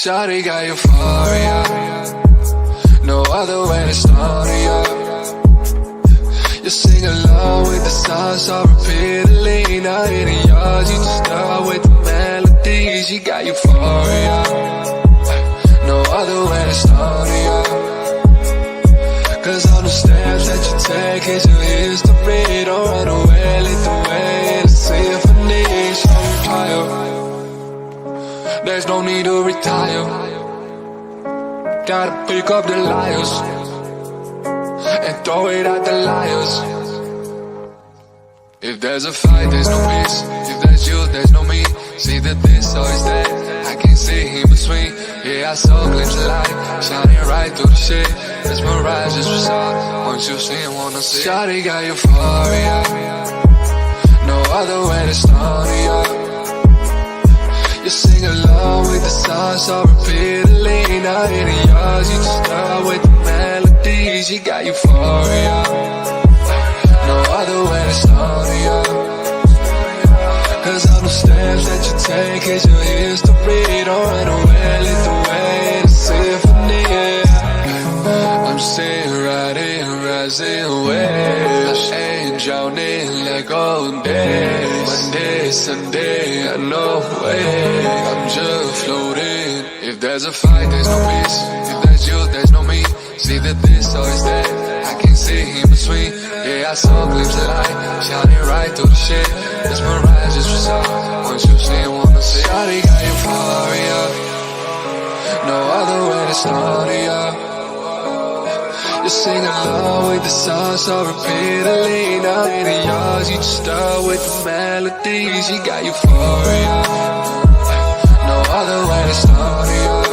Shawty got euphoria, no other way to start ya. You sing along with the songs so repeatedly. Now hitting yours, you just start with the melody. She got euphoria, no other way to start ya. Cause all the steps that you take is your history. Don't run away, lead the way to symphony. So retire, there's no need to retire. Gotta pick up the liars and throw it at the liars. If there's a fight, there's no peace. If there's you, there's no me. See that this or is that, I can't see in between. Yeah, I saw a glimpse of light shining right through the shit. This mirage just was out. Once you see it, wanna see. Shawty got euphoria, no other way to start ya. You sing along with the songs so repeatedly. Now hitting yours, you just start with the melody. She got euphoria, no other way to start ya. Cause all the steps that you take is your history. Don't run away, lead the way to symphony. I'm sitting right in rising waves. I ain't drowning like old days. Monday, Sunday, I know way. I'm just floating. If there's a fight, there's no peace. If there's you, there's no me. See that this or is that, I can't see in between. Yeah, I saw a glimpse of light shining right through the shit. This mirage just was out. Once you see it, wanna see. Shawty got euphoria, no other way to start ya. You sing along with the songs so repeatedly. Now hitting yours, you just start with the melody. She got euphoria, no other way to start ya.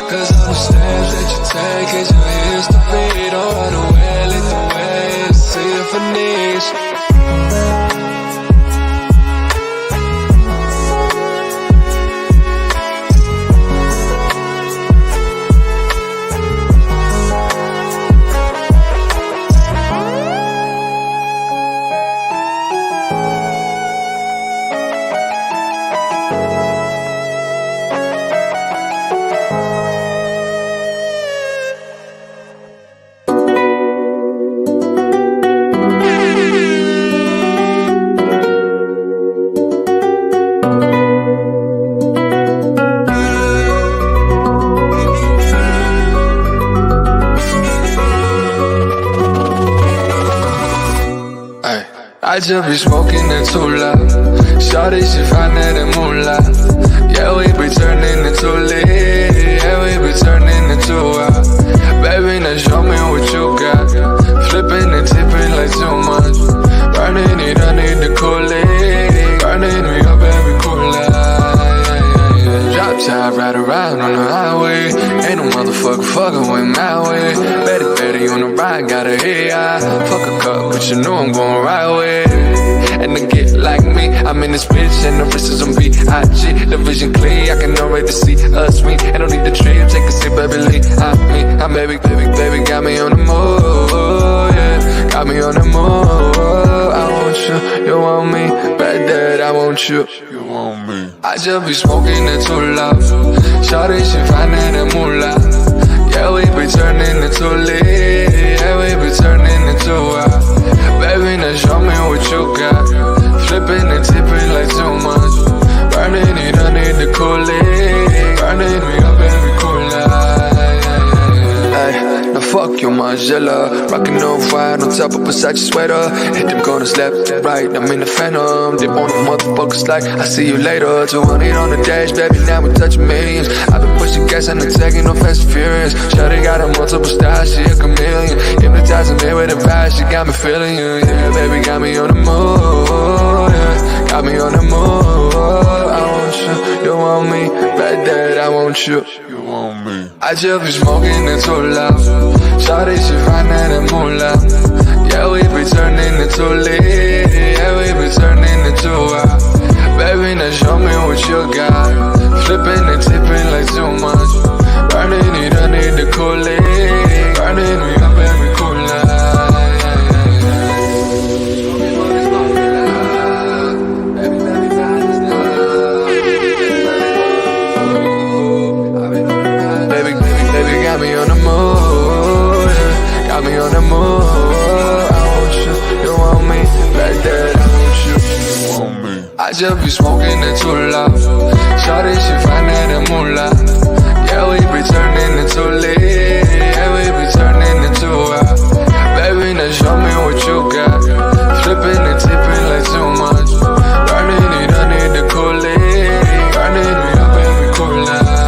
Cause all the steps that you take is your history. Don't run away, lead the way to symphonies. I just be smoking it too loud. Shawty, she findin' the moonlight. Yeah, we be turning into lit. Yeah, we be turning into wild. Baby, now show me what you got. Flipping and tipping like too much. Burning it, I need to cool it. Burning me up every cool light. Drop top, ride around on the highway. Ain't no motherfucker fucking with my way. Betty on the ride, got a head eye. Fuck a cup, but you know I'm going right way. And to get like me, I'm in this bitch and the wrist is on B.I.G. The vision clear, I can already see us me. I don't need the trip, take a sip, baby, I'm baby, got me on the move, yeah. Got me on the move, I want you want me. Bad dad, I want you want me. I just be smoking it too loud. Shawty, she findin' the moonlight. Yeah, we be turning into lit. Yeah, we be turning into wild. Baby, now show me what you got. Flipping and tipping like too much. Burning it, I need to cool it. Burning me up every cool light. Ay, now fuck your Margiela. Rockin' on fire on top of Versace sweater. Hit them corners left and right, I'm in the phantom. Dip on the motherfuckers like, I see you later. 200 on the dash, baby, now we touching millions. I've been pushing gas and taking no fast and furious. Shawty got a multiple styles, she a chameleon. Hypnotizing me with a vibe, she got me feeling you. Yeah, baby, got me on the move, yeah. Got me on the move, I want you want me. Bad dad, I want you want me. I just be smoking it too loud. Shawty, she findin' the moonlight. Yeah, we be turning into lit. Yeah, we be turning into wild. Baby, now show me what you got. Flipping and tipping like too much. Burning it, I need to cool it. Burning me up every cool light. Baby, on the move, yeah. Got me on the move. I want you want me like that. I want you. I just be smoking it too loud. Shawty, she finding the moolah. Yeah, we be turning into lit. Yeah, we be turning into out. Baby, now show me what you got. Flipping and tipping like too much. Running it, I need to cool it. Running me up, baby, cool it.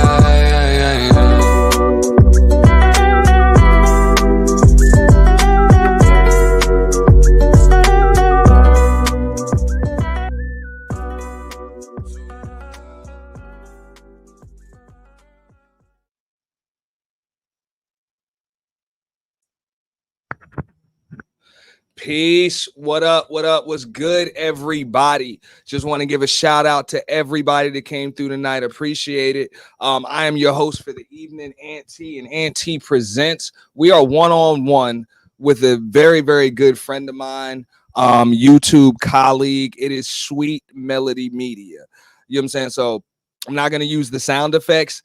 Peace. What up? What up? What's good, everybody? Just want to give a shout out to everybody that came through tonight. Appreciate it. I am your host for the evening, Auntie, and Auntie Presents. We are one-on-one with a very, very good friend of mine, YouTube colleague. It is Sweet Melody Media. You know what I'm saying? So I'm not going to use the sound effects.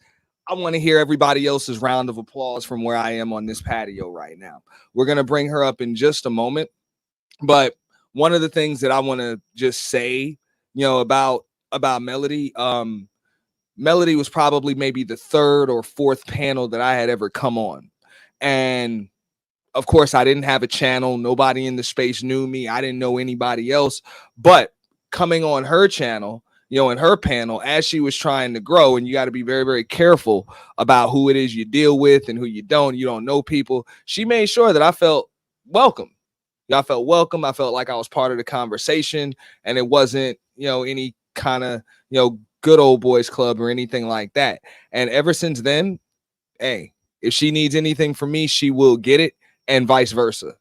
I want to hear everybody else's round of applause from where I am on this patio right now. We're going to bring her up in just a moment. But one of the things that I want to just say, about Melody, Melody was probably maybe the third or fourth panel that I had ever come on. And of course, I didn't have a channel. Nobody in the space knew me. I didn't know anybody else. But coming on her channel, in her panel, as she was trying to grow, and you got to be very, very careful about who it is you deal with and who you don't. You don't know people. She made sure that I felt welcome. I felt welcome. I felt like I was part of the conversation, and it wasn't, any kind of, good old boys club or anything like that. And ever since then, hey, if she needs anything from me, she will get it, and vice versa,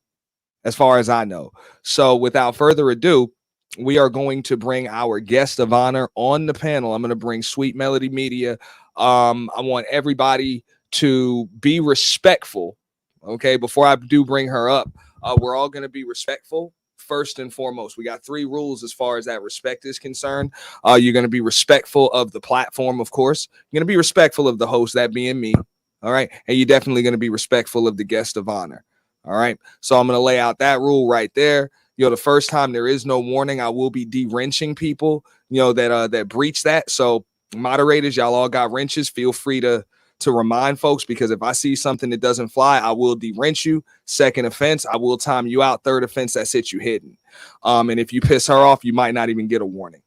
as far as I know. So without further ado, we are going to bring our guest of honor on the panel. I'm going to bring Sweet Melody Media. I want everybody to be respectful. Okay, before I do bring her up, we're all going to be respectful first and foremost. We got 3 rules as far as that respect is concerned. You're going to be respectful of the platform, of course. You're going to be respectful of the host, that being me. All right. And you're definitely going to be respectful of the guest of honor. All right. So I'm going to lay out that rule right there. The first time there is no warning, I will be de-wrenching people, that breach that. So moderators, y'all all got wrenches. Feel free to remind folks, because if I see something that doesn't fly, I will de-wrench you. Second offense, I will time you out. Third offense, that's it, you hidden. And if you piss her off, you might not even get a warning.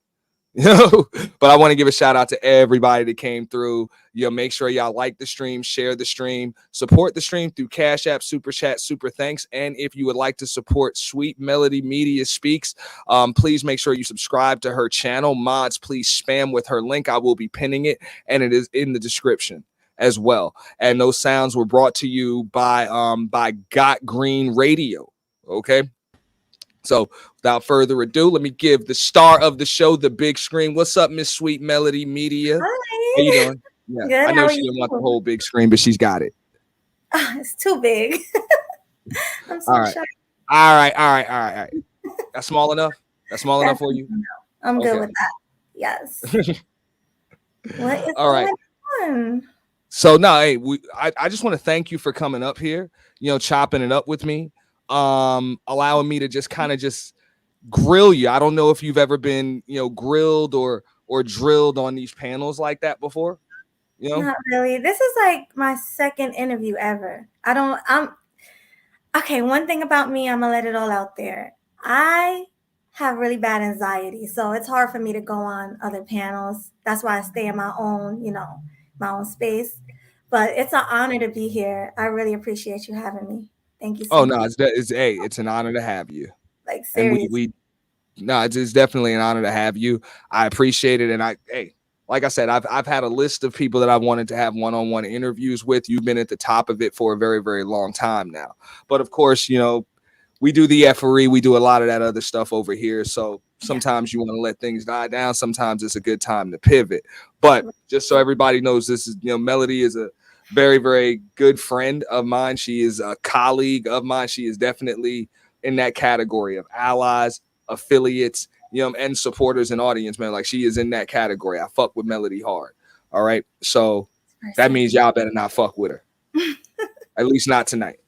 But I want to give a shout out to everybody that came through. Make sure y'all like the stream, share the stream, support the stream through Cash App, Super Chat, Super Thanks. And if you would like to support Sweet Melody Media Speaks, please make sure you subscribe to her channel. Mods, please spam with her link. I will be pinning it, and it is in the description as well. And those sounds were brought to you by Got Green Radio. Okay. So without further ado, let me give the star of the show the big screen. What's up, Miss Sweet Melody Media? Hi. How you doing? Yeah, good. I know she didn't want the whole big screen, but she's got it. It's too big. I'm so shy. All right. That's small enough? That's small enough for you? I'm good with that. Yes. What is going on? So no, hey, I just want to thank you for coming up here, chopping it up with me. Allowing me to just kind of just grill you. I don't know if you've ever been, grilled or drilled on these panels like that before. Not really. This is like my second interview ever. Okay. One thing about me, I'm gonna let it all out there. I have really bad anxiety, so it's hard for me to go on other panels. That's why I stay in my own, my own space. But it's an honor to be here. I really appreciate you having me. Thank you so much. No, it's an honor to have you. Like, seriously. And it's definitely an honor to have you. I appreciate it. And like I said, I've had a list of people that I wanted to have one-on-one interviews with. You've been at the top of it for a very, very long time now. But of course, we do the effery. We do a lot of that other stuff over here. So sometimes you want to let things die down. Sometimes it's a good time to pivot. But just so everybody knows, this is, Melody is a very, very good friend of mine. She is a colleague of mine. She is definitely in that category of allies, affiliates, and supporters and audience, man. Like, she is in that category. I fuck with Melody hard. All right. So that means y'all better not fuck with her. At least not tonight.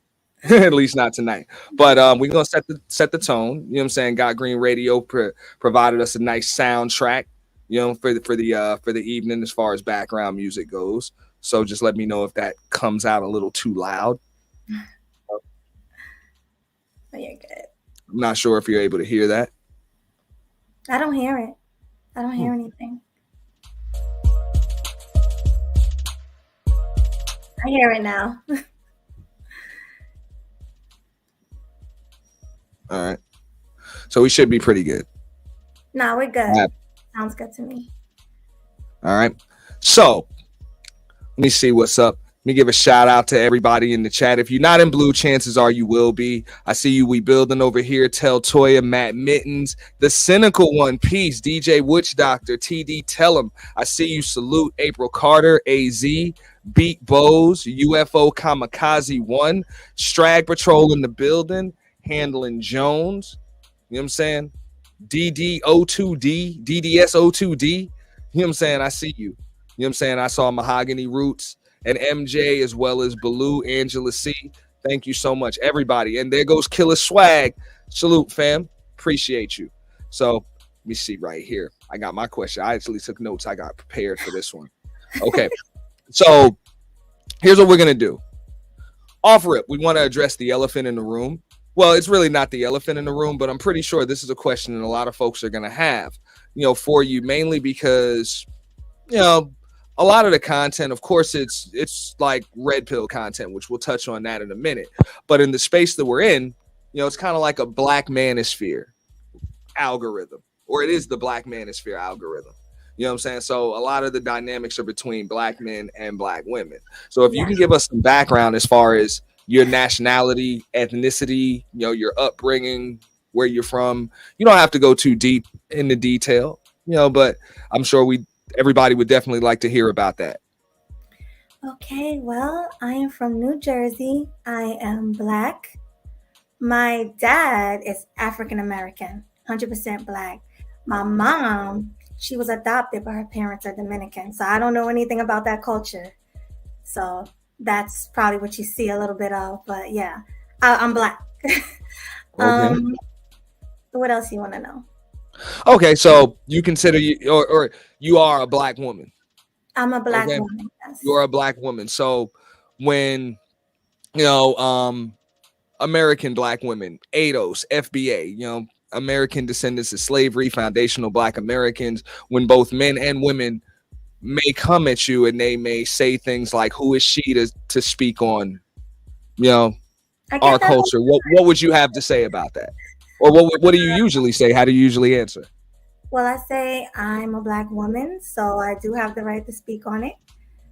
At least not tonight. But we're gonna set the tone. You know what I'm saying? Got Green Radio provided us a nice soundtrack. You know, for the evening as far as background music goes. So just let me know if that comes out a little too loud. Oh, you're good. I'm not sure if you're able to hear that. I don't hear it. I don't hear anything. I hear it now. All right. So we should be pretty good. No, we're good. Sounds good to me. All right. So let me see what's up. Let me give a shout out to everybody in the chat. If you're not in blue, chances are you will be. I see you. We building over here. Tell Toya, Matt Mittens, the cynical one, Peace, DJ Witch Doctor, TD Tell him. I see you. Salute April Carter, AZ, Beat Bose, UFO Kamikaze 1, Strag Patrol in the building, Handling Jones. You know what I'm saying? DDO2D, DDSO2D. You know what I'm saying? I see you. You know what I'm saying? I saw Mahogany Roots and MJ as well as Baloo, Angela C. Thank you so much, everybody. And there goes Killer Swag. Salute, fam. Appreciate you. So let me see right here. I got my question. I actually took notes. I got prepared for this one. Okay. So here's what we're going to do. Off rip, we want to address the elephant in the room. Well, it's really not the elephant in the room, but I'm pretty sure this is a question that a lot of folks are going to have, you know, for you, mainly because, you know, a lot of the content, of course, it's like red pill content, which we'll touch on that in a minute. But in the space that we're in, you know, it's kind of like a black manosphere algorithm, or it is the black manosphere algorithm. You know what I'm saying? So a lot of the dynamics are between black men and black women. So if you can give us some background as far as your nationality, ethnicity, you know, your upbringing, where you're from. You don't have to go too deep into detail, you know, but I'm sure everybody would definitely like to hear about that. Okay, well, I am from New Jersey. I am black. My dad is African American, 100% black. My mom, she was adopted, but her parents are Dominican. So I don't know anything about that culture. So that's probably what you see a little bit of, but yeah, I'm black. Okay. What else you want to know? Okay, so you consider you or you are a black woman. I'm a black woman. Yes. You're a black woman. So when, you know, American black women, ADOS, FBA, you know, American Descendants of Slavery, Foundational Black Americans, when both men and women may come at you and they may say things like, who is she to speak on, you know, our culture? What would you have to say about that? Or what do you usually say? How do you usually answer? Well, I say I'm a black woman, so I do have the right to speak on it.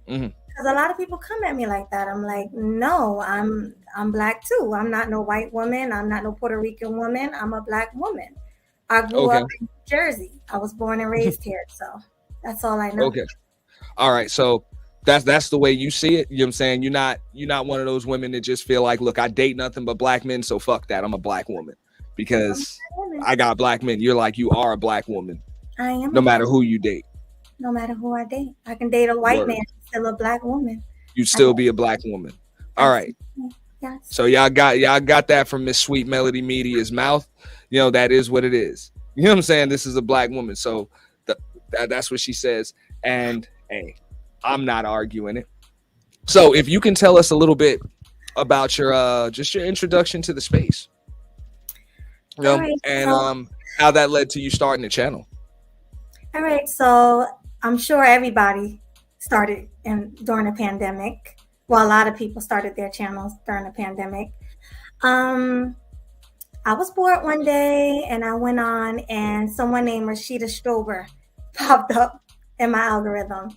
Because a lot of people come at me like that. I'm like, no, I'm black too. I'm not no white woman. I'm not no Puerto Rican woman. I'm a black woman. I grew up in New Jersey. I was born and raised here, so that's all I know. Okay. All right. So that's the way you see it. You know what I'm saying? You're not one of those women that just feel like, look, I date nothing but black men, so fuck that. I'm a black woman because I got black men. You're like, you are a black woman. I am. No matter who you date. No matter who I date. I can date a white man, still a black woman. You'd still be a black woman. All right. Yes. So y'all got that from Miss Sweet Melody Media's mouth. You know, that is what it is. You know what I'm saying? This is a black woman. So that's what she says. And hey, I'm not arguing it. So if you can tell us a little bit about your just your introduction to the space, you know, right, and how that led to you starting the channel. All right, so I'm sure everybody started during the pandemic. Well, a lot of people started their channels during the pandemic. I was bored one day and I went on and someone named Rashida Strober popped up in my algorithm.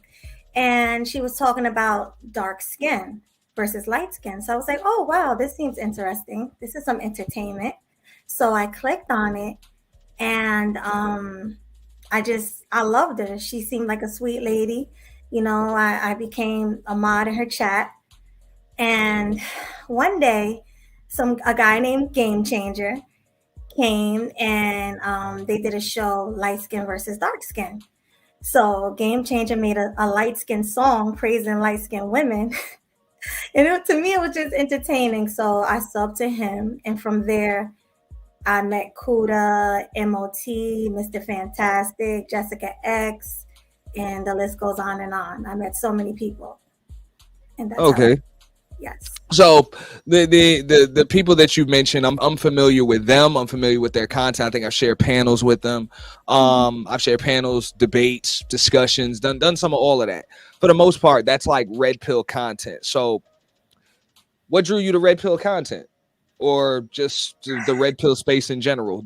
And she was talking about dark skin versus light skin. So I was like, oh, wow, this seems interesting. This is some entertainment. So I clicked on it and I loved her. She seemed like a sweet lady. You know, I became a mod in her chat. And one day, a guy named Game Changer came and they did a show, light skin versus dark skin. So Game Changer made a light skin song praising light skin women. And to me, it was just entertaining. So I subbed to him. And from there, I met Kuda, MOT, Mr. Fantastic, Jessica X, and the list goes on and on. I met so many people. And that's how Okay. yes. So the people that you mentioned, I'm familiar with them. I'm familiar with their content. I think I've shared panels with them. I've shared panels, debates, discussions, done some of all of that. For the most part, that's like red pill content. So what drew you to red pill content? Or just the red pill space in general?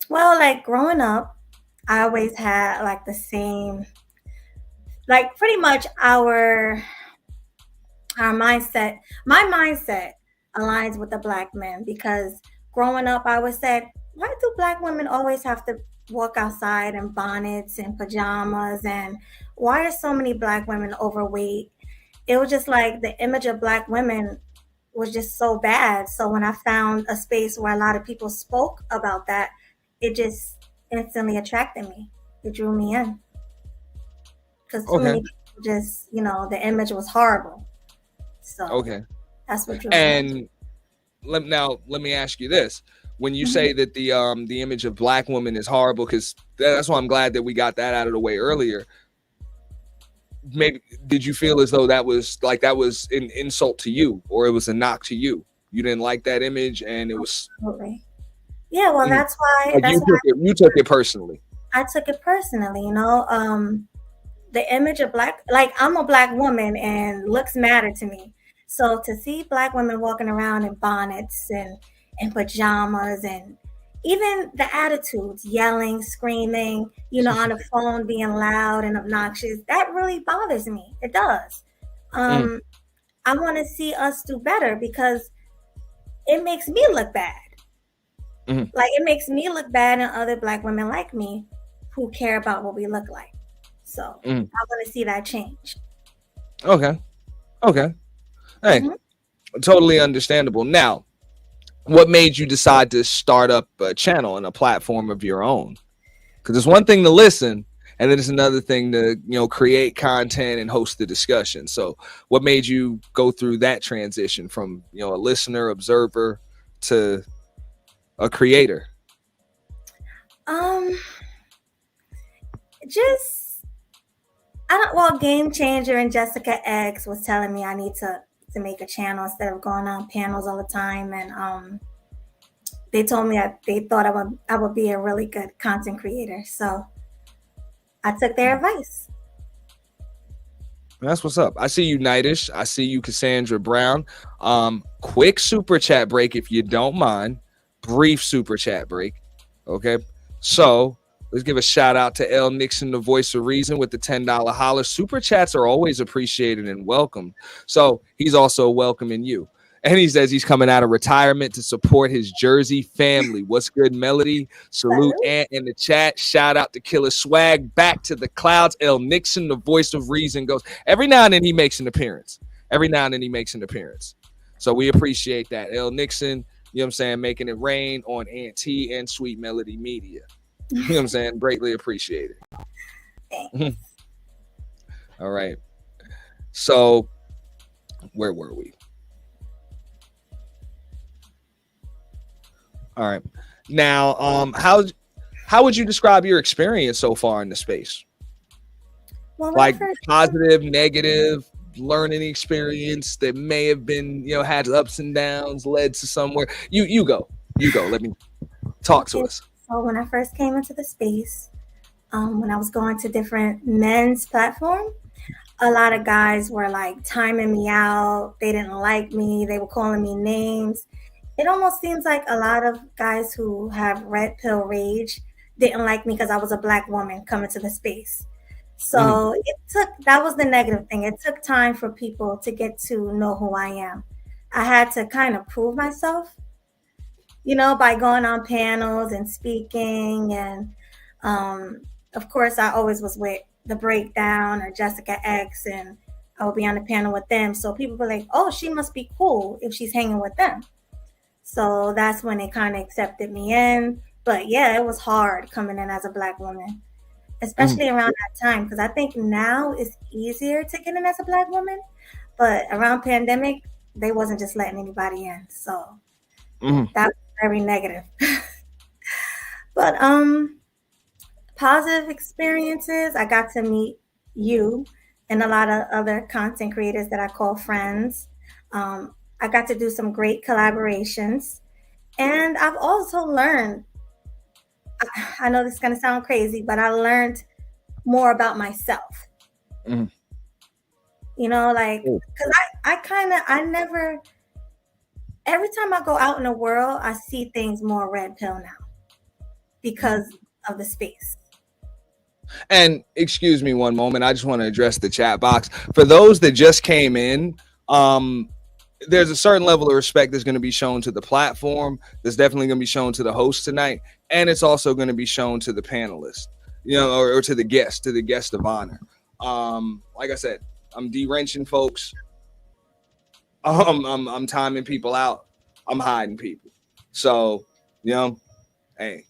Well, like growing up, I always had like the same, like pretty much our mindset, my mindset aligns with the black men because growing up, I was said, why do black women always have to walk outside in bonnets and pajamas? And why are so many black women overweight? It was just like the image of black women was just so bad. So when I found a space where a lot of people spoke about that, it just instantly attracted me. It drew me in because too Okay. many people just, the image was horrible. So Okay. that's what drew me in. And let me ask you this. When you say that the image of black women is horrible, because that's why I'm glad that we got that out of the way earlier. Maybe did you feel as though that was an insult to you, or it was a knock to you? You didn't like that image, and it was Absolutely. Yeah, well, mm, that's why like you took it personally. I took it personally. The image of black, like I'm a black woman, and looks matter to me. So to see black women walking around in bonnets and pajamas, and even the attitudes, yelling, screaming, on the phone, being loud and obnoxious, that really bothers me. It does. Mm, I want to see us do better because it makes me look bad. mhm. Like it makes me look bad and other black women like me who care about what we look like. So I want to see that change. Okay. Okay. Hey, hmm totally understandable. Now, what made you decide to start up a channel and a platform of your own? Because it's one thing to listen, and then it's another thing to create content and host the discussion. So, what made you go through that transition from a listener, observer to a creator? Um, just I don't. Well, Game Changer and Jessica X was telling me I need to make a channel instead of going on panels all the time, and they told me they thought I would be a really good content creator. So I took their advice. That's what's up. I see you, Nightish. I see you, Cassandra Brown. Quick super chat break, if you don't mind. Brief super chat break. Okay. So let's give a shout out to L Nixon, the voice of reason, with the $10 holler. Super chats are always appreciated and welcome. So he's also welcoming you. And he says he's coming out of retirement to support his Jersey family. What's good, Melody? Salute Ant in the chat. Shout out to Killer Swag. Back to the clouds. L Nixon, the voice of reason, goes. Every now and then he makes an appearance. So we appreciate that. L Nixon, you know what I'm saying, making it rain on Ant T and Sweet Melody Media. You know what I'm saying? Greatly appreciated. All right. So where were we? All right. Now, how would you describe your experience so far in the space? Well, Like positive, negative, learning experience that may have been, had ups and downs, led to somewhere. You go. Let me talk to us. So when I first came into the space, when I was going to different men's platforms, a lot of guys were like timing me out. They didn't like me. They were calling me names. It almost seems like a lot of guys who have red pill rage didn't like me because I was a black woman coming to the space. So that was the negative thing. It took time for people to get to know who I am. I had to kind of prove myself, by going on panels and speaking. And of course, I always was with the Breakdown or Jessica X, and I would be on the panel with them. So people were like, oh, she must be cool if she's hanging with them. So that's when they kind of accepted me in. But yeah, it was hard coming in as a black woman, especially around that time, because I think now it's easier to get in as a black woman. But around pandemic, they wasn't just letting anybody in. So Mhm. that was very negative. But positive experiences, I got to meet you and a lot of other content creators that I call friends. I got to do some great collaborations. And I've also learned, I know this is going to sound crazy, but I learned more about myself. Mhm. You know, like, Cool. because I never, every time I go out in the world, I see things more red pill now because of the space. And excuse me one moment, I just want to address the chat box. For those that just came in, there's a certain level of respect that's going to be shown to the platform. There's definitely going to be shown to the host tonight, and it's also going to be shown to the panelists, or to the guest of honor. Like I said, I'm de-wrenching folks. I'm timing people out. I'm hiding people. So, hey,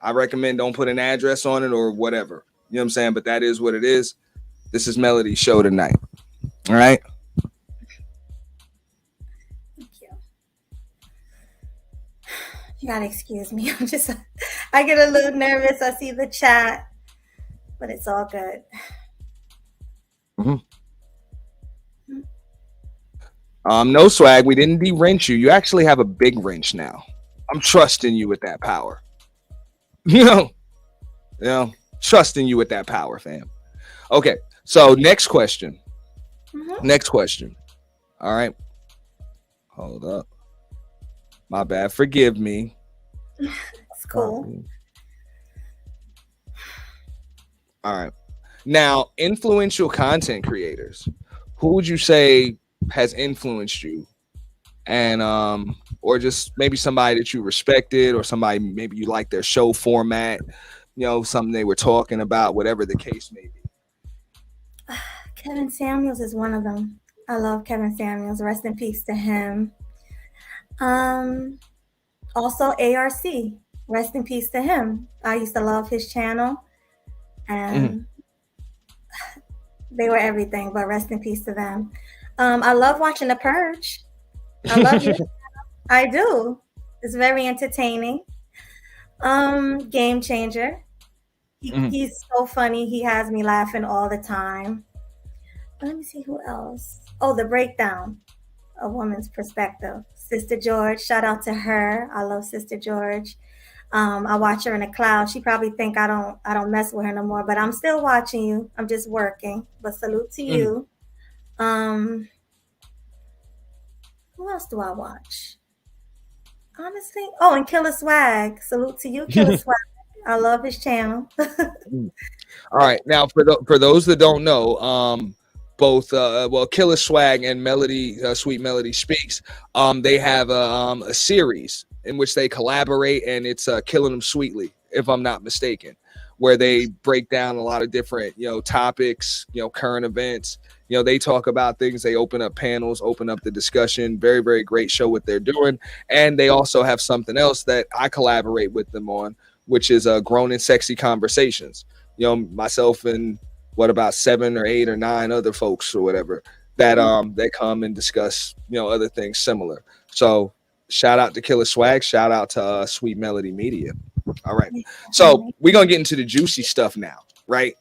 I recommend don't put an address on it or whatever. You know what I'm saying? But that is what it is. This is Melody's show tonight. All right. Thank you. You gotta excuse me. I get a little nervous. I see the chat, but it's all good. Mm-hmm. No swag. We didn't de-wrench you. You actually have a big wrench now. I'm trusting you with that power. Trusting you with that power, fam. Okay. So next question. Mm-hmm. Next question. All right. Hold up. My bad. Forgive me. It's cool. All right. Now, influential content creators. Who would you say has influenced you? And or just maybe somebody that you respected, or somebody maybe you like their show format, something they were talking about, whatever the case may be. Kevin Samuels is one of them. I love Kevin Samuels. Rest in peace to him. Also ARC. Rest in peace to him. I used to love his channel, and they were everything. But rest in peace to them. I love watching The Purge. I love it. I do. It's very entertaining. Game changer. He's so funny. He has me laughing all the time. Let me see who else. Oh, The Breakdown, A Woman's Perspective. Sister George, shout out to her. I love Sister George. I watch her in the cloud. She probably think I don't mess with her no more, but I'm still watching you. I'm just working. But salute to you. Who else do I watch? Honestly, and Killer Swag. Salute to you, Killer Swag. I love his channel. All right, now for those that don't know, both Killer Swag and Melody, Sweet Melody Speaks, they have a series in which they collaborate, and it's Killing Them Sweetly, if I'm not mistaken, where they break down a lot of different topics, current events. They talk about things. They open up panels, open up the discussion. Very, very great show what they're doing. And they also have something else that I collaborate with them on, which is Grown and Sexy Conversations. Myself and what about 7 or 8 or 9 other folks or whatever that that come and discuss other things similar. So shout out to Killer Swag. Shout out to Sweet Melody Media. All right. So we're gonna get into the juicy stuff now, right?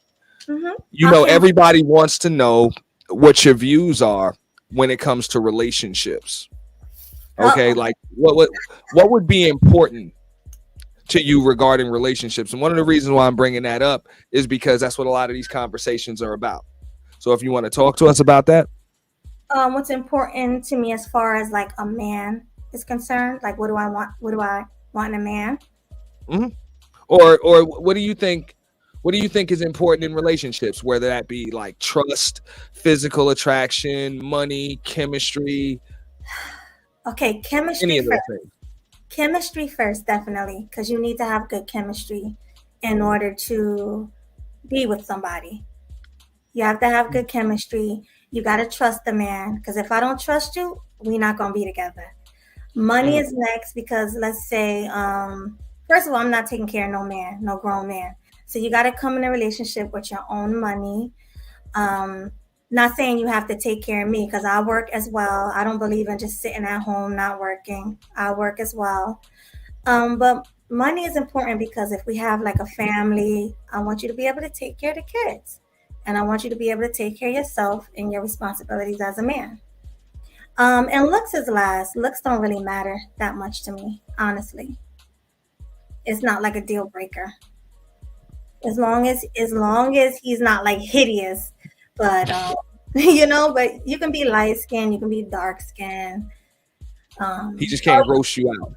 Everybody wants to know what your views are when it comes to relationships. Okay, like what would be important to you regarding relationships? And one of the reasons why I'm bringing that up is because that's what a lot of these conversations are about. So if you want to talk to us about that. What's important to me as far as like a man is concerned, like what do I want in a man? Mm-hmm. Or what do you think is important in relationships, whether that be like trust, physical attraction, money, chemistry? Okay, chemistry first. Chemistry first, definitely, because you need to have good chemistry in order to be with somebody. You have to have good chemistry. You got to trust the man, because if I don't trust you, we're not going to be together. Money is next, because let's say, first of all, I'm not taking care of no man, no grown man. So you got to come in a relationship with your own money. Not saying you have to take care of me because I work as well. I don't believe in just sitting at home not working. I work as well. But money is important because if we have like a family, I want you to be able to take care of the kids. And I want you to be able to take care of yourself and your responsibilities as a man. And looks is last. Looks don't really matter that much to me, honestly. It's not like a deal breaker. As long as he's not like hideous, but but you can be light skinned, you can be dark skinned. He just can't gross you out.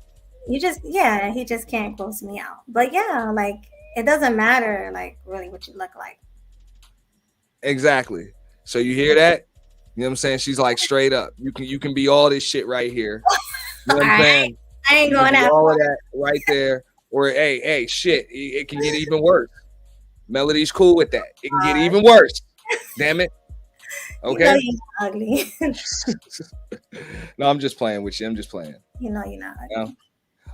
He just can't gross me out. But yeah, like it doesn't matter like really what you look like. Exactly. So you hear that? You know what I'm saying? She's like straight up. You can be all this shit right here. You know what I'm saying? I ain't going out. out. All of that right there. Or hey, shit, it can get even worse. Melody's cool with that. It can get even worse. Damn it. Okay. You know you're ugly. No, I'm just playing with you. I'm just playing. You know you're not ugly.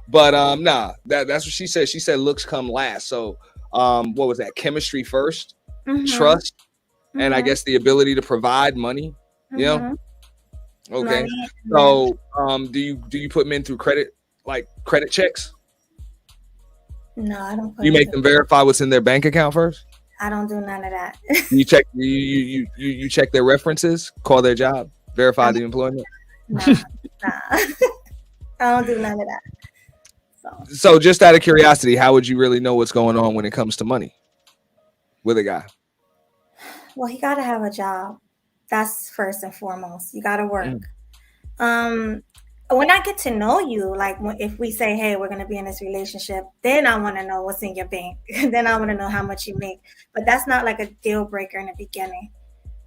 But nah, that's what she said. She said looks come last. So what was that? Chemistry first, trust, and I guess the ability to provide money. You know? Okay. Money. So do you put men through credit checks? No, I don't. You make them verify what's in their bank account first? I don't do none of that. You check you check their references, call their job, verify the employment. Nah. I don't do none of that. So just out of curiosity, how would you really know what's going on when it comes to money with a guy? Well, he got to have a job. That's first and foremost. You got to work. When I get to know you, like if we say, hey, we're going to be in this relationship, then I want to know what's in your bank. Then I want to know how much you make. But that's not like a deal breaker in the beginning.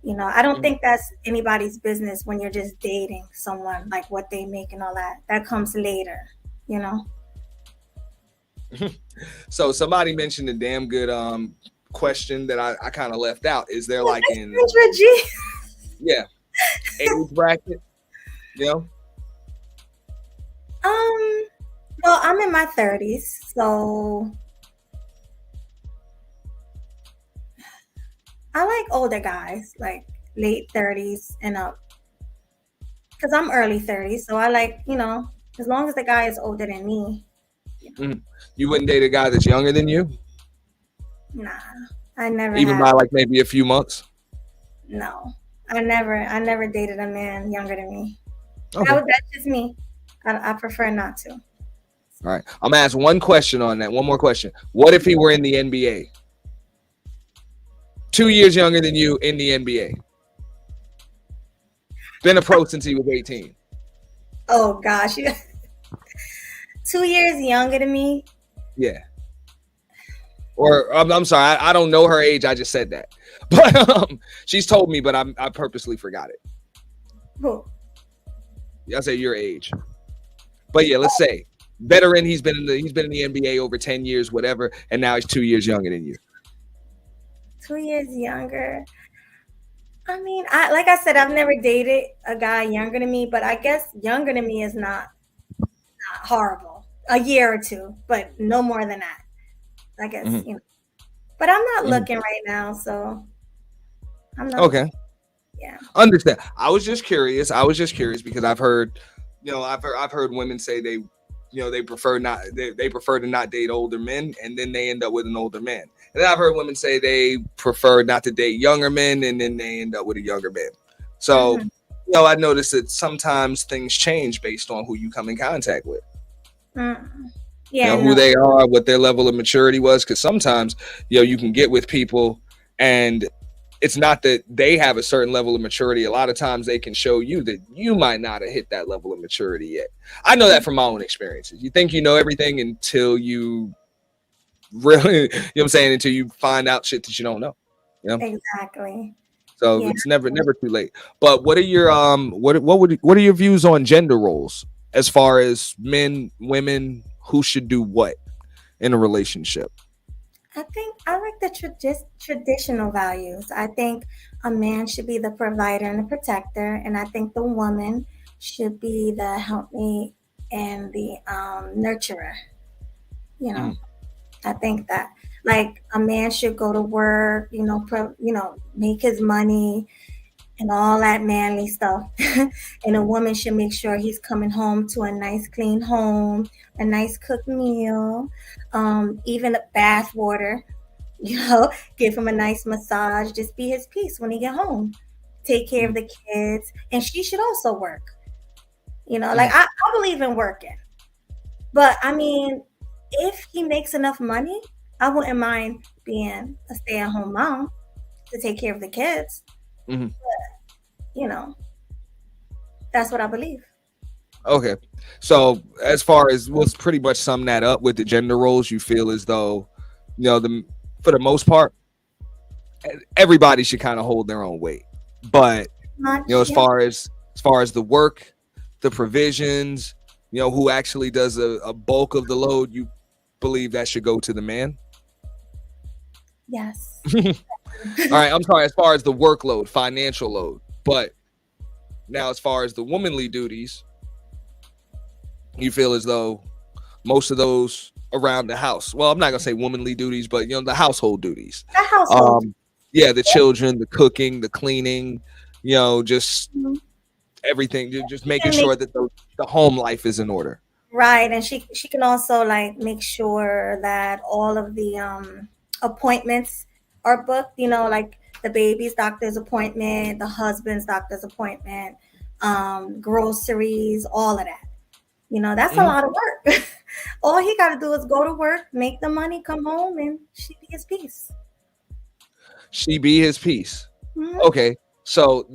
You know, I don't think that's anybody's business when you're just dating someone, like what they make and all that. That comes later, you know? So somebody mentioned a damn good question that I kind of left out. Is there like in age bracket? You know? Well, I'm in my 30s, so I like older guys, like late 30s and up. Because I'm early 30s, so I like, as long as the guy is older than me. You wouldn't date a guy that's younger than you? Nah, I never. Even by like maybe a few months? No, I never dated a man younger than me. Okay. That's just me. I prefer not to. All right. I'm gonna ask one question on that. One more question. What if he were in the NBA? 2 years younger than you in the NBA. Been a pro since he was 18. Oh gosh. 2 years younger than me? Yeah. Or I'm sorry, I don't know her age. I just said that. But she's told me, but I purposely forgot it. Who? I say your age. But yeah, let's say veteran. He's been in the NBA over 10 years, whatever, and now he's 2 years younger than you. 2 years younger. I mean, like I said, I've never dated a guy younger than me, but I guess younger than me is not horrible. A year or two, but no more than that. I guess But I'm not looking right now, so I'm not. Okay. Yeah. Understand. I was just curious because I've heard women say they prefer to not date older men, and then they end up with an older man. And then I've heard women say they prefer not to date younger men, and then they end up with a younger man. So, I noticed that sometimes things change based on who you come in contact with. Yeah, who they are, what their level of maturity was. Because sometimes, you can get with people, and it's not that they have a certain level of maturity. A lot of times they can show you that you might not have hit that level of maturity yet. I know that from my own experiences. You think you know everything until you really, until you find out shit that you don't know. Exactly. So it's never too late. But what are your what are your views on gender roles as far as men, women, who should do what in a relationship? I think I like the traditional values. I think a man should be the provider and the protector, and I think the woman should be the helpmate and the nurturer. I think that like a man should go to work, make his money, and all that manly stuff. And a woman should make sure he's coming home to a nice clean home, a nice cooked meal, even a bath water, give him a nice massage, just be his peace when he get home. Take care of the kids. And she should also work. Like I believe in working. But I mean, if he makes enough money, I wouldn't mind being a stay-at-home mom to take care of the kids. Mm-hmm. But, that's what I believe. Okay. So as far as let's pretty much sum that up with the gender roles, you feel as though, for the most part, everybody should kind of hold their own weight. But as far as the work, the provisions, who actually does a bulk of the load, you believe that should go to the man? Yes. All right. I'm sorry. As far as the workload, financial load, but now as far as the womanly duties, you feel as though most of those around the house, well, I'm not gonna say womanly duties, but the household duties. The household. The children, the cooking, the cleaning, just everything, just making sure that the home life is in order. Right. And she can also like make sure that all of the appointments are booked, like the baby's doctor's appointment, the husband's doctor's appointment, groceries, all of that. That's a lot of work. All he got to do is go to work, make the money, come home, and she be his peace. She be his peace. Mm-hmm. Okay. So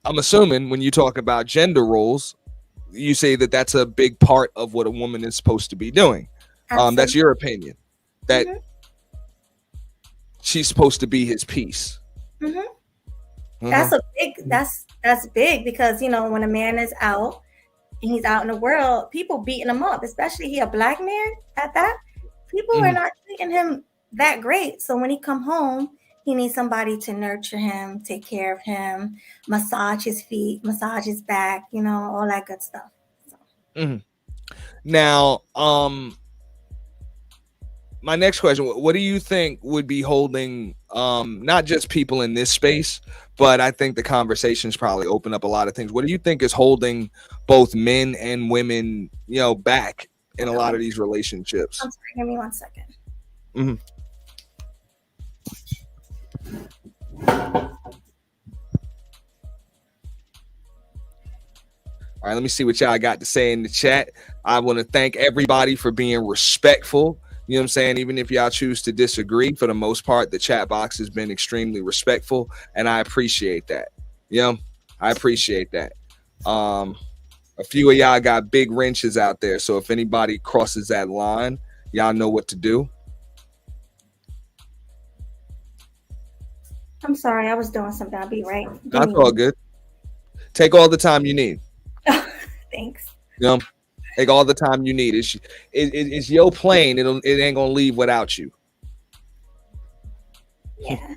I'm assuming when you talk about gender roles, you say that that's a big part of what a woman is supposed to be doing. That's your opinion. That she's supposed to be his peace. Mm-hmm. Mm-hmm. That's big because when a man is out and he's out in the world, people beating him up, especially he a black man at that. People are not treating him that great. So when he come home, he needs somebody to nurture him, take care of him, massage his feet, massage his back, all that good stuff. So. Now, my next question, what do you think would be holding not just people in this space, but I think the conversations probably open up a lot of things. What do you think is holding both men and women, back in a lot of these relationships? I'm sorry, give me 1 second. Mm-hmm. All right, let me see what y'all got to say in the chat. I want to thank everybody for being respectful. You know what I'm saying? Even if y'all choose to disagree, for the most part, the chat box has been extremely respectful, and I appreciate that. I appreciate that. A few of y'all got big wrenches out there, so if anybody crosses that line, y'all know what to do. I'm sorry, I was doing something. I'll be right. That's all good. Take all the time you need. Thanks. Take all the time you need. It's your plane. It ain't gonna leave without you. Yeah.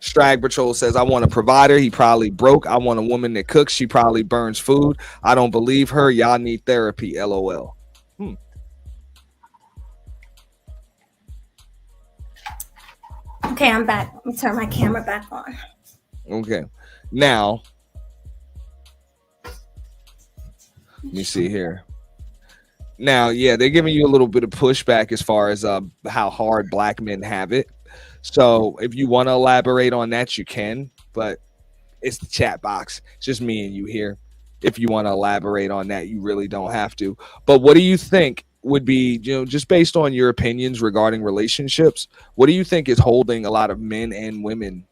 Strag Patrol says, I want a provider. He probably broke. I want a woman that cooks. She probably burns food. I don't believe her. Y'all need therapy. LOL. Okay, I'm back. Let me turn my camera back on. Okay. Now, let me see here. Now, yeah, they're giving you a little bit of pushback as far as how hard black men have it. So if you want to elaborate on that, you can, but it's the chat box. It's just me and you here. If you want to elaborate on that, you really don't have to. But what do you think would be, just based on your opinions regarding relationships, what do you think is holding a lot of men and women,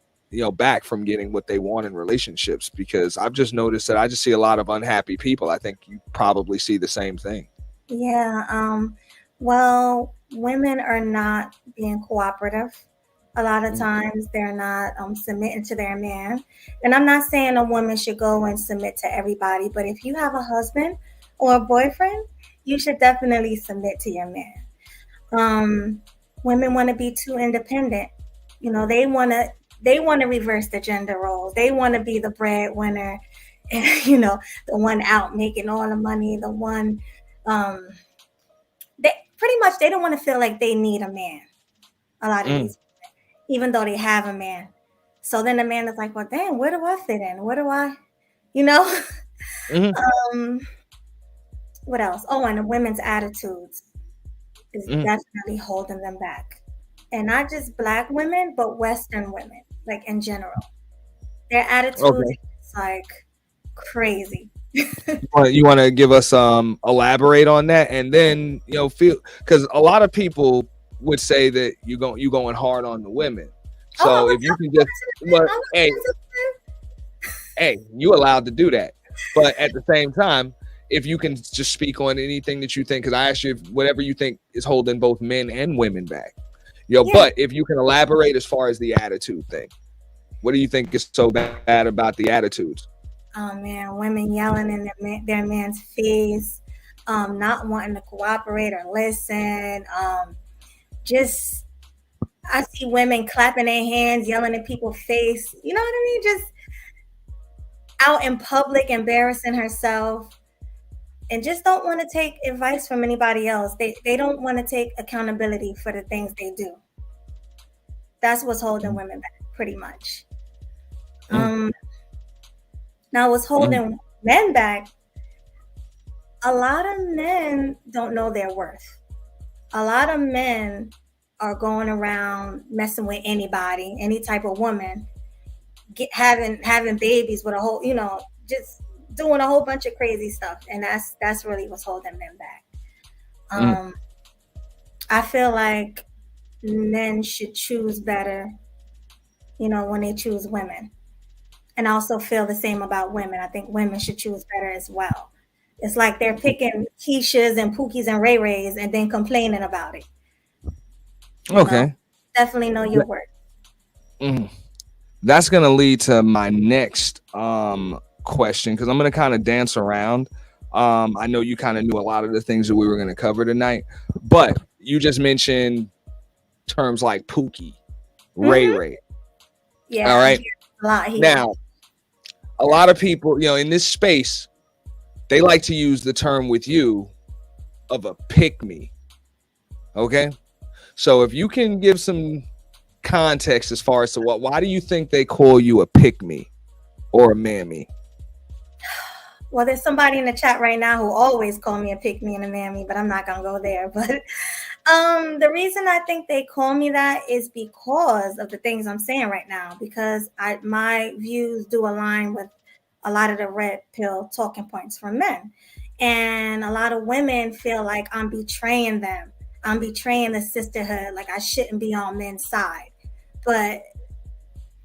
back from getting what they want in relationships? Because I've just noticed that I just see a lot of unhappy people. I think you probably see the same thing. Yeah. Well, women are not being cooperative. A lot of times they're not submitting to their man. And I'm not saying a woman should go and submit to everybody, but if you have a husband or a boyfriend, you should definitely submit to your man. Women want to be too independent. They want to reverse the gender roles. They want to be the breadwinner, and the one out making all the money, the one they pretty much, they don't want to feel like they need a man. A lot of these, even though they have a man. So then the man is like, well, damn, where do I fit in? Where do I, you know? um, what else? Oh, and the women's attitudes is definitely holding them back. And not just Black women, but Western women, like in general. Their attitudes is like crazy. You want to give us elaborate on that, and then feel, because a lot of people would say that you going hard on the women. So if you can just, well, hey, you allowed to do that, but at the same time, if you can just speak on anything that you think, because I asked you if whatever you think is holding both men and women back, but if you can elaborate as far as the attitude thing, what do you think is so bad about the attitudes? Oh man, women yelling in their man's face, not wanting to cooperate or listen. Just I see women clapping their hands, yelling in people's face. You know what I mean? Just out in public, embarrassing herself, and just don't want to take advice from anybody else. They don't want to take accountability for the things they do. That's what's holding women back, pretty much. Now, what's holding men back, a lot of men don't know their worth. A lot of men are going around messing with anybody, any type of woman, having babies with a whole, just doing a whole bunch of crazy stuff. And that's really what's holding men back. I feel like men should choose better, when they choose women. And I also feel the same about women. I think women should choose better as well. It's like they're picking Keishas and Pookies and Ray Rays and then complaining about it. Definitely know your worth. That's going to lead to my next question, because I'm going to kind of dance around. I know you kind of knew a lot of the things that we were going to cover tonight, but you just mentioned terms like Pookie, Ray Ray. Yeah. All right. Now, a lot of people, in this space, they like to use the term with you of a pick me. Okay. So if you can give some context as far as to why do you think they call you a pick me or a mammy? Well, there's somebody in the chat right now who always call me a pick me and a mammy, but I'm not going to go there. But the reason I think they call me that is because of the things I'm saying right now, because my views do align with a lot of the red pill talking points from men. And a lot of women feel like I'm betraying them. I'm betraying the sisterhood, like I shouldn't be on men's side. But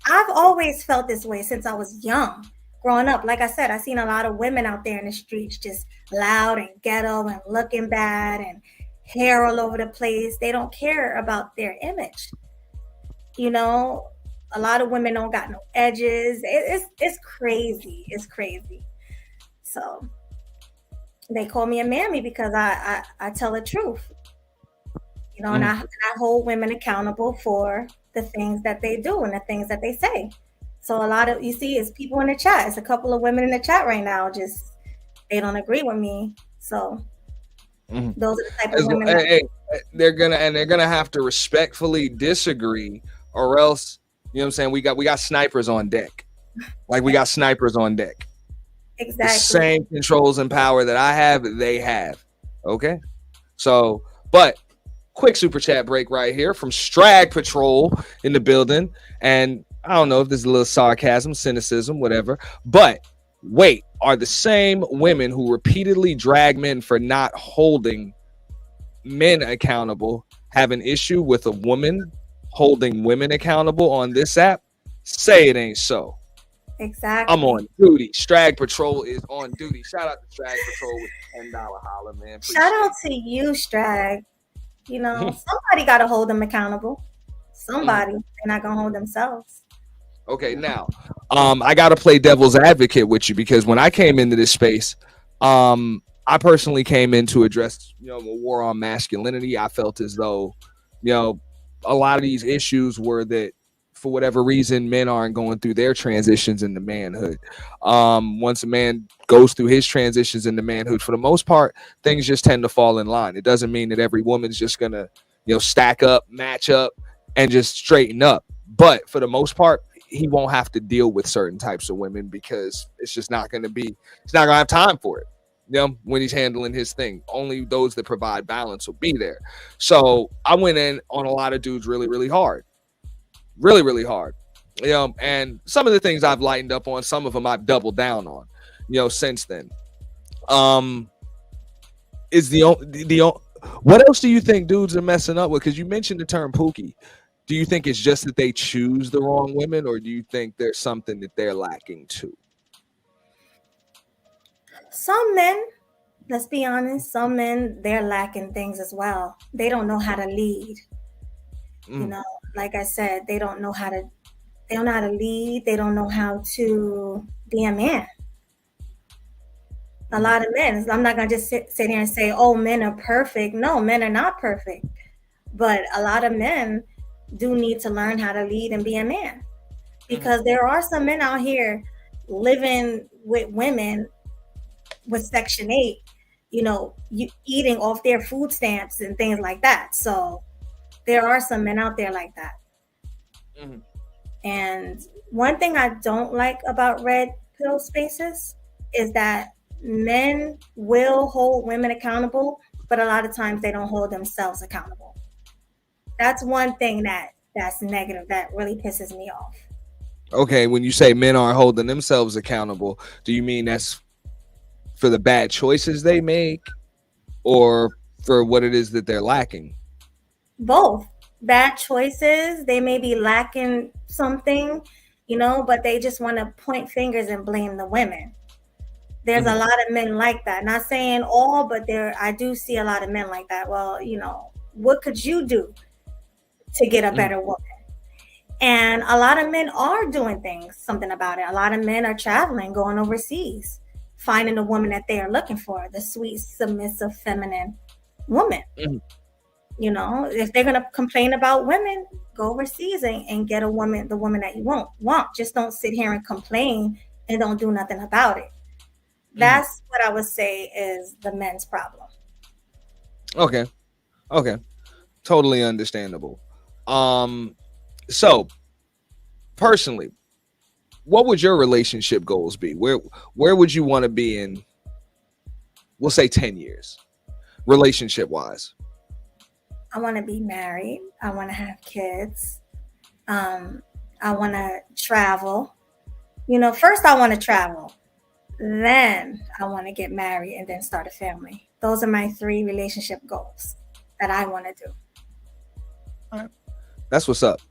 I've always felt this way since I was young. Growing up, like I said, I've seen a lot of women out there in the streets just loud and ghetto and looking bad and hair all over the place. They don't care about their image. A lot of women don't got no edges. It's crazy. It's crazy. So they call me a mammy because I tell the truth. And I hold women accountable for the things that they do and the things that they say. So a lot of, you see, it's people in the chat. It's a couple of women in the chat right now. Just, they don't agree with me. So those are the type of women. They're gonna have to respectfully disagree, or else, you know what I'm saying? We got snipers on deck. Like we got snipers on deck. Exactly. The same controls and power that I have, they have. Okay. So, but quick super chat break right here from Strag Patrol in the building. And I don't know if there's a little sarcasm, cynicism, whatever, but wait, are the same women who repeatedly drag men for not holding men accountable have an issue with a woman holding women accountable on this app? Say it ain't so. Exactly. I'm on duty. Strag Patrol is on duty. Shout out to Strag Patrol with $10 holler, man. Shout out to you, Strag. Somebody got to hold them accountable. Somebody. They're not going to hold themselves. Okay, now, I got to play devil's advocate with you, because when I came into this space, I personally came in to address, a war on masculinity. I felt as though, a lot of these issues were that, for whatever reason, men aren't going through their transitions into manhood. Once a man goes through his transitions into manhood, for the most part, things just tend to fall in line. It doesn't mean that every woman's just going to, stack up, match up, and just straighten up. But for the most part, he won't have to deal with certain types of women because it's just not going to be, he's not going to have time for it. You know, when he's handling his thing, only those that provide balance will be there. So I went in on a lot of dudes really, really hard, really, really hard. You know, and some of the things I've lightened up on, some of them I've doubled down on, you know, since then. Is what else do you think dudes are messing up with? Because you mentioned the term pookie. Do you think it's just that they choose the wrong women, or do you think there's something that they're lacking too? Some men, let's be honest, some men, they're lacking things as well. They don't know how to lead. You know, like I said, they don't know how to lead. They don't know how to be a man. A lot of men, I'm not going to just sit here and say, oh, men are perfect. No, men are not perfect. But a lot of men do need to learn how to lead and be a man. Because there are some men out here living with women with Section 8, you know, eating off their food stamps and things like that. So there are some men out there like that. And one thing I don't like about red pill spaces is that men will hold women accountable, but a lot of times they don't hold themselves accountable. That's one thing that's negative that really pisses me off. Okay, when you say men aren't holding themselves accountable, do you mean that's for the bad choices they make or for what it is that they're lacking? Both. Bad choices, they may be lacking something, you know, but they just want to point fingers and blame the women. There's a lot of men like that. Not saying all, but I do see a lot of men like that. Well, you know, what could you do to get a better woman? And a lot of men are doing something about it. A lot of men are traveling, going overseas, finding the woman that they are looking for, the sweet, submissive, feminine woman. You know, if they're going to complain about women, go overseas and get the woman that you want. Just don't sit here and complain and don't do nothing about it. That's what I would say is the men's problem. Okay. Totally understandable. So personally, what would your relationship goals be? Where would you want to be in, we'll say 10 years, relationship wise? I want to be married. I want to have kids. I want to travel. You know, first I want to travel. Then I want to get married and then start a family. Those are my 3 relationship goals that I want to do. All right. That's what's up.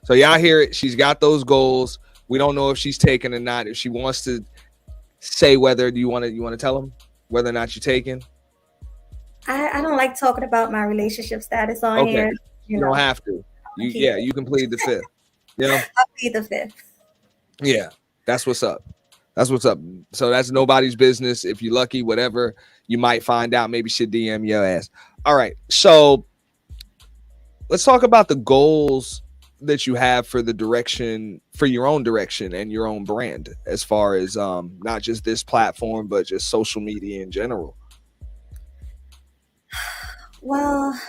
So y'all hear it. She's got those goals. We don't know if she's taking or not. If she wants to say whether you want to tell them whether or not you're taking. I don't like talking about my relationship status on here. You don't have to. You can plead the 5th. You know? I'll plead the 5th. Yeah, that's what's up. So that's nobody's business. If you're lucky, whatever, you might find out. Maybe she'll DM your ass. All right. So let's talk about the goals that you have for the direction, for your own direction and your own brand, as far as not just this platform, but just social media in general. Well,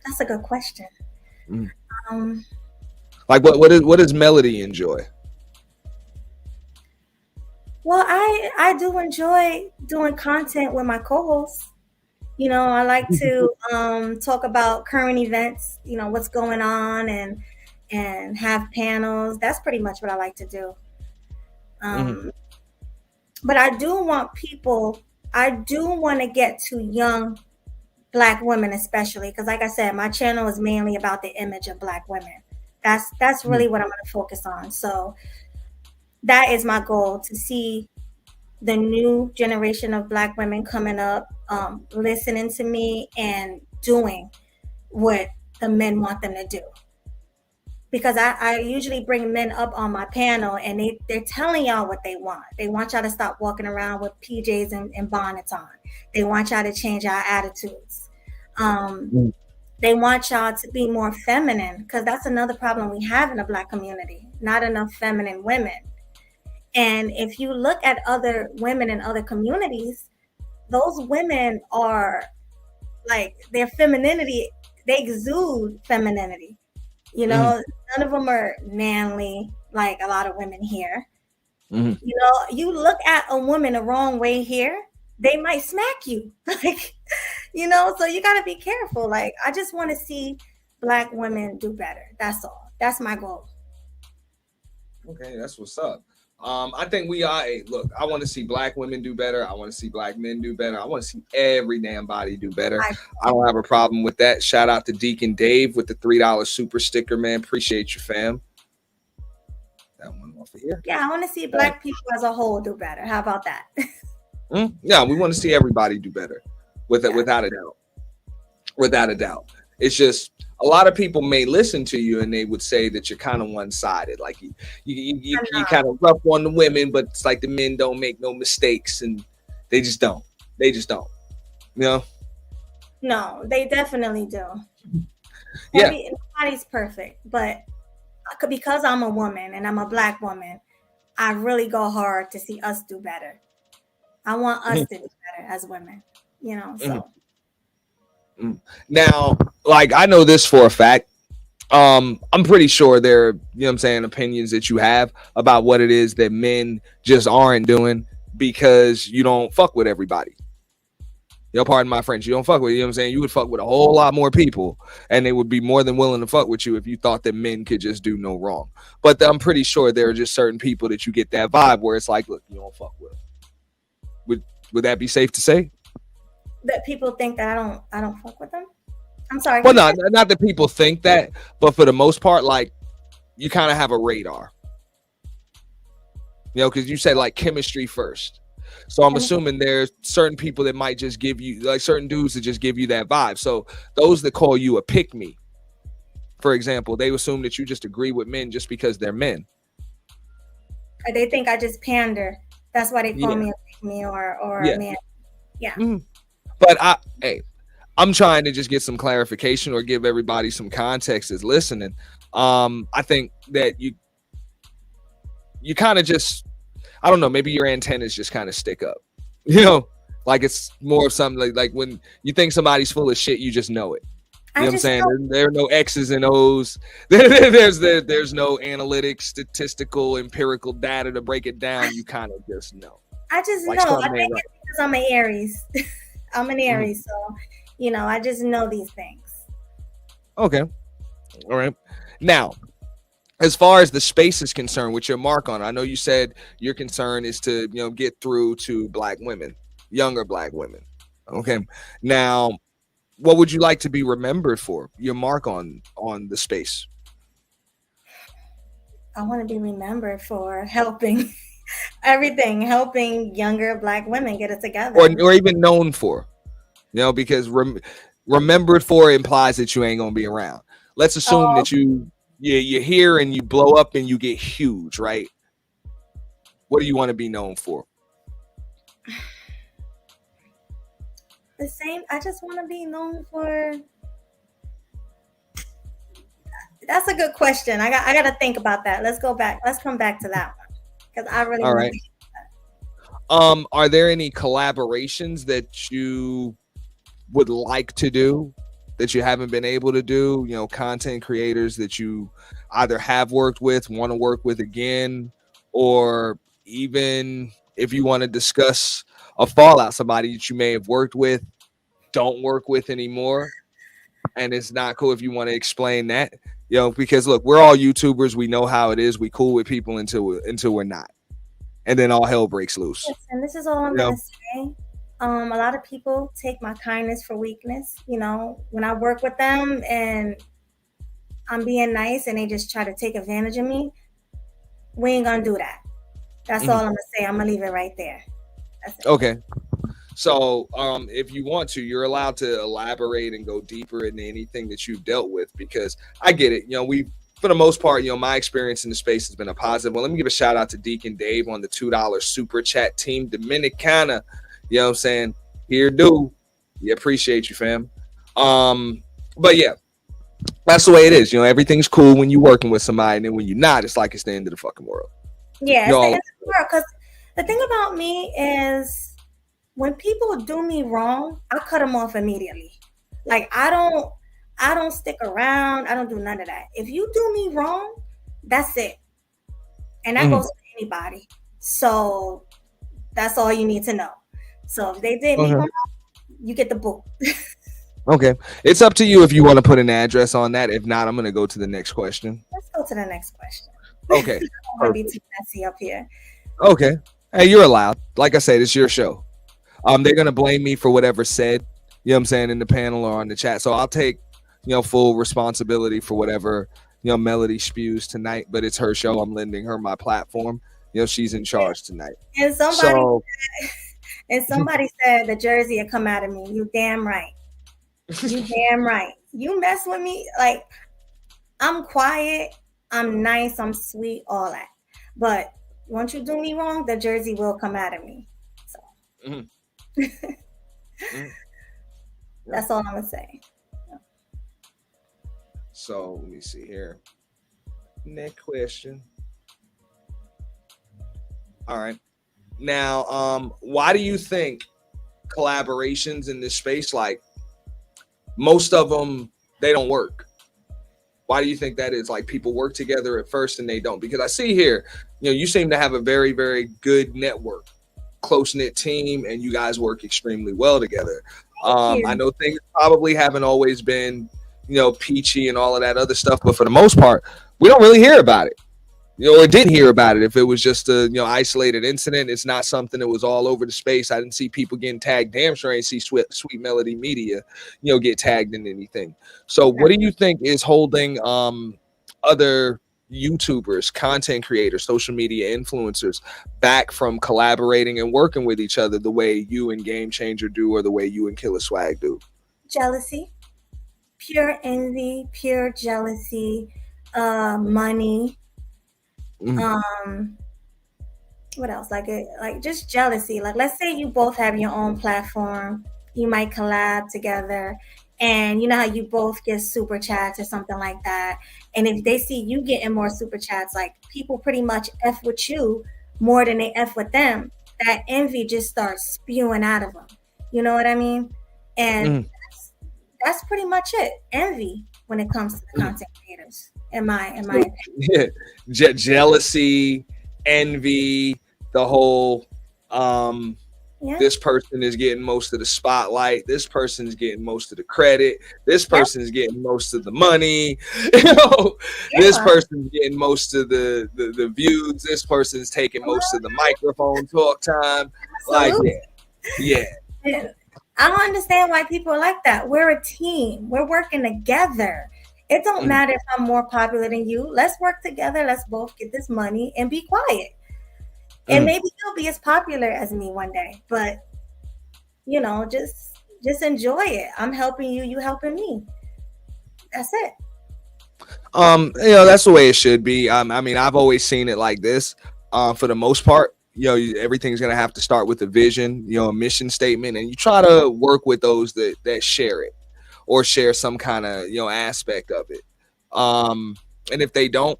that's a good question. Like what does Melody enjoy? Well, I do enjoy doing content with my co-hosts. You know, I like to talk about current events, you know, what's going on and have panels. That's pretty much what I like to do. But I do want to get to young Black women, especially because, like I said, my channel is mainly about the image of Black women. That's really what I'm going to focus on. So that is my goal, to see the new generation of Black women coming up, listening to me and doing what the men want them to do. Because I usually bring men up on my panel and they're telling y'all what they want. They want y'all to stop walking around with PJs and bonnets on. They want y'all to change our attitudes. They want y'all to be more feminine, because that's another problem we have in the Black community. Not enough feminine women. And if you look at other women in other communities, those women are like, their femininity they exude femininity. You know, none of them are manly like a lot of women here. You know, you look at a woman the wrong way here, they might smack you. Like, you know, so you got to be careful. Like, I just want to see Black women do better. That's all. That's my goal. Okay, that's what's up. I think we are. Hey, look, I want to see Black women do better. I want to see Black men do better. I want to see every damn body do better. I don't have a problem with that. Shout out to Deacon Dave with the $3 super sticker, man. Appreciate you, fam. That one off of here. Yeah, I want to see Black people as a whole do better. How about that? Yeah, we want to see everybody do better, without a doubt. Without a doubt. It's just a lot of people may listen to you and they would say that you're kind of one-sided, like you kind of rough on the women, but it's like the men don't make no mistakes, and they just don't. You know? No, they definitely do. Yeah, nobody's perfect, but because I'm a woman and I'm a Black woman, I really go hard to see us do better. I want us to do better as women, you know. So. Now, like, I know this for a fact. I'm pretty sure there are, you know what I'm saying, opinions that you have about what it is that men just aren't doing because you don't fuck with everybody. You know, pardon my French, you don't fuck with, you know what I'm saying? You would fuck with a whole lot more people, and they would be more than willing to fuck with you if you thought that men could just do no wrong. But I'm pretty sure there are just certain people that you get that vibe where it's like, look, you don't fuck with them. Would that be safe to say? That people think that I don't fuck with them? I'm sorry. Well, no, not that people think that, but for the most part, like, you kind of have a radar. You know, because you said like chemistry first. So I'm assuming there's certain people that might just give you, like certain dudes that just give you that vibe. So those that call you a pick me, for example, they assume that you just agree with men just because they're men. Or they think I just pander. That's why they call me a pick me or a man. Yeah. But I'm trying to just get some clarification or give everybody some context that's listening. I think that you kind of just, I don't know, maybe your antennas just kind of stick up, you know, like it's more of something like when you think somebody's full of shit, you just know it. You know what I'm saying? There are no X's and O's. There's no analytics, statistical, empirical data to break it down. You kind of just know. I just like know. I think it's because I'm an Aries. I'm an Aries, so you know, I just know these things. Okay. All right. Now, as far as the space is concerned, with your mark on it, I know you said your concern is to, you know, get through to Black women, younger Black women. Okay. Now, what would you like to be remembered for? Your mark on the space. I want to be remembered for helping everything, helping younger Black women get it together, or even known for, you know, because remembered for implies that you ain't gonna be around. Let's assume that you're here and you blow up and you get huge, right? What do you want to be known for? The same. I just want to be known for. That's a good question. I got to think about that. Let's go back. Let's come back to that one because I really. All right. Are there any collaborations that you would like to do that you haven't been able to do? You know, content creators that you either have worked with, want to work with again, or even if you want to discuss a fallout, somebody that you may have worked with, don't work with anymore, and it's not cool, if you want to explain that, you know, because look, we're all YouTubers, we know how it is, we cool with people until we're not, and then all hell breaks loose. And this is all I'm gonna say. A lot of people take my kindness for weakness. You know, when I work with them and I'm being nice and they just try to take advantage of me, we ain't gonna do that. That's all I'm gonna say. I'm gonna leave it right there. That's it. Okay. So if you want to, you're allowed to elaborate and go deeper into anything that you've dealt with, because I get it. You know, for the most part, you know, my experience in the space has been a positive. Well, let me give a shout out to Deacon Dave on the $2 super chat, team Dominicana. You know what I'm saying? Here do. We appreciate you, fam. But yeah, that's the way it is. You know, everything's cool when you're working with somebody, and then when you're not, it's like it's the end of the fucking world. Yeah, it's the end of the world. Because the thing about me is, when people do me wrong, I cut them off immediately. Like, I I don't stick around. I don't do none of that. If you do me wrong, that's it. And that goes for anybody. So that's all you need to know. So if they did me wrong, you get the boot. Okay. It's up to you if you want to put an address on that. If not, I'm going to go to the next question. Let's go to the next question. Okay. I don't want to be too messy up here. Okay. Hey, you're allowed. Like I said, it's your show. They're going to blame me for whatever's said, you know what I'm saying, in the panel or on the chat. So I'll take, full responsibility for whatever, Melody spews tonight, but it's her show. I'm lending her my platform. She's in charge tonight. And somebody said the jersey will come out of me. You damn right. You damn right. You mess with me, like, I'm quiet, I'm nice, I'm sweet, all that. But once you do me wrong, the jersey will come out of me. So that's all I'm gonna say. So let me see here. Next question. All right. Now, why do you think collaborations in this space, like most of them, they don't work? Why do you think that is? Like, people work together at first and they don't? Because I see here, you seem to have a very, very good network, close-knit team, and you guys work extremely well together. I know things probably haven't always been, peachy and all of that other stuff, but for the most part, we don't really hear about it. Or didn't hear about it. If it was just a isolated incident, it's not something that was all over the space. I didn't see people getting tagged. Damn sure I ain't see Sweet Melody Media, get tagged in anything. So what do you think is holding other YouTubers, content creators, social media influencers back from collaborating and working with each other the way you and Game Changer do, or the way you and Killer Swag do? Jealousy, pure envy, pure jealousy, money. What else? Like just jealousy. Like, let's say you both have your own platform, you might collab together, and you know how you both get super chats or something like that. And if they see you getting more super chats, like, people pretty much F with you more than they F with them, that envy just starts spewing out of them. You know what I mean? And that's pretty much it. Envy when it comes to the content creators, in my opinion. Yeah. Jealousy, envy, the whole this person is getting most of the spotlight, this person's getting most of the credit, this person's getting most of the money, this person's getting most of the views, this person's taking most of the microphone talk time. Absolutely. Like, yeah. I don't understand why people are like that. We're a team. We're working together. It don't matter if I'm more popular than you. Let's work together. Let's both get this money and be quiet. And maybe you'll be as popular as me one day. But, just enjoy it. I'm helping you. You helping me. That's it. That's the way it should be. I mean, I've always seen it like this. For the most part, everything's going to have to start with a vision, a mission statement, and you try to work with those that share it or share some kind of, aspect of it. And if they don't,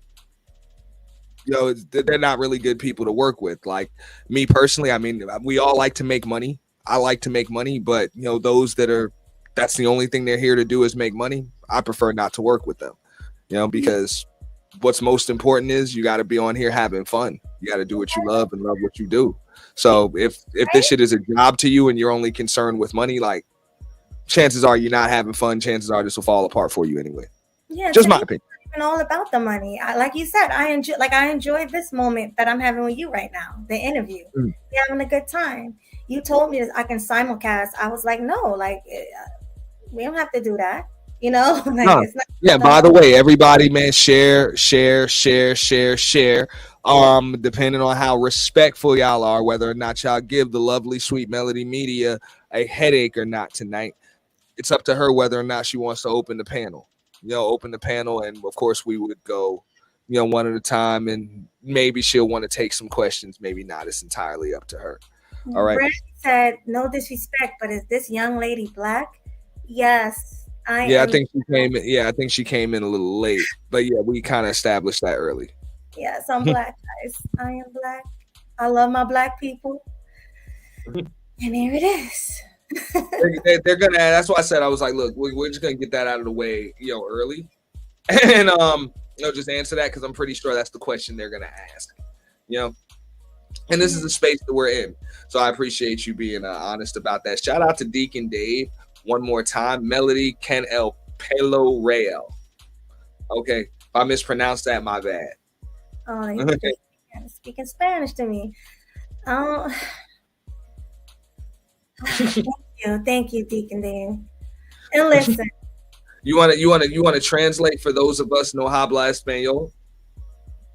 they're not really good people to work with. Like me personally, I mean, we all like to make money. I like to make money, but those that's the only thing they're here to do is make money. I prefer not to work with them, because what's most important is you got to be on here having fun. You got to do what you love and love what you do. So if this shit is a job to you and you're only concerned with money, like, chances are you're not having fun. Chances are this will fall apart for you anyway. Yeah, just my opinion. It's all about the money. Like you said, I enjoy this moment that I'm having with you right now, the interview. We're having a good time. You told me that I can simulcast. I was like, no, like, we don't have to do that. Like, no. It's not, by the way, everybody, man, share. Depending on how respectful y'all are, whether or not y'all give the lovely Sweet Melody Media a headache or not tonight, it's up to her whether or not she wants to open the panel. And of course we would go, one at a time, and maybe she'll want to take some questions, maybe not. It's entirely up to her. All right. Brent said, no disrespect, but is this young lady black? Yes. I think she came in a little late, but yeah, we kind of established that early. Yes, I'm black, guys. I am black. I love my black people. And here it is. They're gonna. That's why I said I was like, look, we're just gonna get that out of the way, early, and just answer that because I'm pretty sure that's the question they're gonna ask, And this is the space that we're in, so I appreciate you being honest about that. Shout out to Deacon Dave one more time. Melody Ken El Pelo Real. Okay, if I mispronounced that, my bad. Oh, you're speaking Spanish to me. Thank you, Deacon Dave. And listen, you want to translate for those of us no habla español?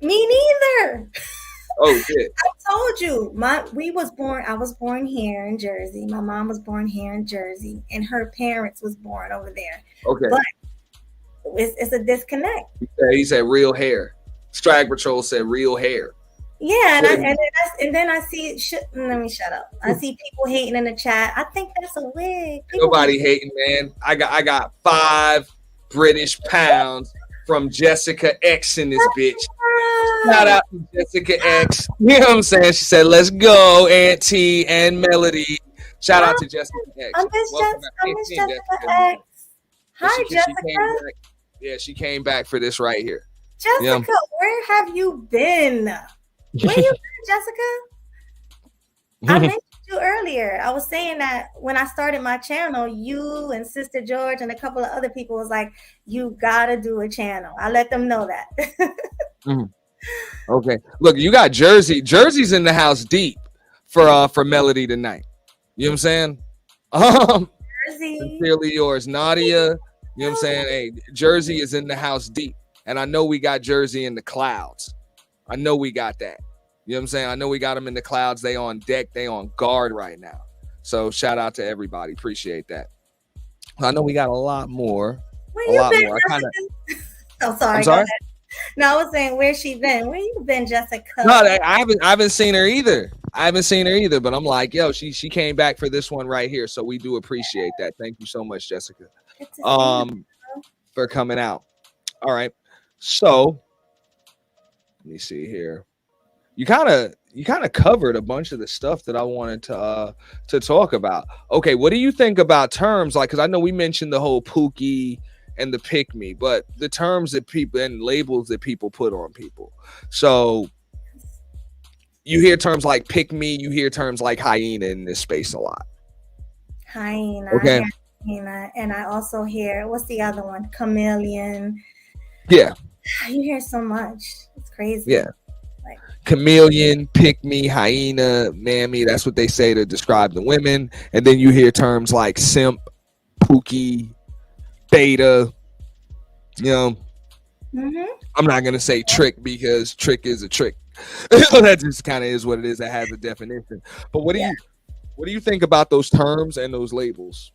Me neither. Oh shit! I told you, I was born here in Jersey. My mom was born here in Jersey, and her parents was born over there. Okay, but it's a disconnect. He said real hair. Strag Patrol said real hair. Yeah, and then I see. Let me shut up. I see people hating in the chat. I think that's a wig. Nobody hating, man. I got 5 British pounds from Jessica X in this bitch. Shout out to Jessica X. You know what I'm saying? She said, "Let's go, Auntie and Melody." Shout out to Jessica X. I miss Jessica X. Hi, Jessica. She came back for this right here. Jessica, where have you been? Where you been, Jessica? I mentioned you earlier. I was saying that when I started my channel, you and Sister George and a couple of other people was like, you gotta do a channel. I let them know that. Okay. Look, you got Jersey. Jersey's in the house deep for Melody tonight. You know what I'm saying? Jersey. Sincerely yours, Nadia. You know what I'm saying? Hey, Jersey is in the house deep. And I know we got Jersey in the clouds. I know we got that. You know what I'm saying? I know we got them in the clouds. They on deck. They on guard right now. So shout out to everybody. Appreciate that. I know we got a lot more. Where you been, Jessica? Oh, sorry. I'm sorry? No, I was saying, where's she been? Where you been, Jessica? No, I haven't seen her either. But I'm like, yo, she came back for this one right here. So we do appreciate that. Thank you so much, Jessica. For coming out. All right. So let me see here. You kind of covered a bunch of the stuff that I wanted to talk about. Okay, what do you think about terms like? Because I know we mentioned the whole Pookie and the pick me, but the terms that people and labels that people put on people. So you hear terms like pick me, you hear terms like hyena in this space a lot. Hyena. Okay. Hyena, and I also hear, what's the other one? Chameleon. Yeah. You hear so much. It's crazy. Yeah. Chameleon, pick me, hyena, mammy. That's what they say to describe the women. And then you hear terms like simp, pookie, beta. I'm not gonna say trick because trick is a trick. That just kind of is what it is. That has a definition. But what do you think about those terms and those labels?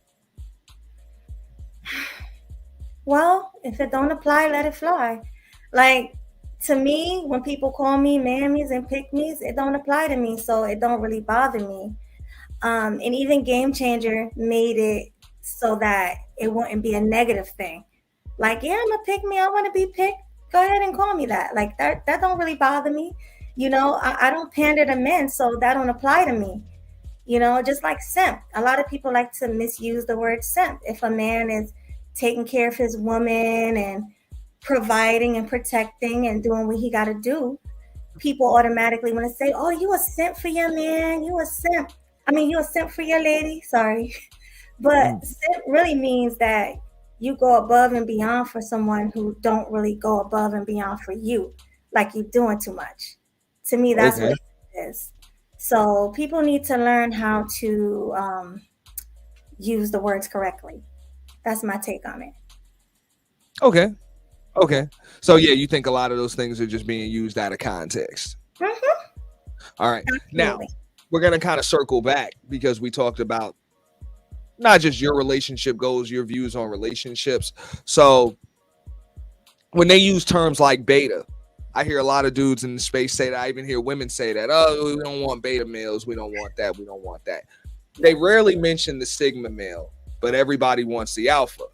Well, if it don't apply, let it fly. Like, to me, when people call me mammies and pick-me's, it don't apply to me, so it don't really bother me. And even Game Changer made it so that it wouldn't be a negative thing. Like, yeah, I'm a pick-me, I want to be picked. Go ahead and call me that. Like, that don't really bother me. I don't pander to men, so that don't apply to me. Just like simp. A lot of people like to misuse the word simp. If a man is taking care of his woman and providing and protecting and doing what he got to do, people automatically want to say, oh, you a simp for your man, you a simp for your lady, sorry. But simp really means that you go above and beyond for someone who don't really go above and beyond for you, like you're doing too much. To me, that's what it is. So people need to learn how to use the words correctly. That's my take on it. Okay. So yeah, you think a lot of those things are just being used out of context. All right. Absolutely. Now we're going to kind of circle back because we talked about not just your relationship goals, your views on relationships. So when they use terms like beta, I hear a lot of dudes in the space say that. I even hear women say that, oh, we don't want beta males. We don't want that. We don't want that. They rarely mention the sigma male, but everybody wants the alpha.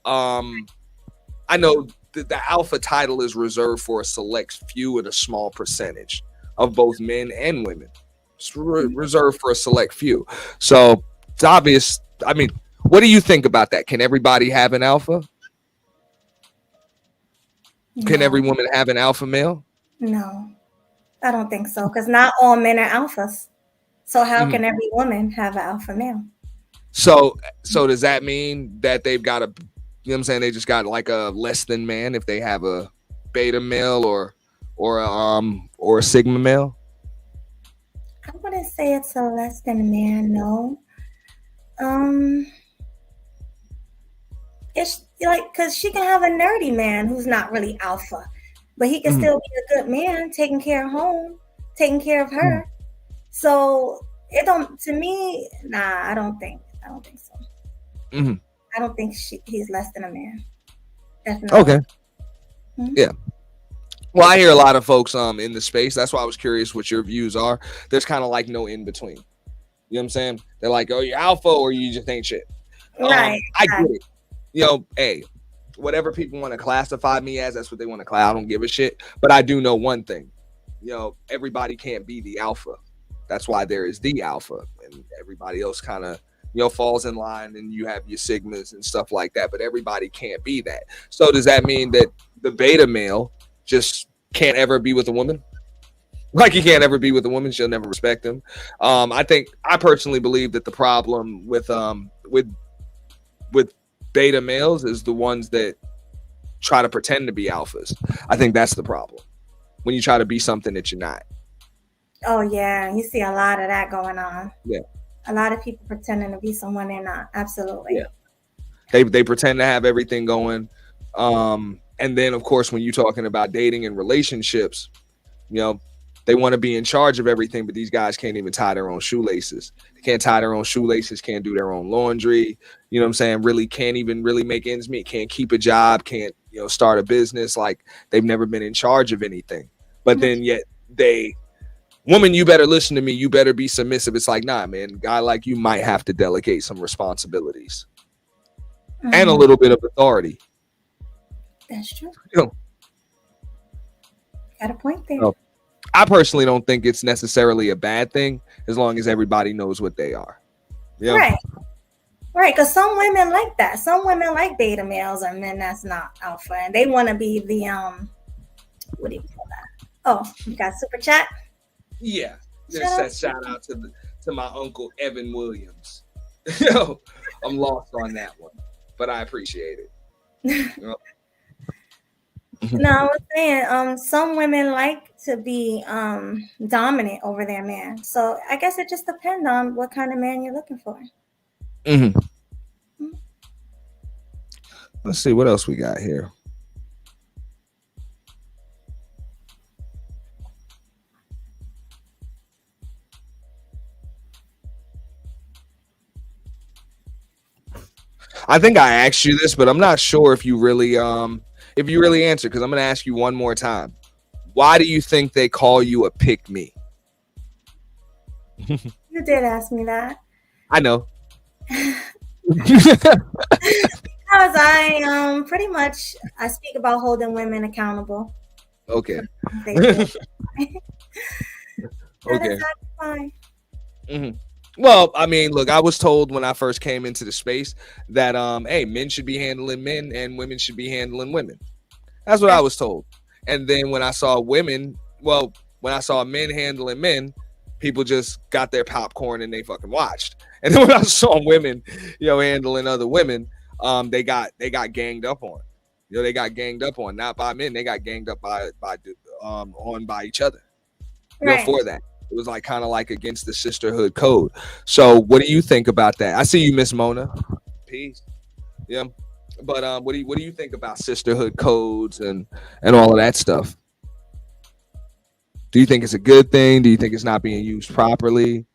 I know the alpha title is reserved for a select few and a small percentage of both men and women. It's reserved for a select few. So it's obvious I mean, what do you think about that? Can everybody have an alpha? Can No, every woman have an alpha male? no, I don't think so. Because not all men are alphas. So how Mhm. can every woman have an alpha male? So does that mean that they've got a, you know what I'm saying? They just got like a less than man if they have a beta male or a sigma male? I wouldn't say it's a less than a man. No. Um, it's like because she can have a nerdy man who's not really alpha, but he can Mhm. still be a good man, taking care of home, taking care of Mhm. her. So it don't to me. Nah, I don't think. I don't think so. Mhm. I don't think he's less than a man. Definitely. Okay. Mhm. Yeah. Well, I hear a lot of folks in the space. That's why I was curious what your views are. There's kind of like no in between. You know what I'm saying? They're like, oh, you're alpha or you just ain't shit. Right. I get it. You know, hey, whatever people want to classify me as, that's what they want to class. I don't give a shit. But I do know one thing. You know, everybody can't be the alpha. That's why there is the alpha, and everybody else kind of, you know, falls in line, and you have your sigmas and stuff like that. But everybody can't be that. So does that mean that the beta male just can't ever be with a woman? Like he can't ever be with a woman, she'll never respect him. I personally believe that the problem with beta males is the ones that try to pretend to be alphas. I think that's the problem. When you try to be something that you're not. Oh yeah, you see a lot of that going on. Yeah. A lot of people pretending to be someone they're not. Absolutely. Yeah. They pretend to have everything going. And then of course when you're talking about dating and relationships, you know, they want to be in charge of everything, but these guys can't even tie their own shoelaces. They can't tie their own shoelaces, can't do their own laundry. You know what I'm saying? Really can't even really make ends meet, can't keep a job, can't, you know, start a business. Like they've never been in charge of anything. But then yet woman, you better listen to me. You better be submissive. It's like, nah, man, a guy like you might have to delegate some responsibilities and a little bit of authority. That's true. You know, Got a point there. so I personally don't think it's necessarily a bad thing as long as everybody knows what they are. You know? Right. Right, because some women like that. Some women like beta males or men that's not alpha, and they want to be the what do you call that? Oh, you got super chat. Yeah. Shout out to my uncle Evan Williams. Yo, I'm lost on that one, but I appreciate it. You know? No, I was saying, some women like to be dominant over their man. So I guess it just depends on what kind of man you're looking for. Mm-hmm. Let's see what else we got here. I think I asked you this, but I'm not sure if you really answered, because I'm gonna ask you one more time. Why do you think they call you a pick me? You did ask me that. I know. Because I pretty much I speak about holding women accountable. Okay. Okay. Okay. Fine. Mm-hmm. Well, I mean, look, I was told when I first came into the space that hey, men should be handling men and women should be handling women. That's what I was told. And then when I saw men handling men, people just got their popcorn and they fucking watched. And then when I saw women, you know, handling other women, they got ganged up on. You know, they got ganged up on, not by men. They got ganged up by each other. You know, for that. It was like kind of like against the sisterhood code. So what do you think about that? I see you, Miss Mona. Peace. Yeah. But what do you think about sisterhood codes and all of that stuff? Do you think it's a good thing? Do you think it's not being used properly?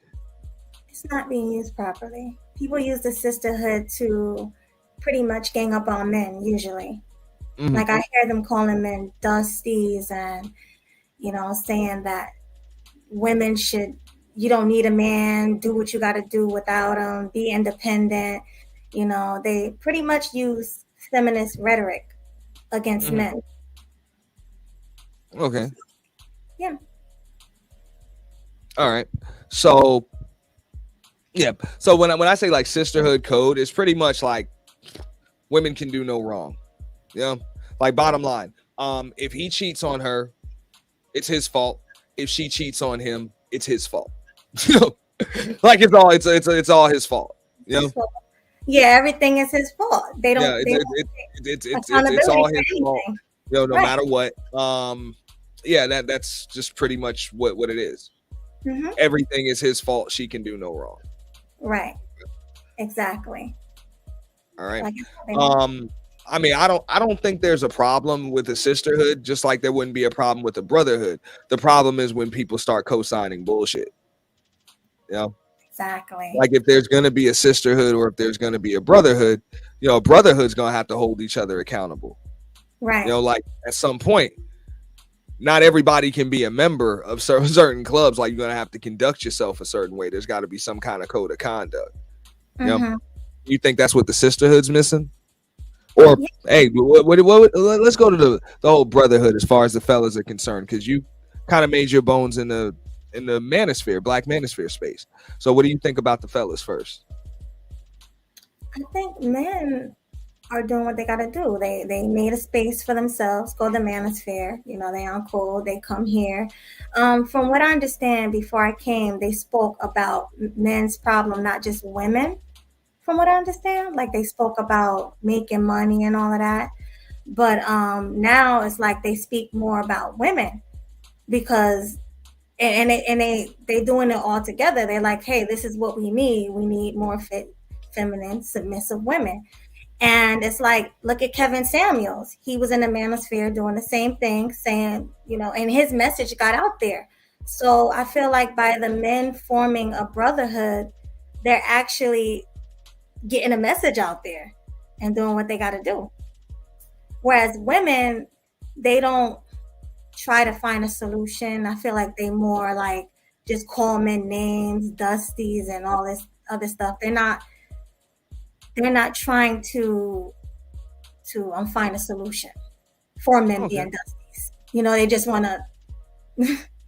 It's not being used properly. People use the sisterhood to pretty much gang up on men usually. Mm-hmm. Like I hear them calling men dusties and, you know, saying that women you don't need a man, do what you got to do without him, be independent. You know, they pretty much use feminist rhetoric against men. Okay. Yeah. All right. So Yeah. So when I say like sisterhood code, it's pretty much like women can do no wrong. Yeah. Like bottom line, if he cheats on her, it's his fault. If she cheats on him, it's his fault. You know, like it's all his fault. You know? Yeah, everything is his fault. They don't. Yeah, They don't it's all his for fault. anything. You know, no Right. matter what. Yeah, that's just pretty much what it is. Mm-hmm. Everything is his fault. She can do no wrong. Right. Exactly. All right. Like, they don't- I mean, I don't think there's a problem with a sisterhood, just like there wouldn't be a problem with a brotherhood. The problem is when people start co-signing bullshit. You know, Exactly. like if there's gonna be a sisterhood or if there's gonna be a brotherhood, you know, a brotherhood's gonna have to hold each other accountable. Right. You know, like at some point, not everybody can be a member of certain clubs. Like you're gonna have to conduct yourself a certain way. There's got to be some kind of code of conduct. You know? Mm-hmm. You think that's what the sisterhood's missing? Or Yeah. hey, let's go to the whole brotherhood as far as the fellas are concerned, because you kind of made your bones in the manosphere, black manosphere space. So what do you think about the fellas first? I think men are doing what they got to do. They made a space for themselves, go to the manosphere. You know, they on cool. They come here. From what I understand, before I came, they spoke about men's problem, not just women. From what I understand, like they spoke about making money and all of that. But now it's like they speak more about women because they doing it all together. They're like, hey, this is what we need. We need more feminine, submissive women. And it's like, look at Kevin Samuels. He was in the manosphere doing the same thing, saying, you know, and his message got out there. So I feel like by the men forming a brotherhood, they're actually getting a message out there and doing what they got to do. Whereas women, they don't try to find a solution. I feel like they more like just call men names, dusties, and all this other stuff. They're not trying to find a solution for men being dusties. You know, they just want to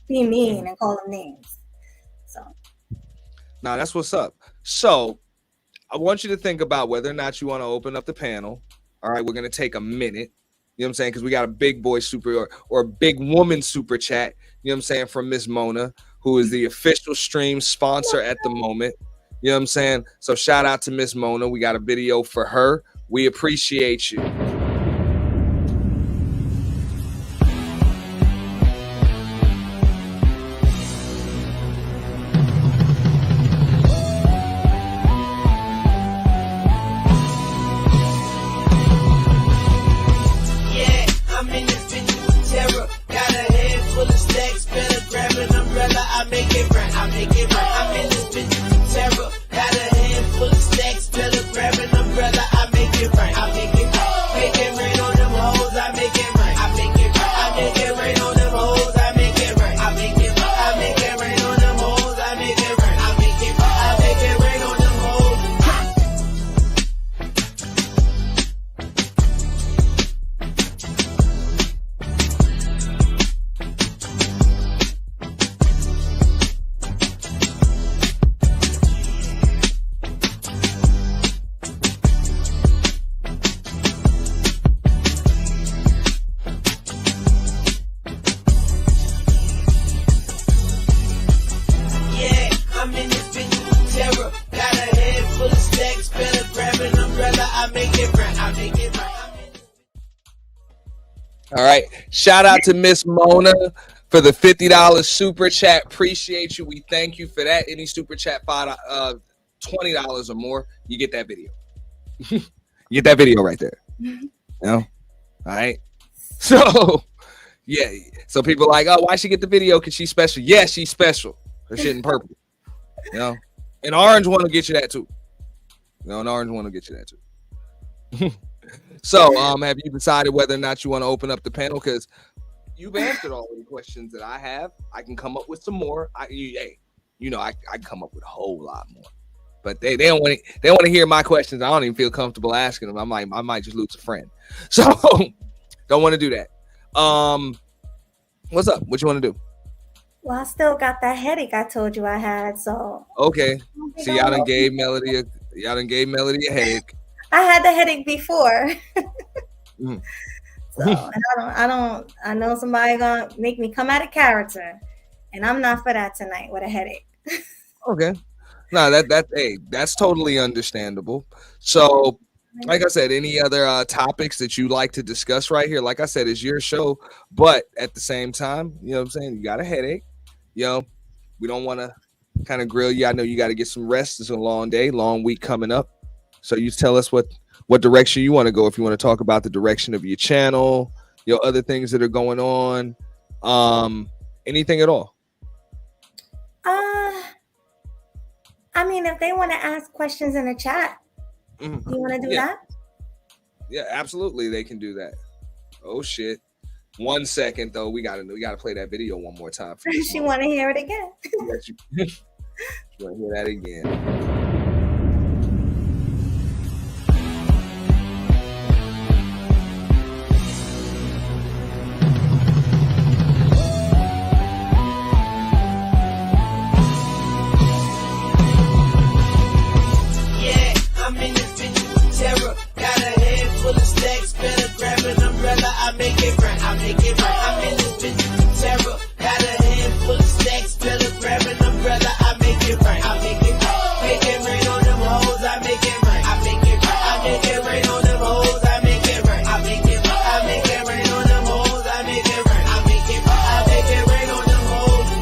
be mean and call them names. So now that's what's up. So I want you to think about whether or not you want to open up the panel. All right, we're going to take a minute. You know what I'm saying? Because we got a big boy super or a big woman super chat. You know what I'm saying? From Miss Mona, who is the official stream sponsor at the moment. You know what I'm saying? So shout out to Miss Mona. We got a video for her. We appreciate you. All right. Shout out to Miss Mona for the $50 super chat. Appreciate you. We thank you for that. Any super chat, $20 or more, you get that video. You get that video right there. You know? All right. So, yeah. So people are like, oh, why she get the video? Because she's special. Yeah, she's special. Her shit in purple. You know? And orange one will get you that too. You know, an orange one will get you that too. So, have you decided whether or not you want to open up the panel? Because you've answered all of the questions that I have. I can come up with some more. I can come up with a whole lot more. But they don't want to hear my questions. I don't even feel comfortable asking them. I might just lose a friend. So, don't want to do that. What's up? What you want to do? Well, I still got that headache I told you I had, so Okay. I don't think See, I'll y'all done go. gave Melody a headache. I had the headache before. Mm. So, and I know somebody gonna make me come out of character, and I'm not for that tonight with a headache. Okay. No, that's totally understandable. So, like I said, any other topics that you like to discuss right here? Like I said, it's your show, but at the same time, you know what I'm saying? You got a headache. You know, we don't want to kind of grill you. I know you got to get some rest. It's a long day, long week coming up. So you tell us what direction you want to go. If you want to talk about the direction of your channel, other things that are going on, anything at all. I mean, if they want to ask questions in the chat, you want to do that? Yeah, absolutely. They can do that. Oh shit! 1 second though. We gotta play that video one more time. She want to hear it again. You want to hear that again? I make it right, I make it right. I'm in this bitch terror. Got a handful of stacks, better grab an umbrella. I make it right, I make it right. Make it rain on them hoes, I make it right. I make it right, I make it rain on them hoes, I make it right. I make it right, I make it rain on them hoes, I make it right. I make it right, I make it rain on them hoes.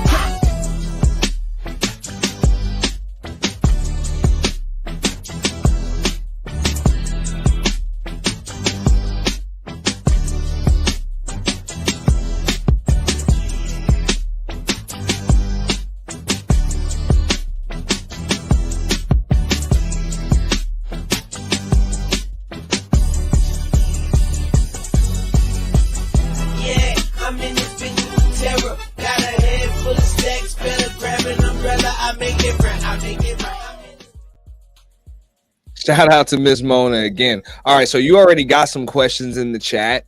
Shout out to Miss Mona again. All right, so you already got some questions in the chat.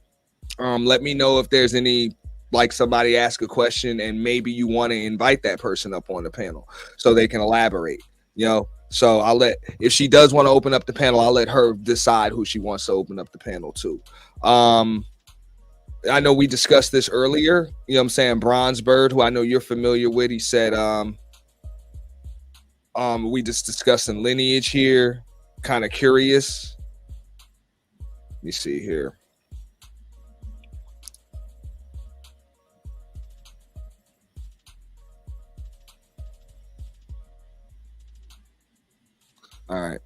Let me know if there's any, like somebody ask a question and maybe you want to invite that person up on the panel so they can elaborate. So if she does want to open up the panel, I'll let her decide who she wants to open up the panel to. I know we discussed this earlier. You know what I'm saying? Bronzebird, who I know you're familiar with, he said, we just discussing lineage here. Kind of curious. Let me see here. All right.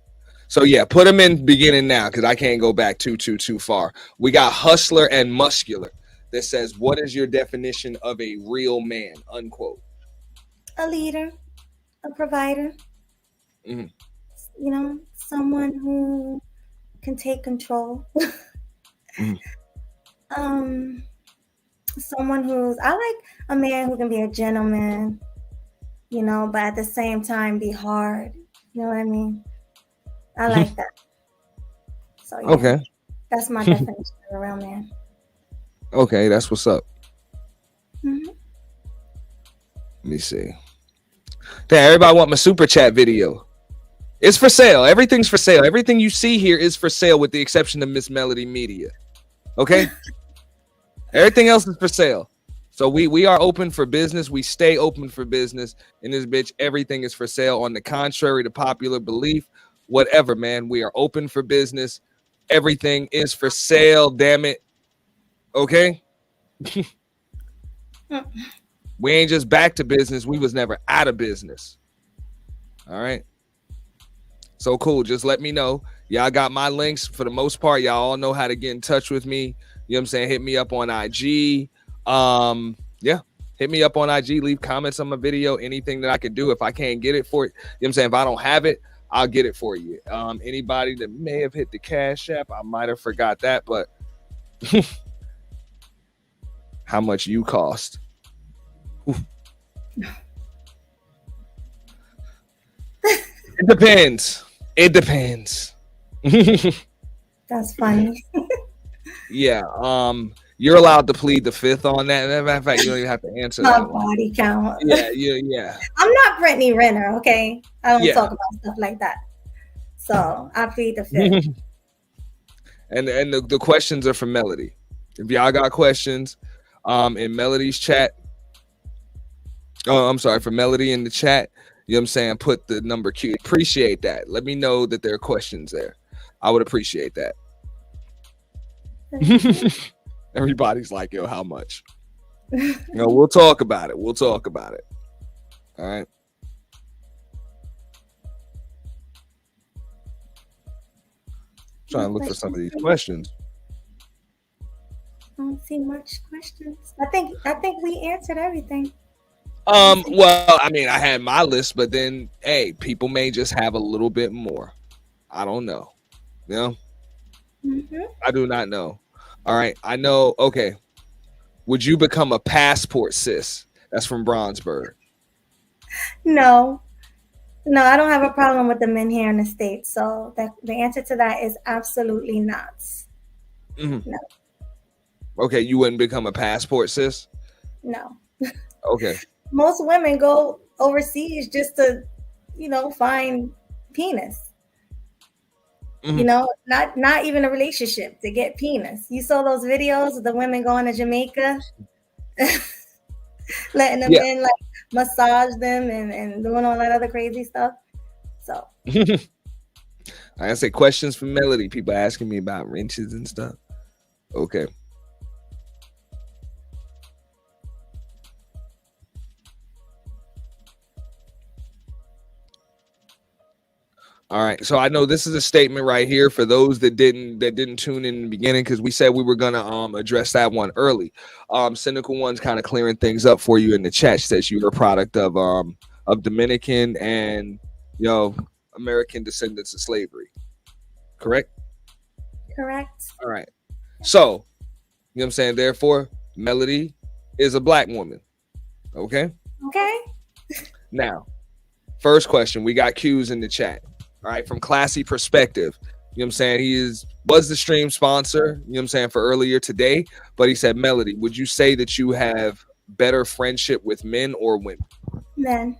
So yeah, put them in beginning now because I can't go back too far. We got Hustler and Muscular that says, what is your definition of a real man? Unquote. A leader, a provider. Mm-hmm. Someone who can take control. Someone I like a man who can be a gentleman, but at the same time be hard. You know what I mean? I like that. So yeah, okay, that's my definition of a real man. Okay, that's what's up. Mm-hmm. Let me see. Damn, everybody want my super chat video. It's for sale. Everything's for sale. Everything you see here is for sale with the exception of Miss Melody Media. Okay? Everything else is for sale. So we are open for business. We stay open for business. In this bitch, everything is for sale. On the contrary to popular belief, whatever, man. We are open for business. Everything is for sale, damn it. Okay? We ain't just back to business. We was never out of business. All right? So cool. Just let me know. Y'all got my links for the most part. Y'all all know how to get in touch with me. You know what I'm saying? Hit me up on IG. Yeah. Hit me up on IG. Leave comments on my video. Anything that I could do. If I can't get it for it, you know what I'm saying? If I don't have it, I'll get it for you. Anybody that may have hit the Cash App, I might have forgot that, but how much you cost? It depends. It depends. That's funny. Yeah. You're allowed to plead the fifth on that. As a matter of fact, you don't even have to answer My that one. body count. Yeah. I'm not Brittany Renner, okay? I don't Yeah. talk about stuff like that. So I plead the fifth. And the questions are from Melody. If y'all got questions, in Melody's chat. Oh, I'm sorry, for Melody in the chat. You know what I'm saying? Put the number Q. Appreciate that. Let me know that there are questions there. I would appreciate that. Everybody's like, yo, how much? We'll talk about it. We'll talk about it. All right. Trying to look for some of these questions. I don't see much questions. I think we answered everything. Well, I mean, I had my list, but then, hey, people may just have a little bit more. I don't know. You know? Mm-hmm. I do not know. All right. I know. Okay. Would you become a passport sis? That's from Bronzeberg. No, I don't have a problem with the men here in the States. So the answer to that is absolutely not. Mm-hmm. No. Okay. You wouldn't become a passport sis? No. Okay. Most women go overseas just to, find penis. Mm-hmm. Not even a relationship, to get penis. You saw those videos of the women going to Jamaica, letting the men like massage them and doing all that other crazy stuff. So I say questions from Melody. People asking me about wrenches and stuff. Okay. All right, so I know this is a statement right here for those that didn't tune in the beginning, because we said we were gonna address that one early. Cynical One's kind of clearing things up for you in the chat. She says you're a product of Dominican and American descendants of slavery. Correct? Correct. All right. So, you know what I'm saying? Therefore, Melody is a black woman. Okay? Okay. Now, first question, we got Q's in the chat. All right, from Classy Perspective. You know what I'm saying? He was the stream sponsor, you know what I'm saying, for earlier today. But he said, Melody, would you say that you have better friendship with men or women? Men.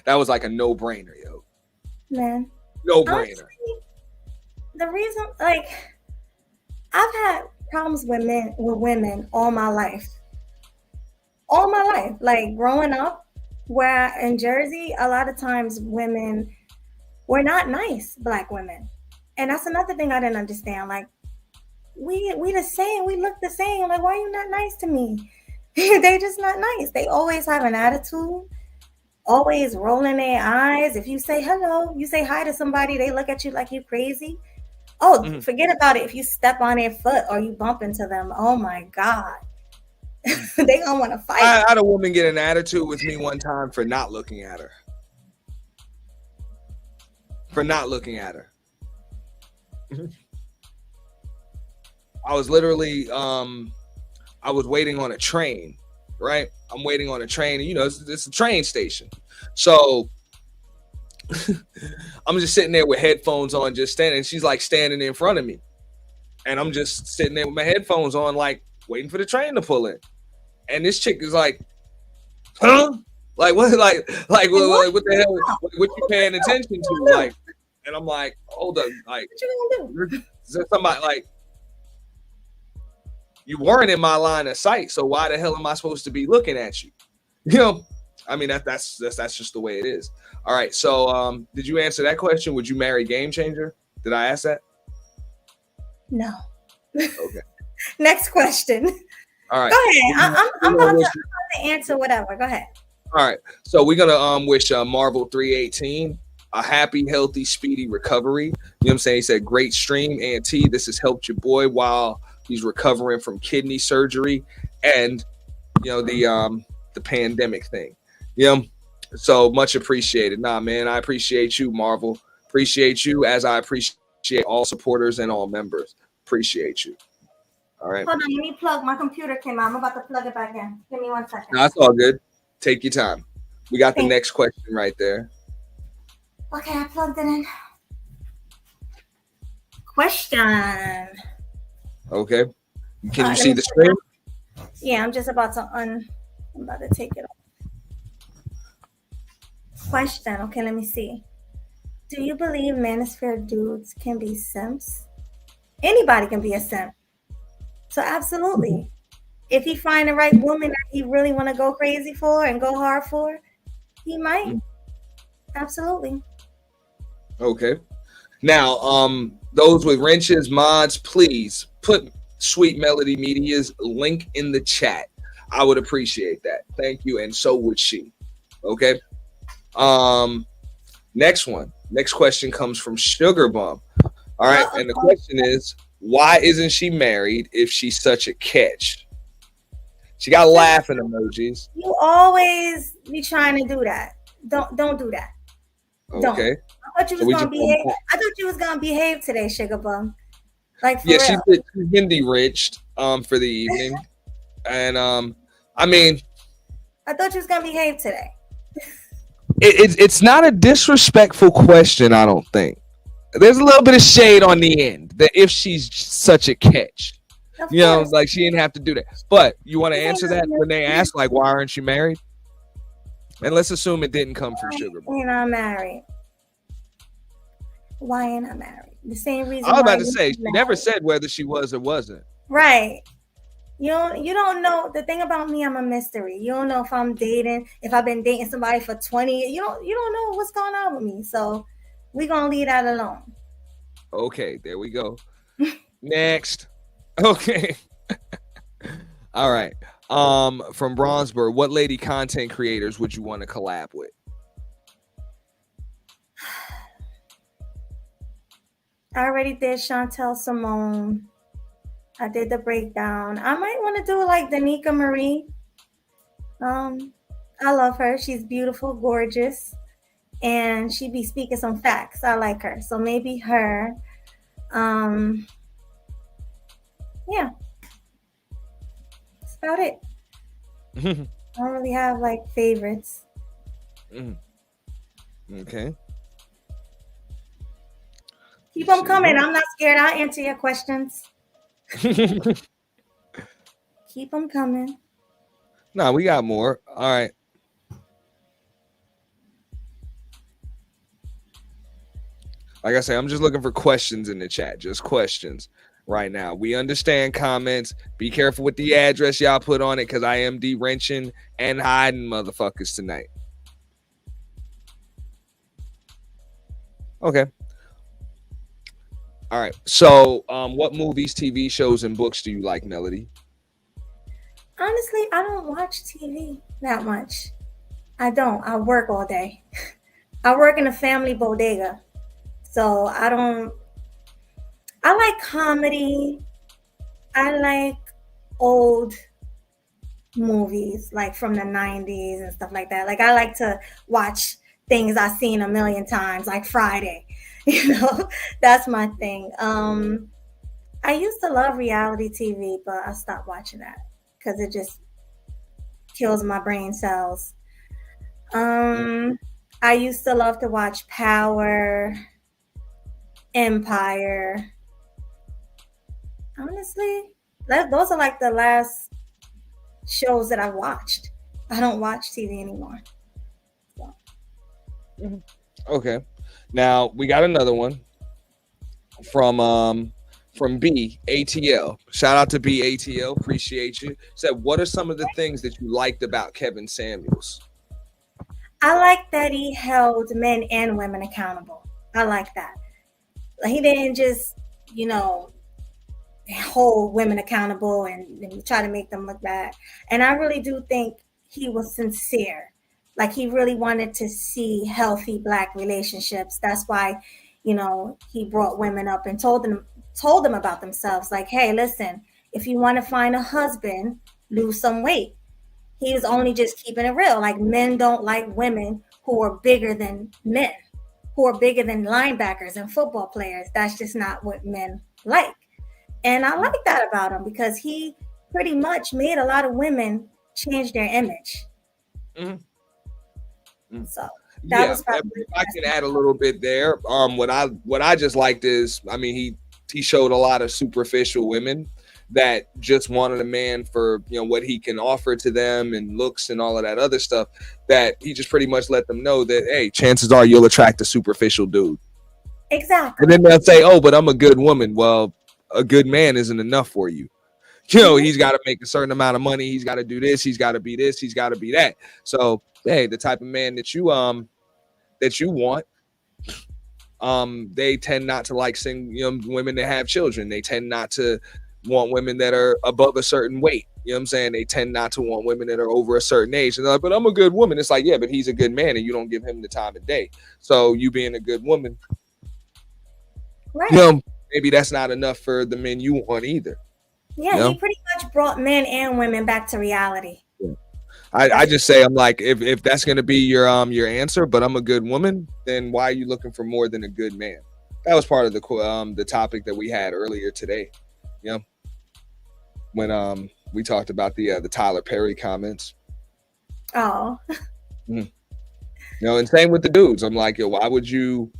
That was like a no-brainer, yo. Men. No-brainer. The reason, like, I've had problems with women all my life. All my life. Like, growing up, where in Jersey, a lot of times women were not nice, black women. And that's another thing I didn't understand. Like, we the same, we look the same. Like, why are you not nice to me? They just not nice. They always have an attitude, always rolling their eyes. If you say hello, you say hi to somebody, they look at you like you crazy. Oh, forget about it. If you step on their foot or you bump into them, oh my God. They don't want to fight. I had a woman get an attitude with me one time for not looking at her. I was literally, I was waiting on a train, right? I'm waiting on a train, and it's a train station. So I'm just sitting there with headphones on, just standing. She's like standing in front of me, and I'm just sitting there with my headphones on, like waiting for the train to pull in. And this chick is like, huh? Like what? Like what the hell? What you paying attention to? Like, and I'm like, hold up, like, what you gonna do? Is there somebody like? You weren't in my line of sight, so why the hell am I supposed to be looking at you? I mean that's just the way it is. All right, so did you answer that question? Would you marry Game Changer? Did I ask that? No. Okay. Next question. All right. Go ahead. I'm about to answer whatever. Go ahead. All right. So we're gonna wish Marvel 318 a happy, healthy, speedy recovery. You know what I'm saying? He said, great stream, Auntie. This has helped your boy while he's recovering from kidney surgery and the pandemic thing. So much appreciated. Nah, man, I appreciate you, Marvel. Appreciate you as I appreciate all supporters and all members. Appreciate you. All right. Hold on, let me plug. My computer came out. I'm about to plug it back in. Give me 1 second. No, that's all good. Take your time. We got the next question right there. Okay, I plugged it in. Question. Okay. Can you let see me the put it screen? up. Yeah, I'm just about to I'm about to take it off. Question. Okay, let me see. Do you believe manosphere dudes can be simps? Anybody can be a simp. So absolutely. If he find the right woman that he really want to go crazy for and go hard for, he might. Absolutely. Okay. Now, those with wrenches, mods, please put Sweet Melody Media's link in the chat. I would appreciate that. Thank you, and so would she. Okay. Next one. Next question comes from Sugar Bum. All right, and the question is, why isn't she married if she's such a catch? She got laughing emojis. You always be trying to do that. Don't do that. Okay. Don't. I thought you was gonna behave. I thought you was gonna behave today, Sugar Bum. Like for real. She's Hindi rich for the evening. And I mean, I thought you was gonna behave today. It's not a disrespectful question, I don't think. There's a little bit of shade on the end that if she's such a catch. You know, like she didn't have to do that. But you want to answer that when they ask, like, why aren't you married? And let's assume it didn't come from Sugar Bum. Ain't I married? Why ain't I married? The same reason. I was about to say, she never said whether she was or wasn't. Right. You don't know. The thing about me, I'm a mystery. You don't know if I'm dating, if I've been dating somebody for 20 years. You don't know what's going on with me. So we're gonna leave that alone. Okay, there we go. Next. Okay. All right. From Bronzeburg, what lady content creators would you want to collab with? I already did Chantel Simone. I did the breakdown. I might want to do like Danica Marie. I love her. She's beautiful, gorgeous, and she be speaking some facts. I like her. So maybe her. Yeah. That's about it. I don't really have like favorites. Okay. Keep them coming. I'm not scared. I'll answer your questions. Keep them coming. No, we got more. All right. Like I say, I'm just looking for questions in the chat. Just questions right now. We understand comments. Be careful with the address y'all put on it because I am de-wrenching and hiding motherfuckers tonight. Okay. All right. So, what movies, TV shows, and books do you like, Melody? Honestly, I don't watch TV that much. I don't. I work all day. I work in a family bodega. So I like comedy. I like old movies, like from the 90s and stuff like that. Like I like to watch things I've seen a million times, like Friday. That's my thing. I used to love reality TV, but I stopped watching that because it just kills my brain cells. I used to love to watch Power, Empire. Honestly, those are like the last shows that I watched. I don't watch TV anymore. So. Okay. Now we got another one from B ATL. Shout out to B ATL. Appreciate you. Said, what are some of the things that you liked about Kevin Samuels? I like that he held men and women accountable. I like that. He didn't just, hold women accountable and try to make them look bad. And I really do think he was sincere. Like he really wanted to see healthy Black relationships. That's why, he brought women up and told them about themselves. Like, hey, listen, if you want to find a husband, lose some weight. He was only just keeping it real. Like men don't like women who are bigger than men, who are bigger than linebackers and football players. That's just not what men like. And I like that about him because he pretty much made a lot of women change their image. So that was probably if I can add a little bit there. What I just liked is, he showed a lot of superficial women that just wanted a man for, you know, what he can offer to them and looks and all of that other stuff, that he just pretty much let them know that, hey, chances are you'll attract a superficial dude. Exactly. And then they'll say, oh, but I'm a good woman. Well, a good man isn't enough for you. You know, he's got to make a certain amount of money. He's got to do this. He's got to be this. He's got to be that. So, hey, the type of man that you want, they tend not to like women that have children. They tend not to want women that are above a certain weight. You know what I'm saying? They tend not to want women that are over a certain age. And they're like, but I'm a good woman. It's like, yeah, but he's a good man and you don't give him the time of day. So you being a good woman, right. You know, maybe that's not enough for the men you want either. Yeah, you know? He pretty much brought men and women back to reality. Yeah. I just say, I'm like, if that's going to be your answer, but I'm a good woman, then why are you looking for more than a good man? That was part of the topic that we had earlier today. You know, when we talked about the Tyler Perry comments. Oh. You know, and same with the dudes. I'm like, yo, why would you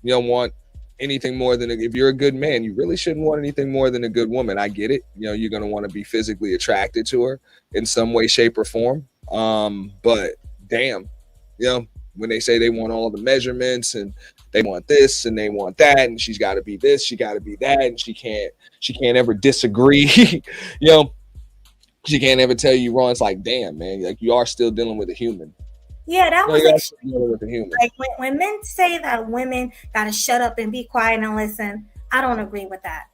want anything more than if you're a good man, you really shouldn't want anything more than a good woman. I get it. You know, you're going to want to be physically attracted to her in some way, shape, or form. But damn, you know, when they say they want all the measurements and they want this and they want that, and she's got to be this, she got to be that, and she can't ever disagree. You know, she can't ever tell you wrong. It's like, damn, man, like you are still dealing with a human. Yeah, that was human. Like when men say that women gotta shut up and be quiet and listen, I don't agree with that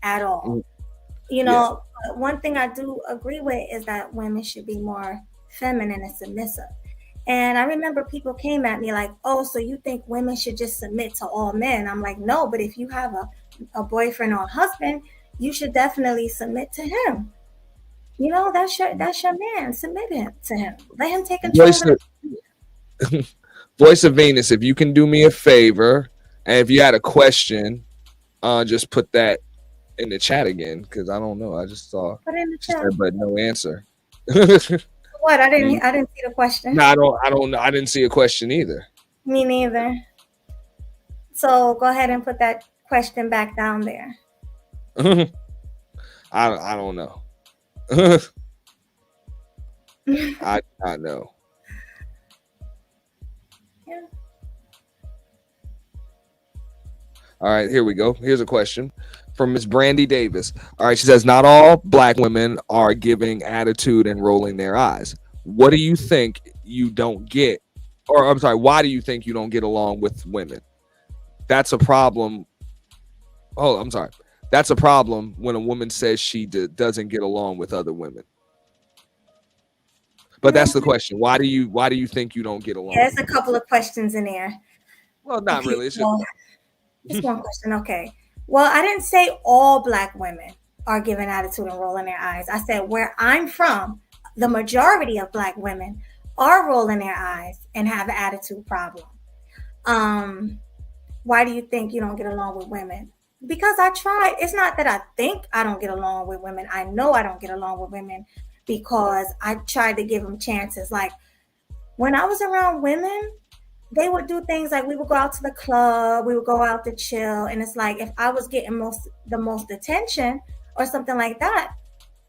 at all. You know, one thing I do agree with is that women should be more feminine and submissive. And I remember people came at me like, oh, so you think women should just submit to all men? I'm like, no, but if you have a boyfriend or a husband, you should definitely submit to him. You know, that's your man. Submit to him. Let him take control of it. Voice of Venus, if you can do me a favor, and if you had a question, just put that in the chat again, because I don't know. I just saw put it in the chat, but no answer. What? I didn't see the question. No, I didn't see a question either. Me neither. So go ahead and put that question back down there. I don't know. I know. Yeah. All right, here we go. Here's a question from Miss Brandy Davis. All right, she says, not all black women are giving attitude and rolling their eyes. What do you think you don't get? Or I'm sorry, why do you think you don't get along with women? That's a problem. Oh, I'm sorry. That's a problem when a woman says she doesn't get along with other women. But that's the question. Why do you think you don't get along? Yeah, there's a couple of questions in there. Well, not really. It's just one question. Okay. Well, I didn't say all black women are giving attitude and rolling their eyes. I said where I'm from, the majority of black women are rolling their eyes and have an attitude problem. Why do you think you don't get along with women? Because I tried. It's not that I think I don't get along with women. I know I don't get along with women because I tried to give them chances. Like when I was around women, they would do things like we would go out to the club, we would go out to chill. And it's like if I was getting the most attention or something like that,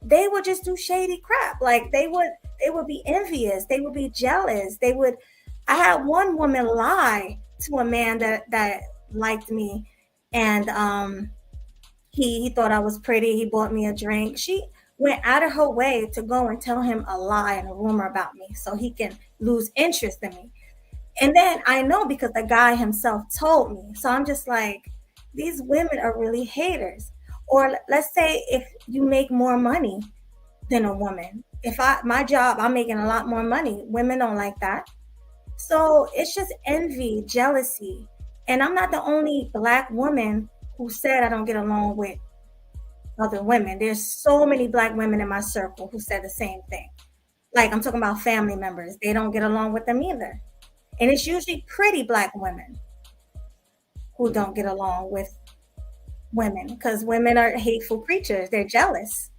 they would just do shady crap. Like they would be envious. They would be jealous. I had one woman lie to a man that liked me. And he thought I was pretty. He bought me a drink. She went out of her way to go and tell him a lie and a rumor about me so he can lose interest in me. And then I know because the guy himself told me. So I'm just like, these women are really haters. Or let's say if you make more money than a woman. My job, I'm making a lot more money. Women don't like that. So it's just envy, jealousy. And I'm not the only black woman who said I don't get along with other women. There's so many black women in my circle who said the same thing. Like I'm talking about family members. They don't get along with them either. And it's usually pretty black women who don't get along with women because women are hateful creatures. They're jealous.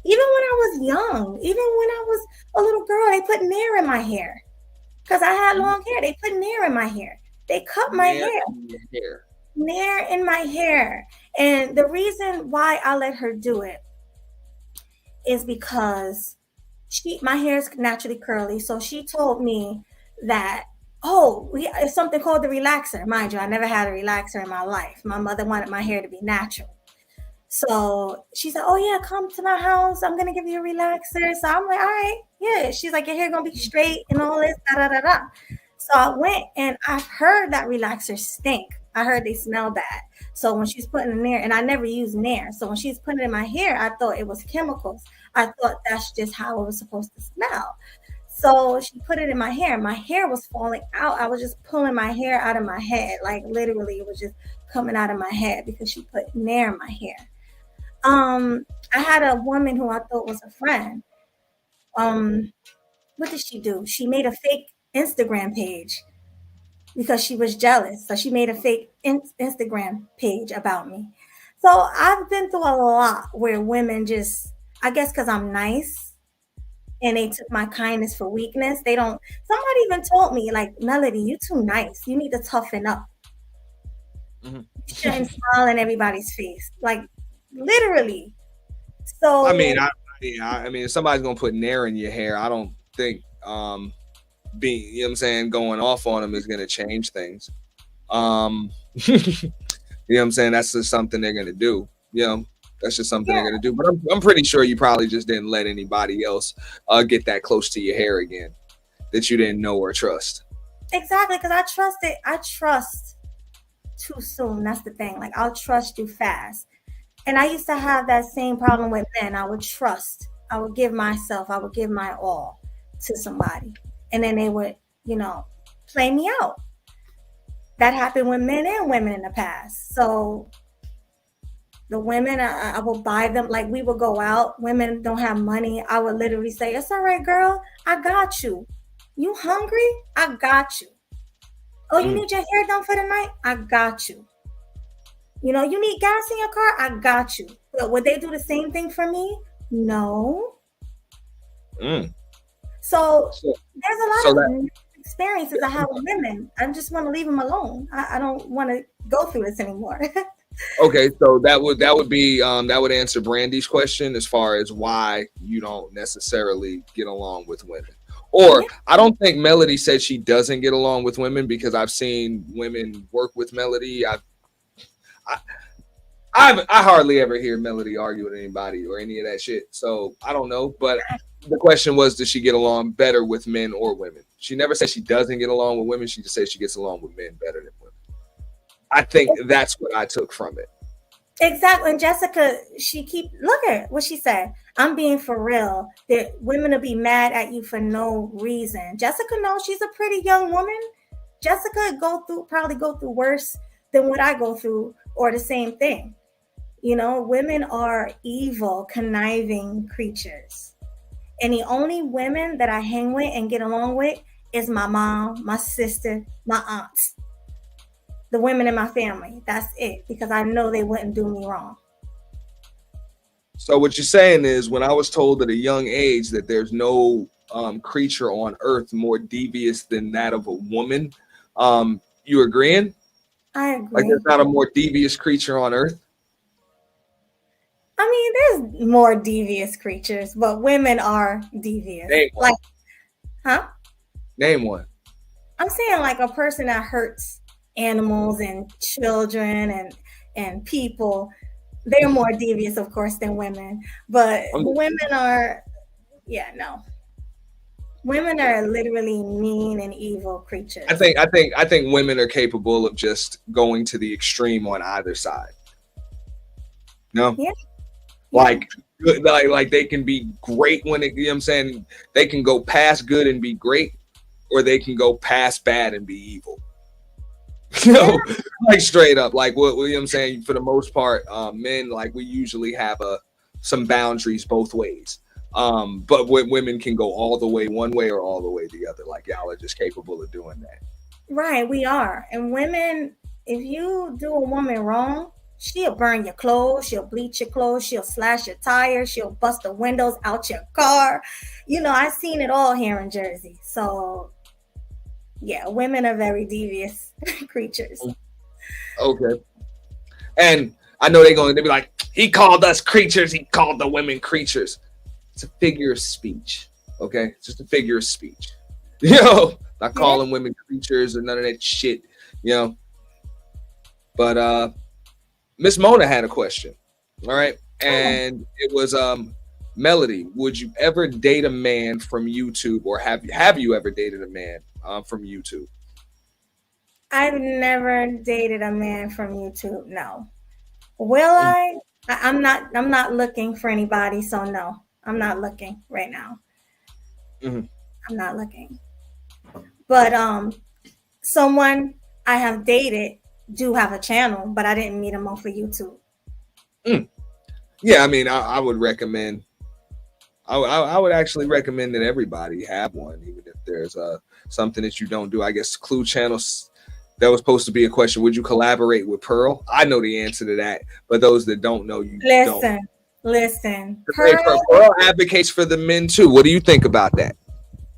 Even when I was young, even when I was a little girl, they put nair in my hair because I had long hair. They put nair in my hair. They cut my hair. Nair in my hair. And the reason why I let her do it is because my hair is naturally curly. So she told me that, it's something called the relaxer. Mind you, I never had a relaxer in my life. My mother wanted my hair to be natural. So she said, oh yeah, come to my house. I'm going to give you a relaxer. So I'm like, all right, yeah. She's like, your hair going to be straight and all this, da, da, da, da. So I went and I heard that relaxer stink. I heard they smell bad. So when she's putting it in there, and I never used Nair. So when she's putting it in my hair, I thought it was chemicals. I thought that's just how it was supposed to smell. So she put it in my hair. My hair was falling out. I was just pulling my hair out of my head. Like literally it was just coming out of my head because she put Nair in my hair. I had a woman who I thought was a friend. What did she do? She made a fake Instagram page because she was jealous. So she made a fake Instagram page about me. So I've been through a lot where women just, I guess because I'm nice and they took my kindness for weakness. Somebody even told me, like, Melody, you too nice. You need to toughen up. Mm-hmm. You shouldn't smile in everybody's face. Like, literally. So I mean, if somebody's gonna put Nair in your hair, I don't think being, you know what I'm saying, going off on them is gonna change things. You know what I'm saying? That's just something they're gonna do. You know, that's just something they're gonna do. But I'm pretty sure you probably just didn't let anybody else get that close to your hair again that you didn't know or trust. Exactly, because I trust too soon. That's the thing. Like, I'll trust you fast. And I used to have that same problem with men. I would trust. I would give myself. I would give my all to somebody. And then they would, play me out. That happened with men and women in the past. So the women, I would buy them. Like, we would go out. Women don't have money. I would literally say, it's all right, girl. I got you. You hungry? I got you. Oh, you need your hair done for the night? I got you. You need gas in your car? I got you. But would they do the same thing for me? No. So there's a lot of experiences I have with women. I just want to leave them alone. I don't want to go through this anymore. Okay, so that would answer Brandy's question as far as why you don't necessarily get along with women. Or I don't think Melody said she doesn't get along with women, because I've seen women work with Melody. I hardly ever hear Melody argue with anybody or any of that shit. So I don't know. But the question was, does she get along better with men or women? She never said she doesn't get along with women. She just said she gets along with men better than women. I think that's what I took from it. Exactly. And Jessica, look at what she said. I'm being for real. That women will be mad at you for no reason. Jessica knows she's a pretty young woman. Jessica probably go through worse than what I go through, or the same thing. Women are evil, conniving creatures. And the only women that I hang with and get along with is my mom, my sister, my aunts. The women in my family. That's it, because I know they wouldn't do me wrong. So what you're saying is, when I was told at a young age that there's no creature on earth more devious than that of a woman, you agreeing? I agree. Like, there's not a more devious creature on earth? I mean, there's more devious creatures, but women are devious. Name one. Name one. I'm saying, like, a person that hurts animals and children and people, they're more devious, of course, than women. But women are, no. Women are literally mean and evil creatures. I think women are capable of just going to the extreme on either side. No? Yeah. Like they can be great when you know what I'm saying? They can go past good and be great, or they can go past bad and be evil. Like, straight up. Like, what, you know what I'm saying? For the most part, men, like, we usually have some boundaries both ways. But women can go all the way one way or all the way the other. Like, y'all are just capable of doing that. Right, we are. And women, if you do a woman wrong, she'll burn your clothes, she'll bleach your clothes, she'll slash your tires, she'll bust the windows out your car. I've seen it all here in Jersey. So, yeah, women are very devious creatures. Okay. And I know they'll be like, he called us creatures, he called the women creatures. it's a figure of speech. Okay, it's just a figure of speech. You know, not calling women creatures or none of that shit. You know, but Miss Mona had a question. All right, and it was Melody, would you ever date a man from YouTube, or have you ever dated a man from YouTube? I've never dated a man from YouTube. No. Will I? I'm not looking for anybody, so no. I'm not looking right now. I'm not looking. But someone I have dated do have a channel, but I didn't meet him off of YouTube. Yeah, I mean, I would recommend. I would actually recommend that everybody have one, even if there's something that you don't do. I guess Clue channels. That was supposed to be a question. Would you collaborate with Pearl? I know the answer to that, but those that don't know, you don't. Listen. Pearl advocates for the men too. What do you think about that?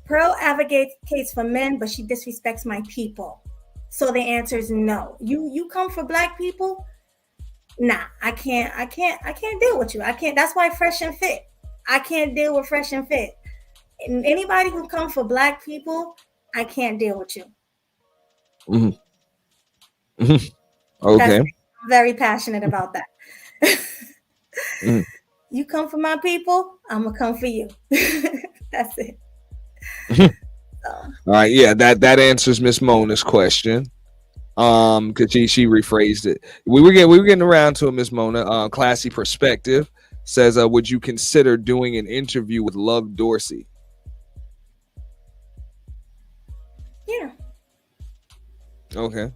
Pearl advocates for men, but she disrespects my people. So the answer is no. You come for black people? Nah, I can't deal with you. I can't. That's why Fresh and Fit. I can't deal with Fresh and Fit. And anybody who come for black people, I can't deal with you. Okay. I'm very passionate about that. You come for my people, I'm gonna come for you. That's it. All right, yeah, that answers Miss Mona's question. Because she rephrased it. We were getting around to it, Miss Mona. Classy Perspective says, would you consider doing an interview with Love Dorsey? Yeah. Okay.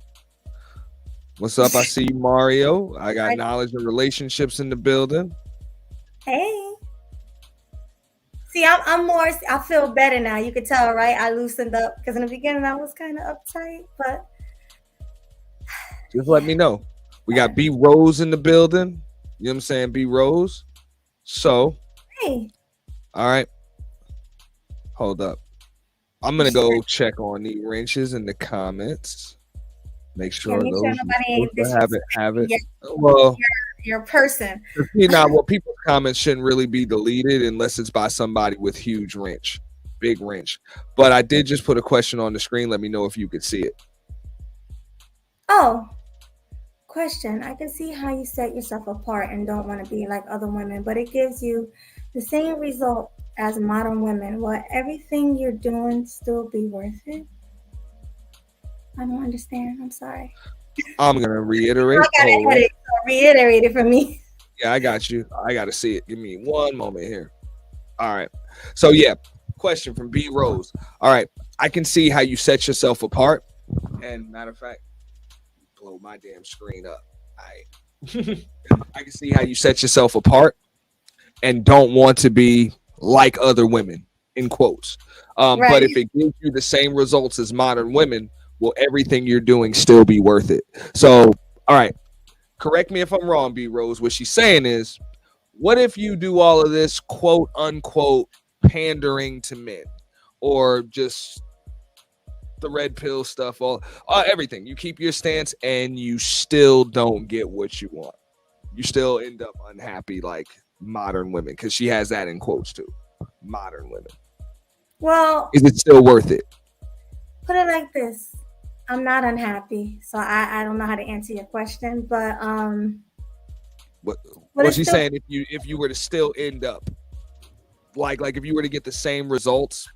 What's up? I see you, Mario. I got knowledge of relationships in the building. Hey. See, I'm more. I feel better now. You could tell, right? I loosened up because in the beginning I was kind of uptight, but just let me know. We got B Rose in the building. You know what I'm saying? B Rose. So, hey. All right. Hold up. I'm gonna go check on the wrenches in the comments. Make sure those nobody have it. Yeah. Well, your person. You know, well, people's comments shouldn't really be deleted unless it's by somebody with huge wrench, big wrench. But I did just put a question on the screen. Let me know if you could see it. Oh, question. I can see how you set yourself apart and don't want to be like other women, but it gives you the same result as modern women. Will everything you're doing still be worth it? I don't understand. I'm sorry. I'm gonna reiterate. Reiterate it for me. Yeah, I got you. I gotta see it. Give me one moment here. All right. So yeah, question from B Rose. All right, I can see how you set yourself apart. And matter of fact, blow my damn screen up. I can see how you set yourself apart and don't want to be like other women, in quotes. Right. But if it gives you the same results as modern women, will everything you're doing still be worth it? So, all right, correct me if I'm wrong, B Rose. What she's saying is, what if you do all of this quote unquote pandering to men, or just the red pill stuff, all everything? You keep your stance and you still don't get what you want. You still end up unhappy like modern women, because she has that in quotes too. Modern women. Well, is it still worth it? Put it like this. I'm not unhappy, so I don't know how to answer your question, but what she's saying, if you were to still end up like if you were to get the same results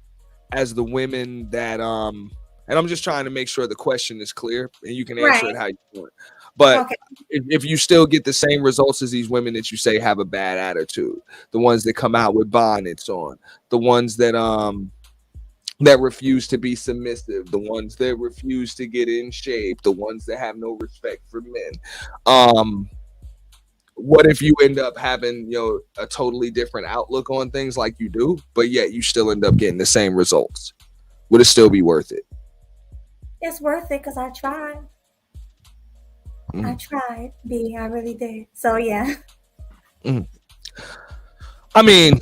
as the women that and I'm just trying to make sure the question is clear and you can answer it how you want. But if you still get the same results as these women that you say have a bad attitude, the ones that come out with bonnets on, the ones that refuse to be submissive, the ones that refuse to get in shape, the ones that have no respect for men. What if you end up having, a totally different outlook on things like you do, but yet you still end up getting the same results? Would it still be worth it? It's worth it because I tried. I tried, B. I really did. So yeah. I mean,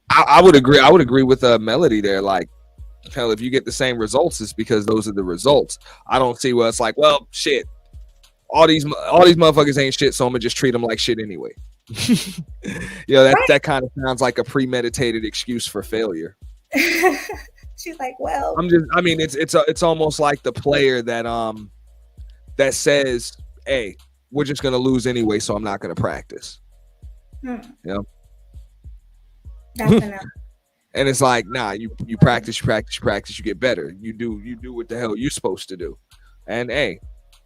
I would agree. I would agree with Melody there. Like, hell, if you get the same results, it's because those are the results. I don't see where it's like, well, shit, all these motherfuckers ain't shit, so I'm gonna just treat them like shit anyway. That kind of sounds like a premeditated excuse for failure. She's like, well, It's almost like the player that says, hey, we're just gonna lose anyway, so I'm not gonna practice. that's enough. And it's like, nah, you practice, you get better. You do what the hell you're supposed to do. And hey,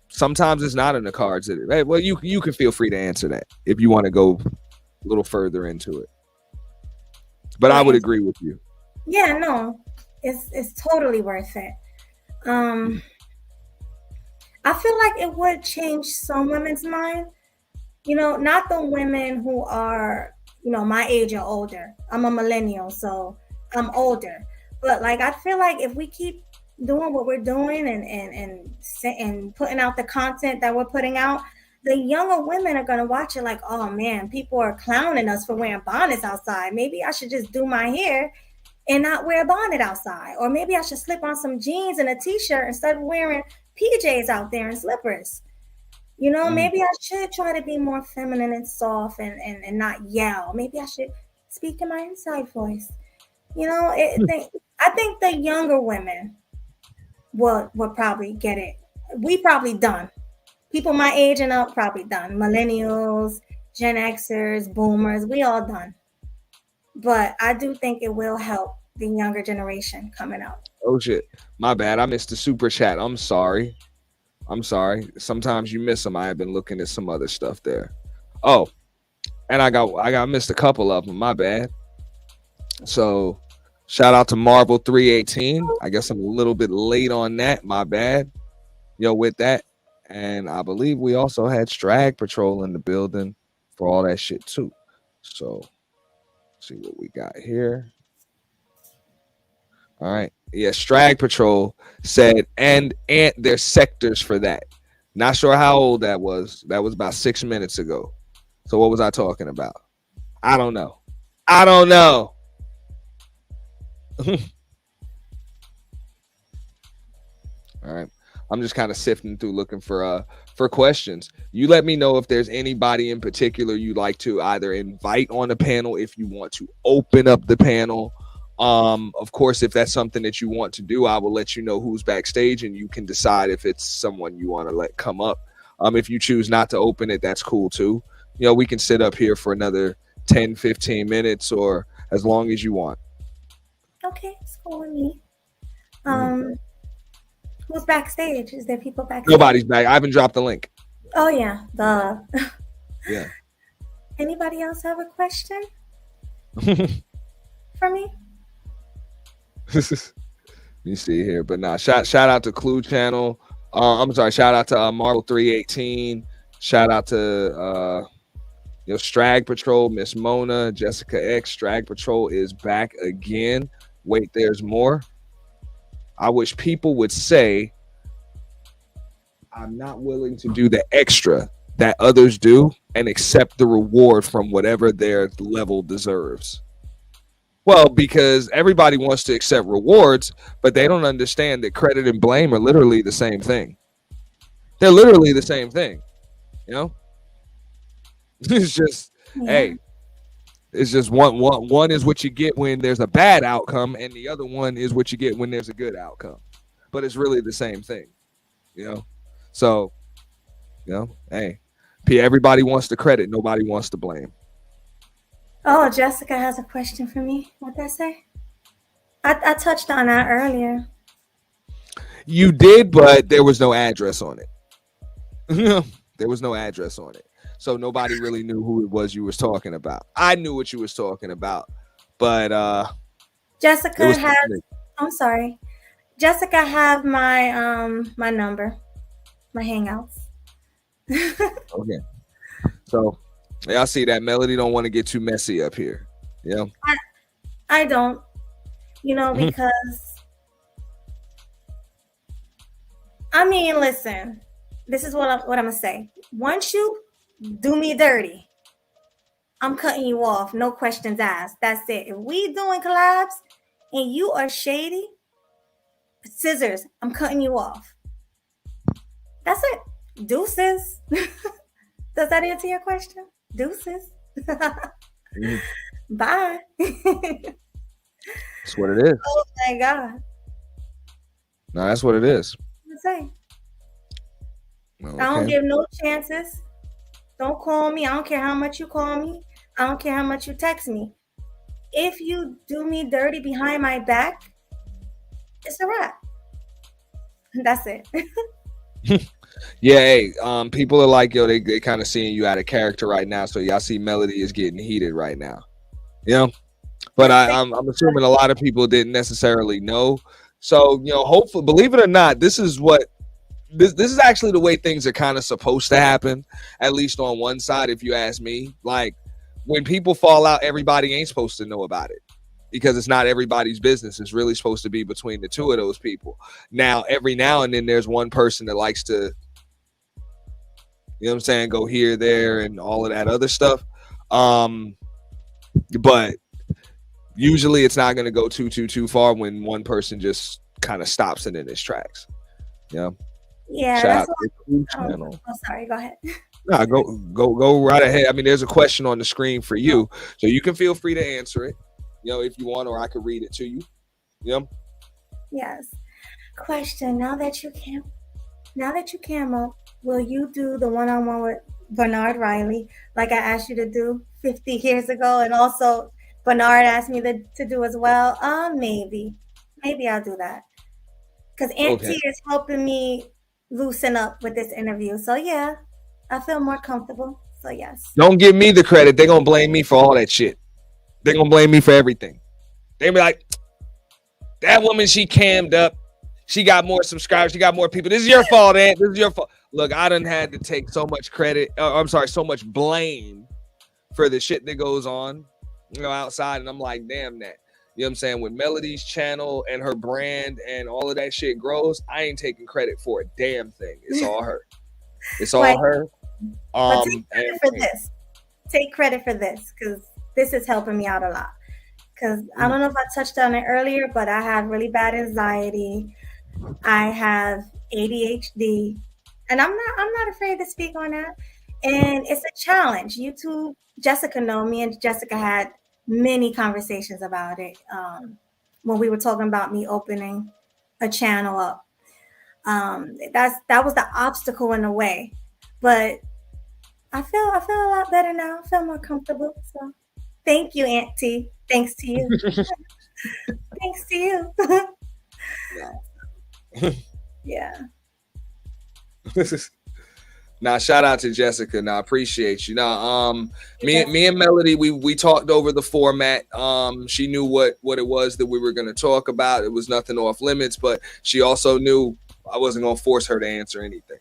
sometimes it's not in the cards. Hey, well, you can feel free to answer that if you want to go a little further into it. But I would agree with you. Yeah, no, it's totally worth it. I feel like it would change some women's mind. Not the women who are, my age or older. I'm a millennial, so I'm older. But like, I feel like if we keep doing what we're doing and putting out the content that we're putting out, the younger women are gonna watch it like, oh man, people are clowning us for wearing bonnets outside. Maybe I should just do my hair and not wear a bonnet outside. Or maybe I should slip on some jeans and a t-shirt instead of wearing PJs out there and slippers. Maybe I should try to be more feminine and soft and not yell. Maybe I should speak in my inside voice. I think the younger women will probably get it. We probably done. People my age and up probably done. Millennials, Gen Xers, boomers, we all done. But I do think it will help the younger generation coming up. Oh shit, my bad. I missed the super chat. I'm sorry. Sometimes you miss them. I have been looking at some other stuff there. Oh, and I got missed a couple of them. My bad. So shout out to Marvel 318. I guess I'm a little bit late on that. My bad. With that. And I believe we also had Strag Patrol in the building for all that shit too. So let's see what we got here. All right. Yeah, Strag Patrol said, and there's sectors for that. Not sure how old that was. That was about 6 minutes ago. So what was I talking about? I don't know. All right. I'm just kind of sifting through looking for questions. You let me know if there's anybody in particular you'd like to either invite on the panel, if you want to open up the panel. Of course, if that's something that you want to do, I will let you know who's backstage and you can decide if it's someone you want to let come up. If you choose not to open it, that's cool too. We can sit up here for another 10, 15 minutes or as long as you want. Okay, it's cool with me. Who's backstage? Is there people backstage? Nobody's back. I haven't dropped the link. Oh yeah, Yeah. Anybody else have a question for me? Let me see here, but nah. Shout out to Clue Channel. I'm sorry. Shout out to Marvel 318. Shout out to Strag Patrol, Miss Mona, Jessica X. Strag Patrol is back again. Wait, there's more. I wish people would say, I'm not willing to do the extra that others do and accept the reward from whatever their level deserves. Well, because everybody wants to accept rewards, but they don't understand that credit and blame are literally the same thing. They're literally the same thing. It's just, hey, it's just one is what you get when there's a bad outcome, and the other one is what you get when there's a good outcome. But it's really the same thing, So, hey, everybody wants the credit, nobody wants to blame. Oh, Jessica has a question for me. What'd I say? I touched on that earlier. You did, but there was no address on it. There was no address on it. So nobody really knew who it was you was talking about. I knew what you was talking about, but Jessica has. I'm sorry. Jessica have my my number, my Hangouts. Okay. So y'all see that Melody don't want to get too messy up here. Yeah. I don't. Because listen. This is what I'm gonna say. Once you do me dirty, I'm cutting you off. No questions asked. That's it. If we doing collabs and you are shady, scissors, I'm cutting you off. That's it. Deuces. Does that answer your question? Deuces. Mhm. Bye. That's what it is. Oh my God. No, that's what it is. I'm saying. I don't Okay. give no chances. Don't call me. I don't care how much you call me. I don't care how much you text me. If you do me dirty behind my back, it's a wrap. That's it. Yeah, hey, people are like, yo, they kind of seeing you out of character right now. So y'all see Melody is getting heated right now. You know? But I'm assuming a lot of people didn't necessarily know. So, you know, hopefully, believe it or not, this is actually the way things are kind of supposed to happen, at least on one side, if you ask me. Like, when people fall out, everybody ain't supposed to know about it because it's not everybody's business. It's really supposed to be between the two of those people. Now, every now and then there's one person that likes to, you know what I'm saying, go here, there, and all of that other stuff. But usually it's not going to go too far when one person just kind of stops it in its tracks. Yeah. Yeah, Shout that's out to the channel. Oh, sorry. Go ahead. Nah, go right ahead. I mean, there's a question on the screen for you, so you can feel free to answer it, you know, if you want, or I could read it to you. Yeah. Yes. Question. Now that you came up, will you do the one-on-one with Bernard Riley like I asked you to do 50 years ago? And also Bernard asked me to do as well. Maybe I'll do that. Because Aunt Okay. T is helping me loosen up with this interview. So yeah, I feel more comfortable. So yes. Don't give me the credit. They're gonna blame me for all that shit. They're gonna blame me for everything. They be like, that woman, she cammed up. She got more subscribers. She got more people. This is your fault, Aunt. This is your fault. Look, I done had to take so much credit. I'm sorry, so much blame for the shit that goes on, you know, outside. And I'm like, damn that. You know what I'm saying? When Melody's channel and her brand and all of that shit grows, I ain't taking credit for a damn thing. It's all her. It's all Like, her. But take credit for this. Take credit for this because this is helping me out a lot. Because I don't know if I touched on it earlier, but I have really bad anxiety. I have ADHD, and I'm not afraid to speak on that. And it's a challenge. You two, Jessica, know me, and Jessica had many conversations about it when we were talking about me opening a channel up. That was the obstacle in the way, but I feel a lot better now. I feel more comfortable. So thank you, Auntie. Thanks to you. Thanks to you. Yeah. Now, shout out to Jessica. Now, appreciate you. Now, me and Melody, we talked over the format. She knew what it was that we were going to talk about. It was nothing off limits, but she also knew I wasn't going to force her to answer anything.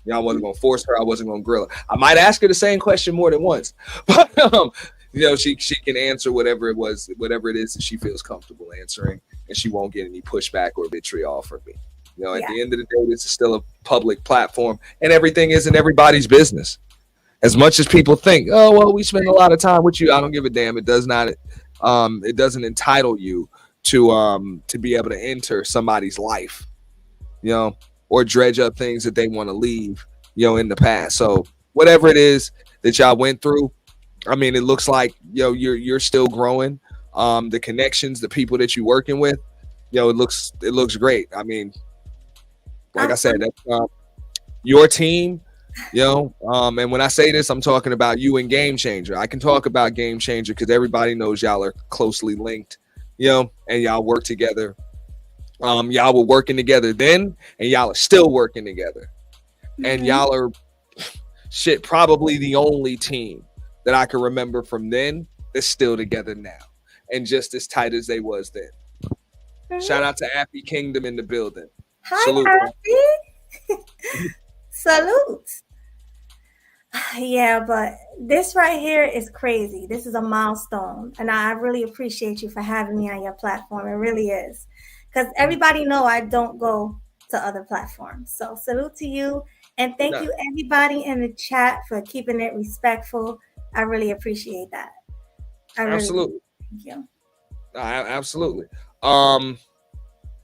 You know, I wasn't going to force her. I wasn't going to grill her. I might ask her the same question more than once, but you know, she can answer whatever it is that she feels comfortable answering, and she won't get any pushback or vitriol from me. You know, at the end of the day, this is still a public platform, and everything isn't everybody's business. As much as people think, oh well, we spend a lot of time with you, I don't give a damn. It does not. It doesn't entitle you to be able to enter somebody's life, you know, or dredge up things that they want to leave, you know, in the past. So whatever it is that y'all went through, I mean, it looks like, you know, you're still growing. The connections, the people that you're working with, you know, it looks great. I mean, like I said, that's your team, you know, and when I say this, I'm talking about you and Game Changer. I can talk about Game Changer because everybody knows y'all are closely linked, you know, and y'all work together. Y'all were working together then, and y'all are still working together. Mm-hmm. And y'all are probably the only team that I can remember from then that's still together now and just as tight as they was then. Mm-hmm. Shout out to Happy Kingdom in the building. Hi, salute. Happy. Salute. Yeah, but this right here is crazy. This is a milestone, and I really appreciate you for having me on your platform. It really is, because everybody know I don't go to other platforms. So salute to you, and thank you everybody in the chat for keeping it respectful. I really appreciate that. Absolutely. Thank you. Absolutely.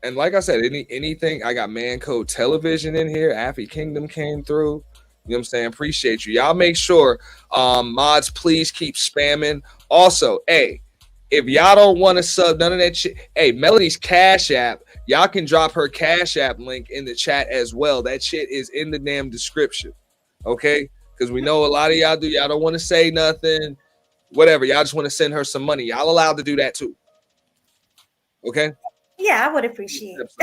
And like I said, anything, I got Man Code Television in here. Happy Kingdom came through. You know what I'm saying? Appreciate you. Y'all make sure, mods, please keep spamming. Also, hey, if y'all don't want to sub none of that shit, hey, Melody's Cash App, y'all can drop her Cash App link in the chat as well. That shit is in the damn description. Okay? Because we know a lot of y'all don't want to say nothing, whatever. Y'all just want to send her some money. Y'all allowed to do that too. Okay? Yeah, I would appreciate it.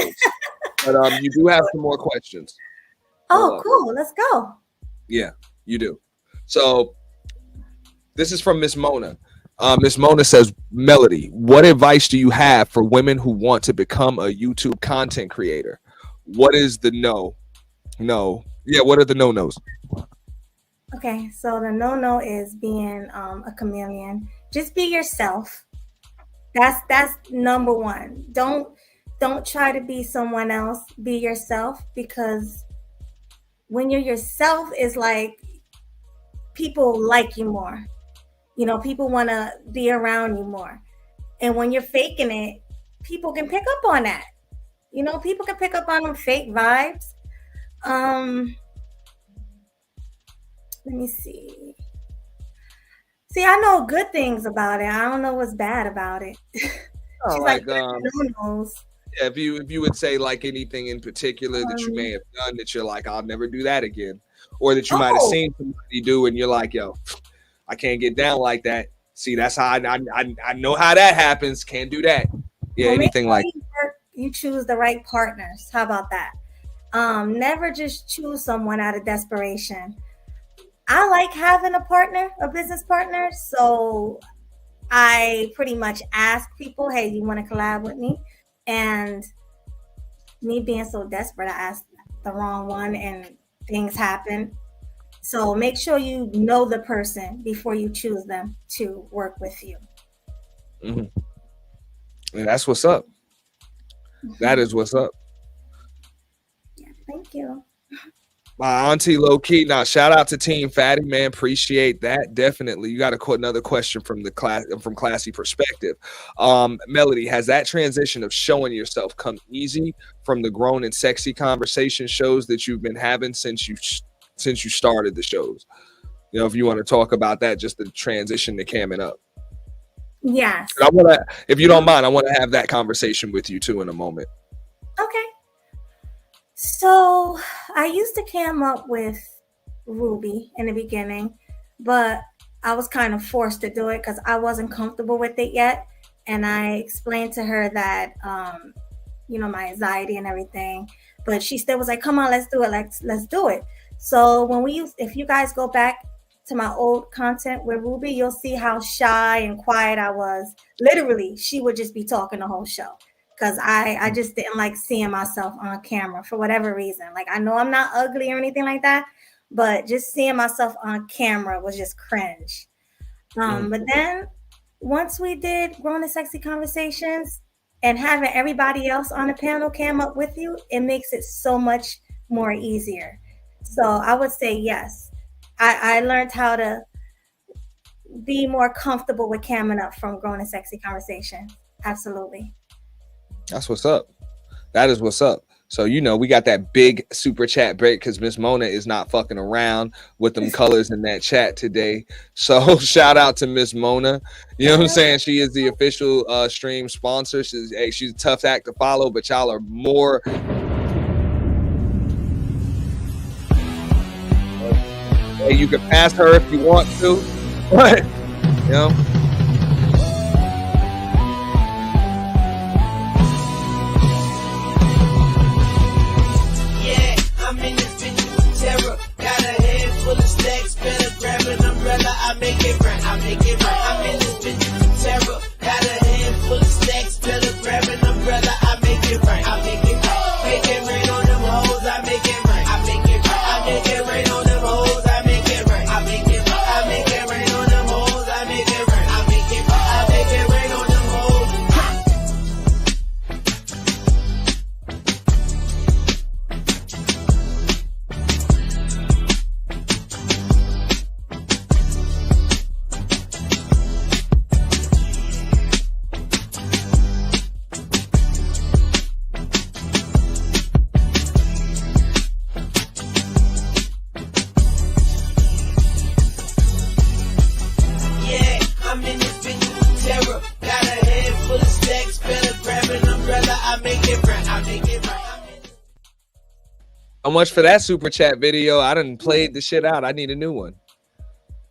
But you do have some more questions. Oh, cool. Let's go. Yeah, you do. So this is from Miss Mona. Miss Mona says, Melody, what advice do you have for women who want to become a YouTube content creator? What is the no? Yeah, what are the no-nos? Okay, so the no-no is being a chameleon. Just be yourself. That's number one. Don't try to be someone else. Be yourself, because when you're yourself, it's like people like you more. You know, people want to be around you more. And when you're faking it, people can pick up on that. You know, people can pick up on them fake vibes. Let me see. See, I know good things about it. I don't know what's bad about it. Oh, She's knows. Yeah, if you would say like anything in particular that you may have done that you're like, I'll never do that again, or that you might have seen somebody do and you're like, yo, I can't get down like that. See, that's how I know how that happens. Can't do that. Yeah, well, anything like you choose the right partners. How about that? Never just choose someone out of desperation. I like having a business partner. So I pretty much ask people, hey, you want to collab with me? And me being so desperate, I asked the wrong one and things happen. So make sure you know the person before you choose them to work with you. Mm-hmm. And that's what's up. That is what's up. Yeah, thank you. My auntie low key. Now, shout out to Team Fatty, man. Appreciate that. Definitely. You got another question from the class, from Classy Perspective. Melody, has that transition of showing yourself come easy from the grown and sexy conversation shows that you've been having since you started the shows? You know, if you want to talk about that, just the transition to camming up. Yes. I want to, if you don't mind, I want to have that conversation with you too in a moment. Okay. So I used to cam up with Ruby in the beginning, but I was kind of forced to do it because I wasn't comfortable with it yet. And I explained to her that, you know, my anxiety and everything, but she still was like, come on, let's do it. Let's do it. So if you guys go back to my old content with Ruby, you'll see how shy and quiet I was. Literally, she would just be talking the whole show. Because I just didn't like seeing myself on camera for whatever reason. Like, I know I'm not ugly or anything like that, but just seeing myself on camera was just cringe. But then once we did Grown and Sexy Conversations and having everybody else on the panel cam up with you, it makes it so much more easier. So I would say yes. I learned how to be more comfortable with camming up from Grown and Sexy Conversations. Absolutely. That's what's up. That is what's up. So, you know, we got that big super chat break because Miss Mona is not fucking around with them colors in that chat today. So shout out to Miss Mona. You know what I'm saying? She is the official stream sponsor. She's a tough act to follow, but y'all are more. Hey, you can pass her if you want to. But, you know. I'm in this bitch with terror. Got a head full of stacks. Better grab an umbrella. I make it right. I make it right. I'm in this bitch with terror. Got a head full of stacks. Better grab an umbrella. I make it right. I make it right. Make it rain on them hoes. I make it right. I make it right. I make it rain on them hoes. I make it right. I make it right. I make it rain on them hoes. I make it right. I How much for that super chat video? I done played the shit out. I need a new one.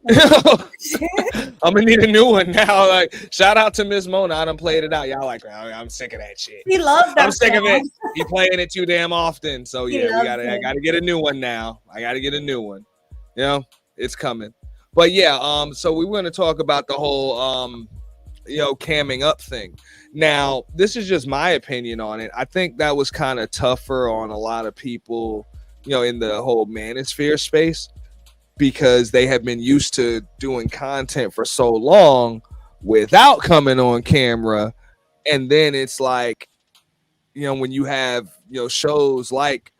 I'm gonna need a new one now. Like, shout out to Miss Mona. I done played it out. Y'all like, oh, I'm sick of that shit. He loves that. I'm sick of it. He playing it too damn often. So yeah, I gotta get a new one now. I gotta get a new one. You know, it's coming. But yeah, so we want to talk about the whole camming up thing. Now, this is just my opinion on it. I think that was kind of tougher on a lot of people, in the whole manosphere space, because they have been used to doing content for so long without coming on camera. And then it's like, when you have, shows like,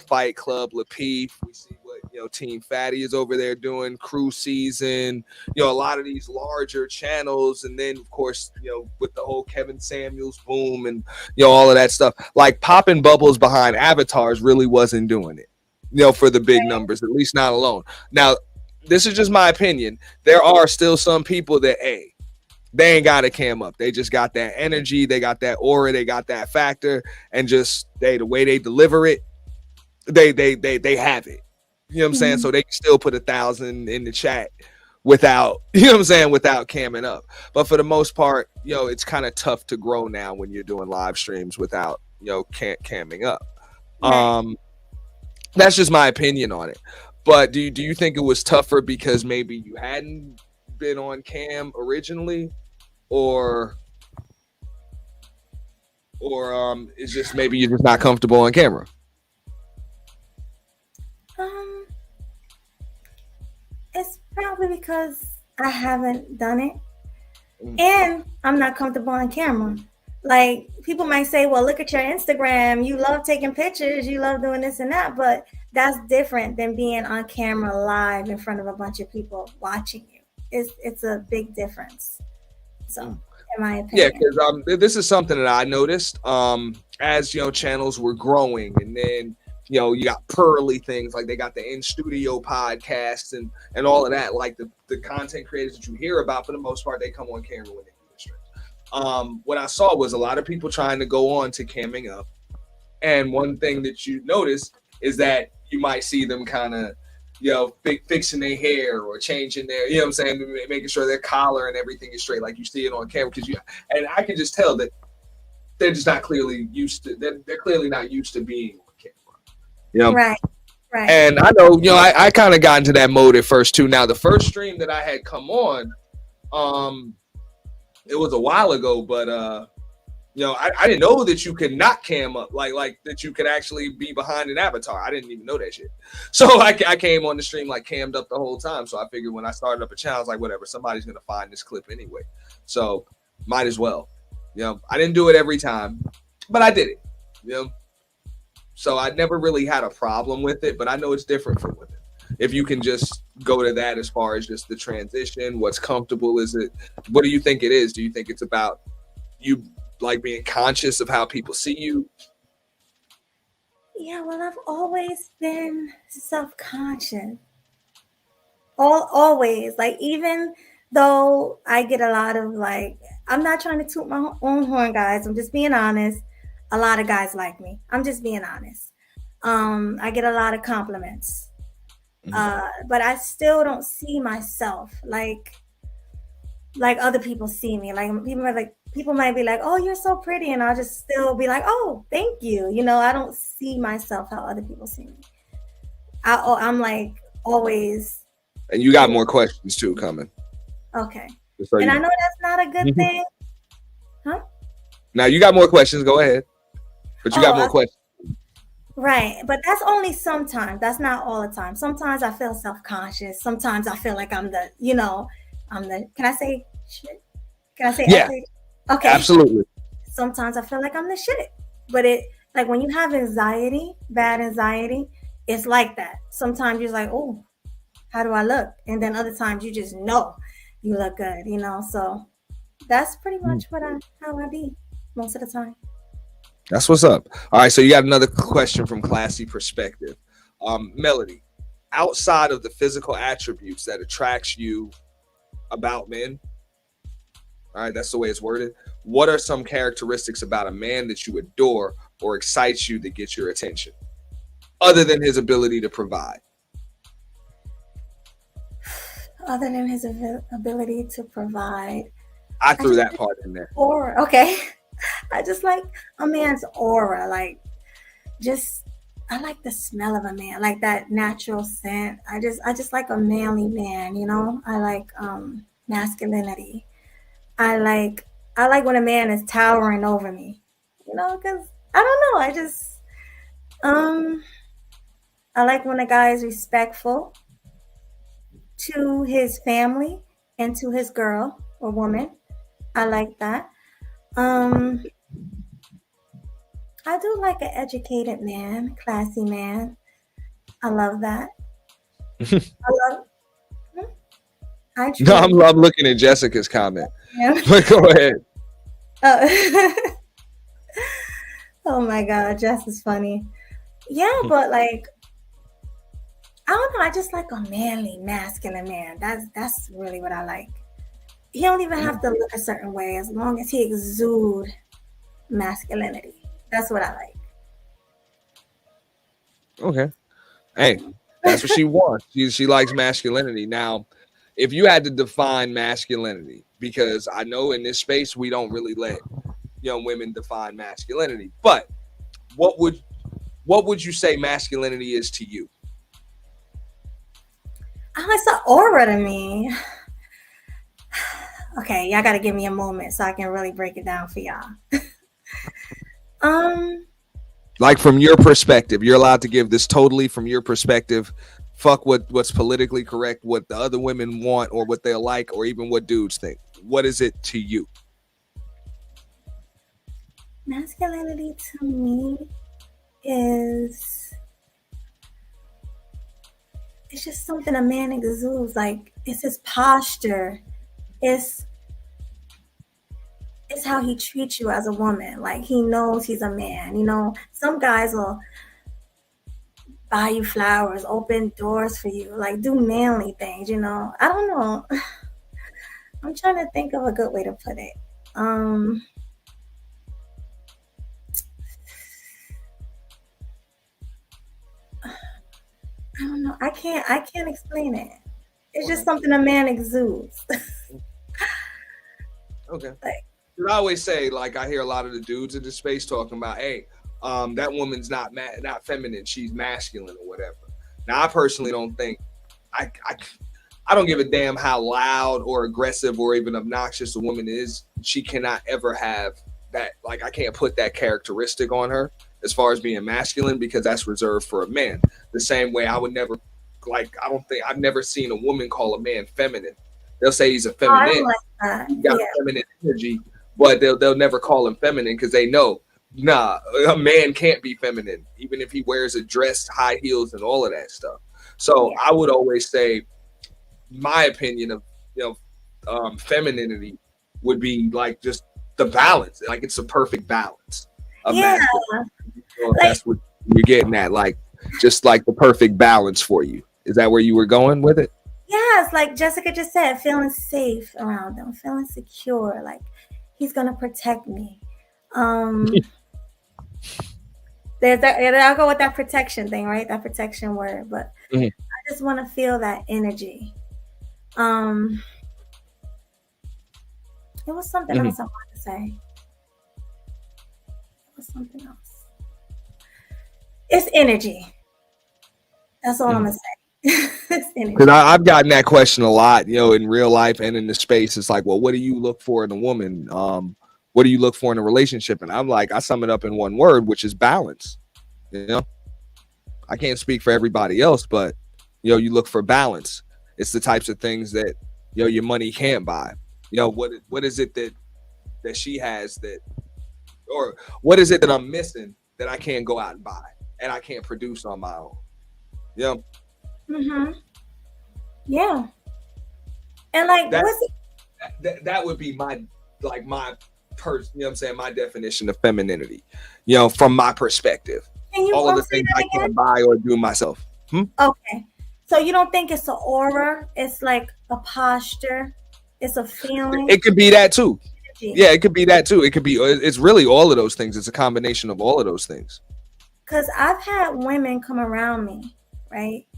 Fight Club, Lapeef, we see what, Team Fatty is over there doing, Crew Season, a lot of these larger channels. And then, of course, with the whole Kevin Samuels boom and, all of that stuff, like popping bubbles behind avatars really wasn't doing it. For the big numbers, at least not alone. Now, this is just my opinion. There are still some people that, they ain't got a cam up. They just got that energy. They got that aura. They got that factor. And just the way they deliver it, they have it. You know what I'm saying? So they can still put 1,000 in the chat without, without camming up. But for the most part, it's kind of tough to grow now when you're doing live streams without, camming up. That's just my opinion on it. But do you think it was tougher because maybe you hadn't been on cam originally, or it's just maybe you're just not comfortable on camera? It's probably because I haven't done it, and I'm not comfortable on camera. Like, people might say, well, look at your Instagram. You love taking pictures. You love doing this and that. But that's different than being on camera live in front of a bunch of people watching you. It's a big difference. So, in my opinion. Yeah, because this is something that I noticed as, channels were growing. And then, you got pearly things. Like, they got the in-studio podcasts and all of that. Like, the content creators that you hear about, for the most part, they come on camera when they do the stream. What I saw was a lot of people trying to go on to camming up. And one thing that you notice is that you might see them kind of, fixing their hair or changing their, making sure their collar and everything is straight, like you see it on camera. And I can just tell that they're just not clearly used to, they're clearly not used to being on camera. Right. And I know, I kind of got into that mode at first too. Now, the first stream that I had come on, it was a while ago, but I didn't know that you could not cam up, like that you could actually be behind an avatar. I didn't even know that shit. So I came on the stream like cammed up the whole time. So I figured when I started up a channel, I was like, whatever, somebody's gonna find this clip anyway. So might as well. I didn't do it every time, but I did it. So I never really had a problem with it, but I know it's different for women. If you can just go to that as far as just the transition, what's comfortable, is it? What do you think it is? Do you think it's about you like being conscious of how people see you? Yeah, well, I've always been self-conscious. Always. Like, even though I get a lot of, like, I'm not trying to toot my own horn, guys. I'm just being honest. A lot of guys like me. I'm just being honest. I get a lot of compliments. But I still don't see myself like other people see me. Like, people might be like, oh, you're so pretty. And I'll just still be like, oh, thank you. I don't see myself how other people see me. I'm like always. And you got more questions too coming. Okay. And I know that's not a good thing. Huh? Now you got more questions. Go ahead. But you got more questions. Right. But that's only sometimes. That's not all the time. Sometimes I feel self-conscious. Sometimes I feel like I'm the, can I say shit? Can I say yeah. Okay. Absolutely. Sometimes I feel like I'm the shit. But like when you have anxiety, bad anxiety, it's like that. Sometimes you're like, oh, how do I look? And then other times you just know you look good, So that's pretty much how I be most of the time. That's what's up. All right, so you got another question from Classy Perspective. Melody, outside of the physical attributes that attracts you about men, all right, that's the way it's worded, what are some characteristics about a man that you adore or excites you that get your attention? other than his ability to provide? Other than his ability to provide, I threw that part in there. Aura. Okay. I just like a man's aura. Like, I like the smell of a man, like that natural scent. I just like a manly man, you know? I like masculinity. I like when a man is towering over me, you know, because I don't know. I like when a guy is respectful to his family and to his girl or woman. I like that. I do like an educated man, classy man. I love that. I No, I'm looking at Jessica's comment. Yeah. But go ahead. Oh my God, Jess is funny. Yeah, but like, I don't know. I just like a manly, masculine man. That's really what I like. He don't even have to look a certain way as long as he exude masculinity. That's what I like. Okay. Hey, that's what she wants. She likes masculinity. Now, if you had to define masculinity, because I know in this space we don't really let young women define masculinity, but what would you say masculinity is to you? Oh, it's an aura to me. Okay, y'all gotta give me a moment so I can really break it down for y'all. Like from your perspective, you're allowed to give this totally from your perspective. Fuck what's politically correct, what the other women want, or what they'll like, or even what dudes think. What is it to you? Masculinity to me is, it's just something a man exudes. Like, it's his posture. It's how he treats you as a woman. Like, he knows he's a man. You know, some guys will buy you flowers, open doors for you, like do manly things, you know. I don't know. I'm trying to think of a good way to put it. I don't know. I can't explain it. It's just something a man exudes. Okay. Like, I always say, like, I hear a lot of the dudes in this space talking about, hey, that woman's not feminine, she's masculine or whatever. Now, I personally don't think, I don't give a damn how loud or aggressive or even obnoxious a woman is. She cannot ever have that, like, I can't put that characteristic on her as far as being masculine, because that's reserved for a man. The same way I would never, like, I've never seen a woman call a man feminine. They'll say he's a feminine. I don't like that. He got feminine energy, but they'll never call him feminine because they know, nah, a man can't be feminine, even if he wears a dress, high heels, and all of that stuff. So I would always say, my opinion of femininity would be like just the balance, like it's a perfect balance. That's what you're getting at, like just like the perfect balance for you. Is that where you were going with it? Yes, like Jessica just said, feeling safe around them, feeling secure, like he's gonna protect me. I'll go with that protection thing, right? That protection word, but I just want to feel that energy. It was something else I wanted to say. It was something else. It's energy. That's all I'm gonna say. Because I've gotten that question a lot, in real life and in the space. It's like, well, what do you look for in a woman? What do you look for in a relationship? And I'm like, I sum it up in one word, which is balance. I can't speak for everybody else, but you look for balance. It's the types of things that your money can't buy. What is it that she has that, or what is it that I'm missing that I can't go out and buy and I can't produce on my own? Yeah. And like, that would be my my definition of femininity, from my perspective. All of the things I can't buy or do myself. Okay. So you don't think it's an aura? It's like a posture. It's a feeling. It could be that too. Yeah, it could be that too. It could be. It's really all of those things. It's a combination of all of those things. Because I've had women come around me, right?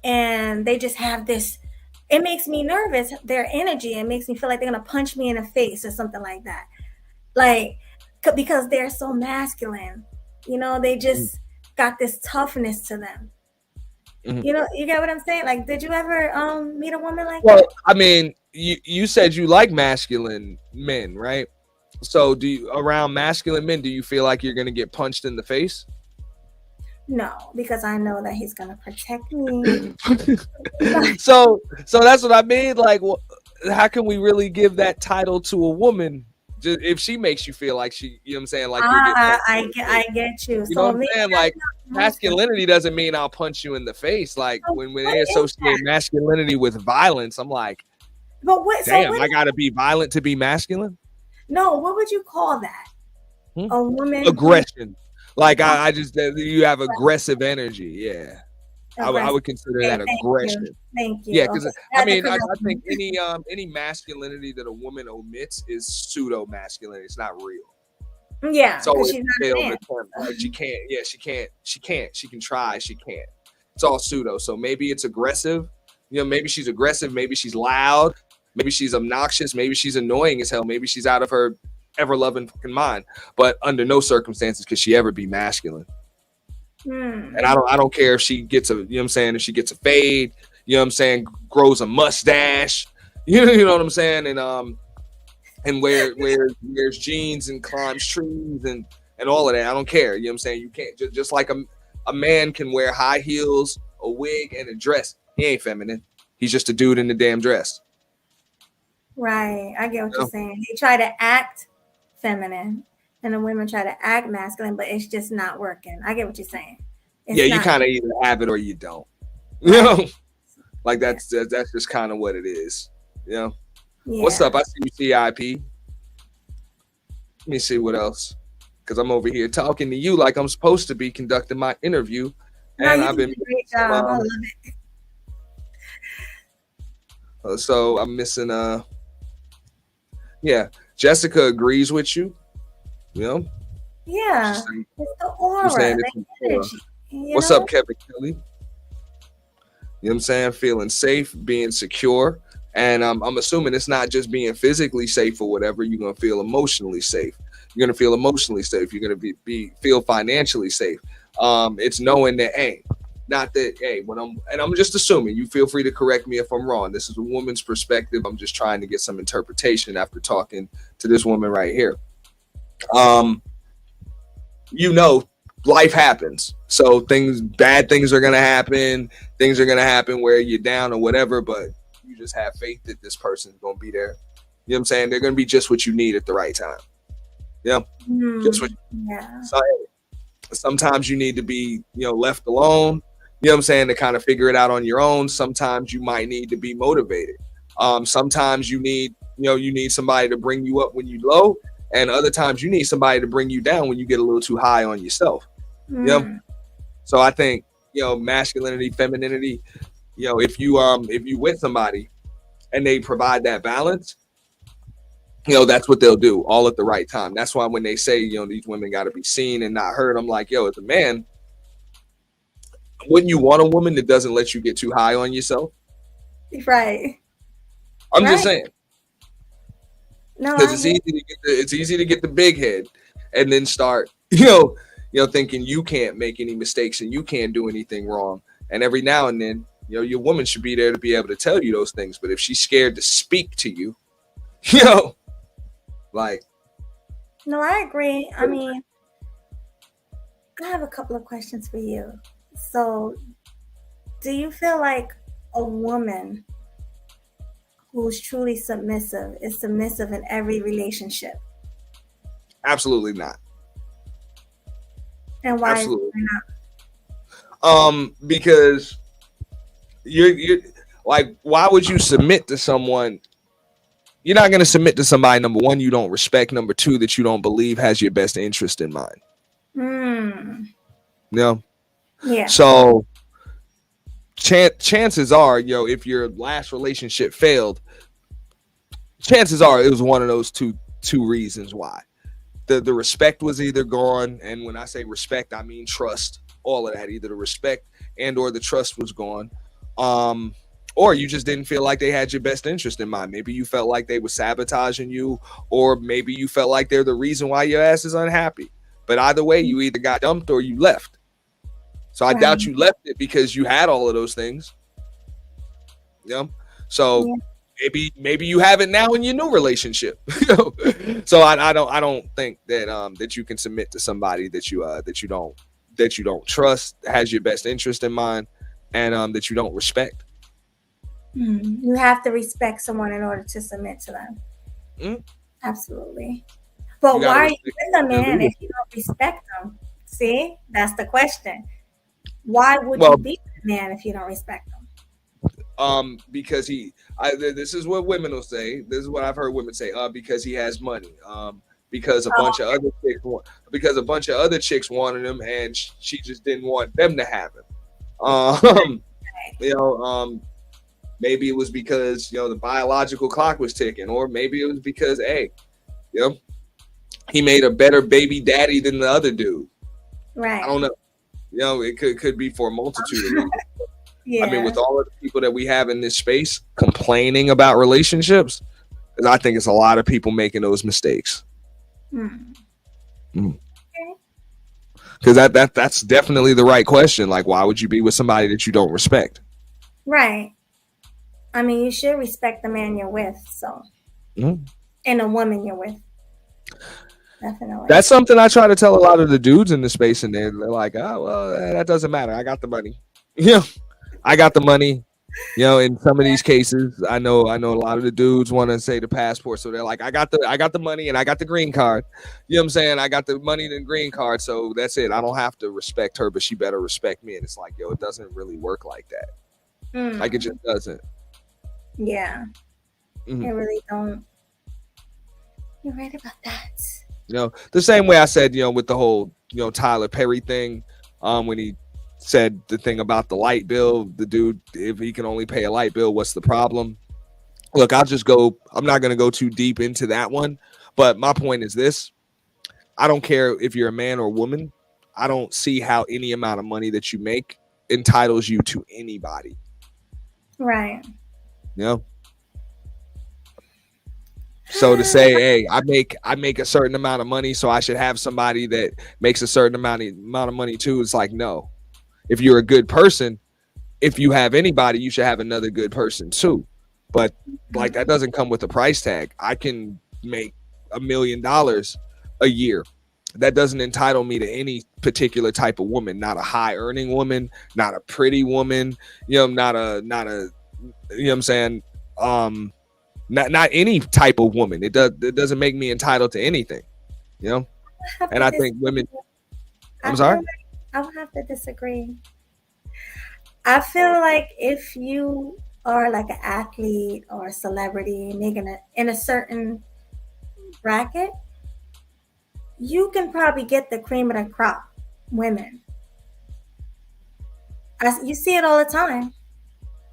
And they just have this, it makes me nervous, their energy. It makes me feel like they're going to punch me in the face or something like that. Like, because they're so masculine. You know, they just got this toughness to them. You know, you get what I'm saying? Like, did you ever meet a woman like that? Well, I mean, you said you like masculine men, right? So do you, around masculine men, do you feel like you're going to get punched in the face? No, because I know that he's gonna protect me. so that's what I mean. Like, well, how can we really give that title to a woman just if she makes you feel like she, you know what I'm saying? Like, I get you. You know what I'm saying? Like, masculinity doesn't mean I'll punch you in the face. Like, when they associate masculinity with violence, I'm like, but what? Damn, I gotta be violent to be masculine? No, what would you call that? A woman aggression. Like, I just, you have aggressive energy. Yeah. I would consider that aggression. Thank you. Yeah, because I mean, I think any masculinity that a woman omits is pseudo masculinity. It's not real. Yeah, so she's not a man. Like, she can't. Yeah, she can't. She can try. She can't. It's all pseudo. So maybe it's aggressive. You know, maybe she's aggressive. Maybe she's loud. Maybe she's obnoxious. Maybe she's annoying as hell. Maybe she's out of her ever loving fucking mind. But under no circumstances could she ever be masculine. And I don't care if she gets a, you know what I'm saying, if she gets a fade, you know what I'm saying, grows a mustache, you know what I'm saying, and wears jeans and climbs trees and all of that. I don't care. You know what I'm saying? You can't just like a man can wear high heels, a wig, and a dress. He ain't feminine. He's just a dude in the damn dress. Right. I get what you're saying. They try to act feminine and the women try to act masculine, but it's just not working. I get what you're saying. You kind of either have it or you don't. You know, like that's just kind of what it is. You know. Yeah. What's up? I see you, CIP. Let me see what else, because I'm over here talking to you like I'm supposed to be conducting my interview, and I've been. Great job. I love it. So I'm missing. Yeah, Jessica agrees with you. You know. Yeah, it's the aura. The energy. What's up, Kevin Kelly? You know what I'm saying? Feeling safe, being secure. And I'm assuming it's not just being physically safe or whatever. You're going to feel emotionally safe. You're going to feel emotionally safe. You're going to feel financially safe. It's knowing that, hey, not that, hey, I'm just assuming, you feel free to correct me if I'm wrong. This is a woman's perspective. I'm just trying to get some interpretation after talking to this woman right here. You know, life happens. So bad things are going to happen. Things are going to happen where you're down or whatever, but you just have faith that this person's going to be there. You know what I'm saying? They're going to be just what you need at the right time. Yeah. Just what So, sometimes you need to be, left alone. You know what I'm saying? To kind of figure it out on your own. Sometimes you might need to be motivated. Sometimes you need somebody to bring you up when you're low. And other times you need somebody to bring you down when you get a little too high on yourself. So I think, masculinity, femininity, if you with somebody and they provide that balance, that's what they'll do all at the right time. That's why when they say, these women got to be seen and not heard, I'm like, as a man, wouldn't you want a woman that doesn't let you get too high on yourself? Right. I'm just saying. No, because it's easy to get the big head and then start, thinking you can't make any mistakes and you can't do anything wrong. And every now and then, your woman should be there to be able to tell you those things. But if she's scared to speak to you, like. No, I agree. I mean, I have a couple of questions for you. So, do you feel like a woman who's truly submissive is submissive in every relationship? Absolutely not. And why? Absolutely not. Because you're like, why would you submit to someone? You're not going to submit to somebody, number one, you don't respect, number two, that you don't believe has your best interest in mind. Yeah. So chances are, if your last relationship failed, chances are it was one of those two reasons why. the respect was either gone, and when I say respect, I mean trust. All of that, either the respect and or the trust was gone, or you just didn't feel like they had your best interest in mind. Maybe you felt like they were sabotaging you, or maybe you felt like they're the reason why your ass is unhappy. But either way, you either got dumped or you left. So I doubt you left it because you had all of those things. So maybe you have it now in your new relationship. So I don't think that that you can submit to somebody that you don't trust, has your best interest in mind, and that you don't respect. You have to respect someone in order to submit to them. Absolutely. But why are you with a man if you don't respect them? See, that's the question. Why would you be with a man if you don't respect them? Because this is what women will say. This is what I've heard women say. Because he has money. Because a bunch of other chicks wanted him, and she just didn't want them to have him. Maybe it was because the biological clock was ticking, or maybe it was because he made a better baby daddy than the other dude. Right. I don't know. It could be for a multitude of reasons. I mean, with all of the people that we have in this space complaining about relationships, I think it's a lot of people making those mistakes. Because that's definitely the right question. Like, why would you be with somebody that you don't respect? Right. I mean, you should respect the man you're with, and the woman you're with. Definitely. That's something I try to tell a lot of the dudes in the space, and they're like, "Oh, well, that doesn't matter. I got the money." I got the money. In some of these cases, I know a lot of the dudes want to say the passport, so they're like, I got the money and I got the green card. You know what I'm saying? I got the money and the green card, so that's it. I don't have to respect her, but she better respect me. And it's like, it doesn't really work like that. Like, it just doesn't. Yeah. It really don't. You're right about that. The same way I said, with the whole, Tyler Perry thing, when he said the thing about the light bill, the dude, if he can only pay a light bill, what's the problem? Look, I'm not going to go too deep into that one, but my point is this: I don't care if you're a man or woman. I don't see how any amount of money that you make entitles you to anybody. Right. So to say, hey, I make a certain amount of money, so I should have somebody that makes a certain amount of money too. It's like, no. If you're a good person, if you have anybody, you should have another good person too. But like, that doesn't come with a price tag. I can make $1 million a year. That doesn't entitle me to any particular type of woman. Not a high earning woman, not a pretty woman. Not a. You know what I'm saying? Not any type of woman. It doesn't make me entitled to anything. And I think women. I'm sorry. I would have to disagree. I feel like if you are like an athlete or a celebrity making it in a certain bracket, you can probably get the cream of the crop women. You see it all the time.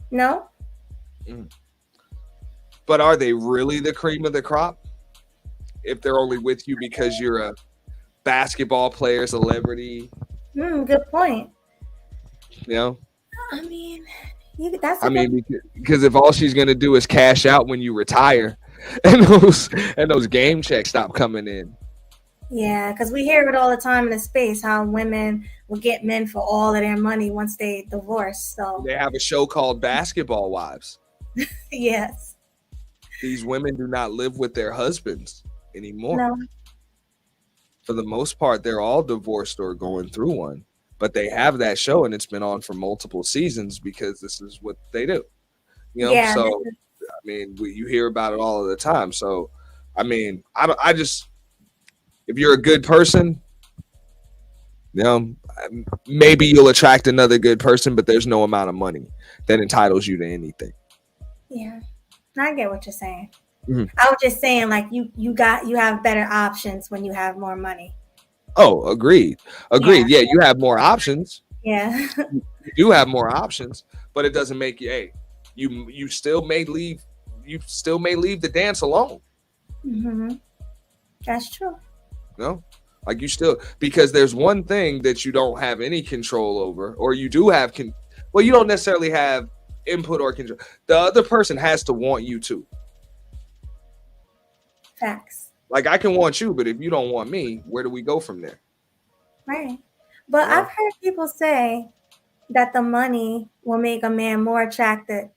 No? But are they really the cream of the crop? If they're only with you because you're a basketball player, celebrity. Good point. I mean, because if all she's gonna do is cash out when you retire, and those game checks stop coming in. Yeah, because we hear it all the time in the space how women will get men for all of their money once they divorce. So they have a show called Basketball Wives. Yes. These women do not live with their husbands anymore. No. For the most part, they're all divorced or going through one. But they have that show, and it's been on for multiple seasons because this is what they do. So I mean, you hear about it all of the time. So I mean, I just, if you're a good person, maybe you'll attract another good person, but there's no amount of money that entitles you to anything. Yeah, I get what you're saying. I was just saying, like, you have better options when you have more money. Oh, agreed. Yeah, you have more options. Yeah. You do have more options, but it doesn't make you, hey, you still may leave the dance alone. That's true. No, like you still, because there's one thing that you don't have any control over, or you do have well, you don't necessarily have input or control. The other person has to want you too. Facts. Like I can want you, but if you don't want me, where do we go from there? Right. But Yeah. I've heard people say that the money will make a man more attractive,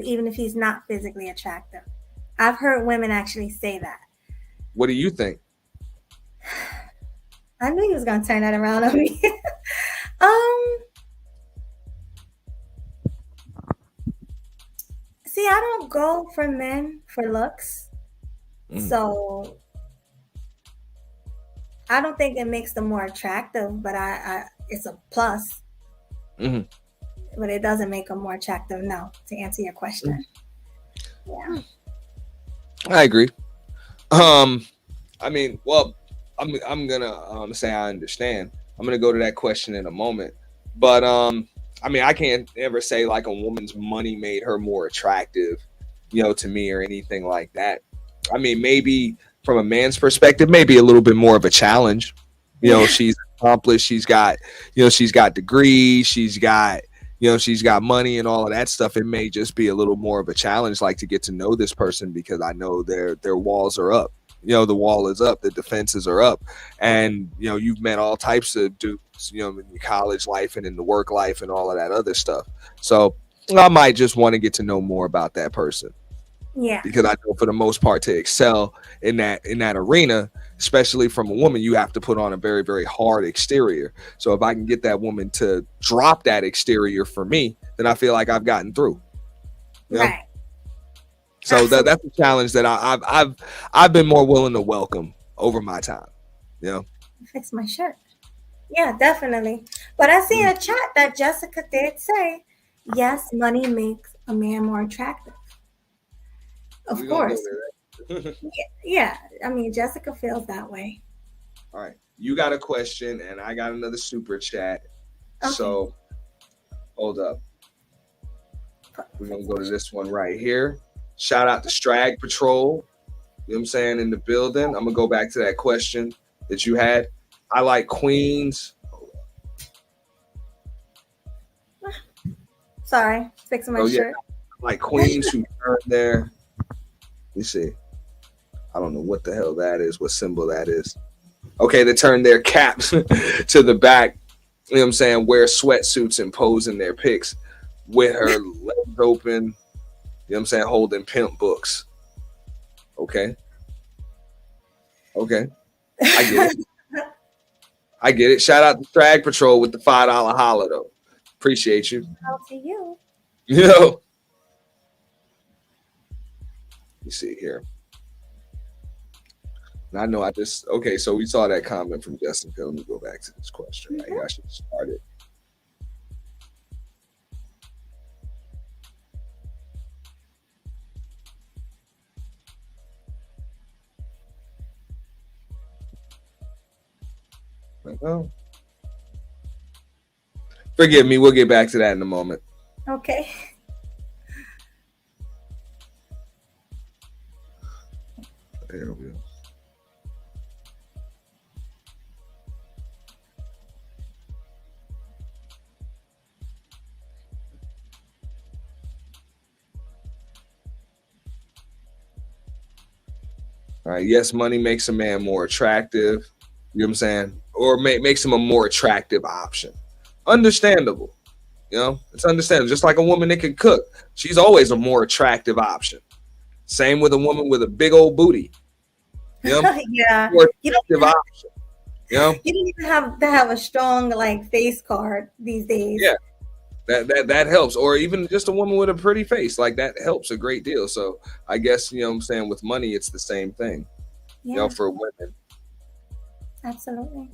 even if he's not physically attractive. I've heard women actually say that. What do you think? I knew he was gonna turn that around on me. um, see, I don't go for men for looks, so I don't think it makes them more attractive. But it's a plus. But it doesn't make them more attractive. No, to answer your question. Yeah, I agree. I mean, well, I'm gonna say I understand. I'm gonna go to that question in a moment, but I mean, I can't ever say like a woman's money made her more attractive, to me or anything like that. I mean, maybe from a man's perspective, maybe a little bit more of a challenge. She's accomplished. She's got degrees. She's got money and all of that stuff. It may just be a little more of a challenge, like to get to know this person because I know their walls are up. The wall is up, the defenses are up, and you've met all types of dudes, in your college life and in the work life and all of that other stuff. So I might just want to get to know more about that person. Yeah. Because I know for the most part to excel in that arena, especially from a woman, you have to put on a very, very hard exterior. So if I can get that woman to drop that exterior for me, then I feel like I've gotten through. Right. So that's a challenge that I've been more willing to welcome over my time. Fix my shirt. Yeah, definitely. But I see in a chat that Jessica did say, yes, money makes a man more attractive. Of course. Yeah. I mean, Jessica feels that way. All right. You got a question, and I got another super chat. Okay. So hold up. We're going to go to this one right here. Shout out to Strag Patrol. You know what I'm saying? In the building. I'm going to go back to that question that you had. I like queens. Sorry. Fixing my shirt. I like queens who turn their... Let me see. I don't know what the hell that is, what symbol that is. Okay, they turn their caps to the back. You know what I'm saying? Wear sweatsuits and pose in their pics with her legs open. You know what I'm saying? Holding pimp books. Okay. I get it. Shout out to Strag Patrol with the $5 holla though. Appreciate you. Out to you. Let me see here. And I know okay, so we saw that comment from Jessica. Let me go back to this question. Right here. I should start it. Well, forgive me. We'll get back to that in a moment. Okay. There we go. All right. Yes, money makes a man more attractive. You know what I'm saying? Or makes him a more attractive option. Understandable. It's understandable. Just like a woman that can cook. She's always a more attractive option. Same with a woman with a big old booty. Yeah. More attractive option. You don't even have to have a strong face card these days. Yeah. That helps. Or even just a woman with a pretty face. Like that helps a great deal. So I guess, what I'm saying, with money, it's the same thing. Yeah. For women. Absolutely.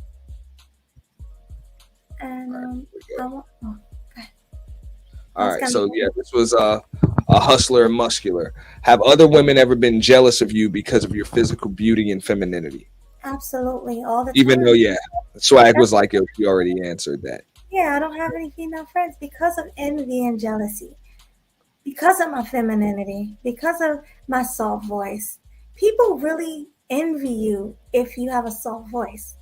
And all right. So yeah, this was a hustler and muscular. Have other women ever been jealous of you because of your physical beauty and femininity? Absolutely, all the time. Even though, Swag was like, you already answered that. Yeah, I don't have any female friends because of envy and jealousy, because of my femininity, because of my soft voice. People really envy you if you have a soft voice.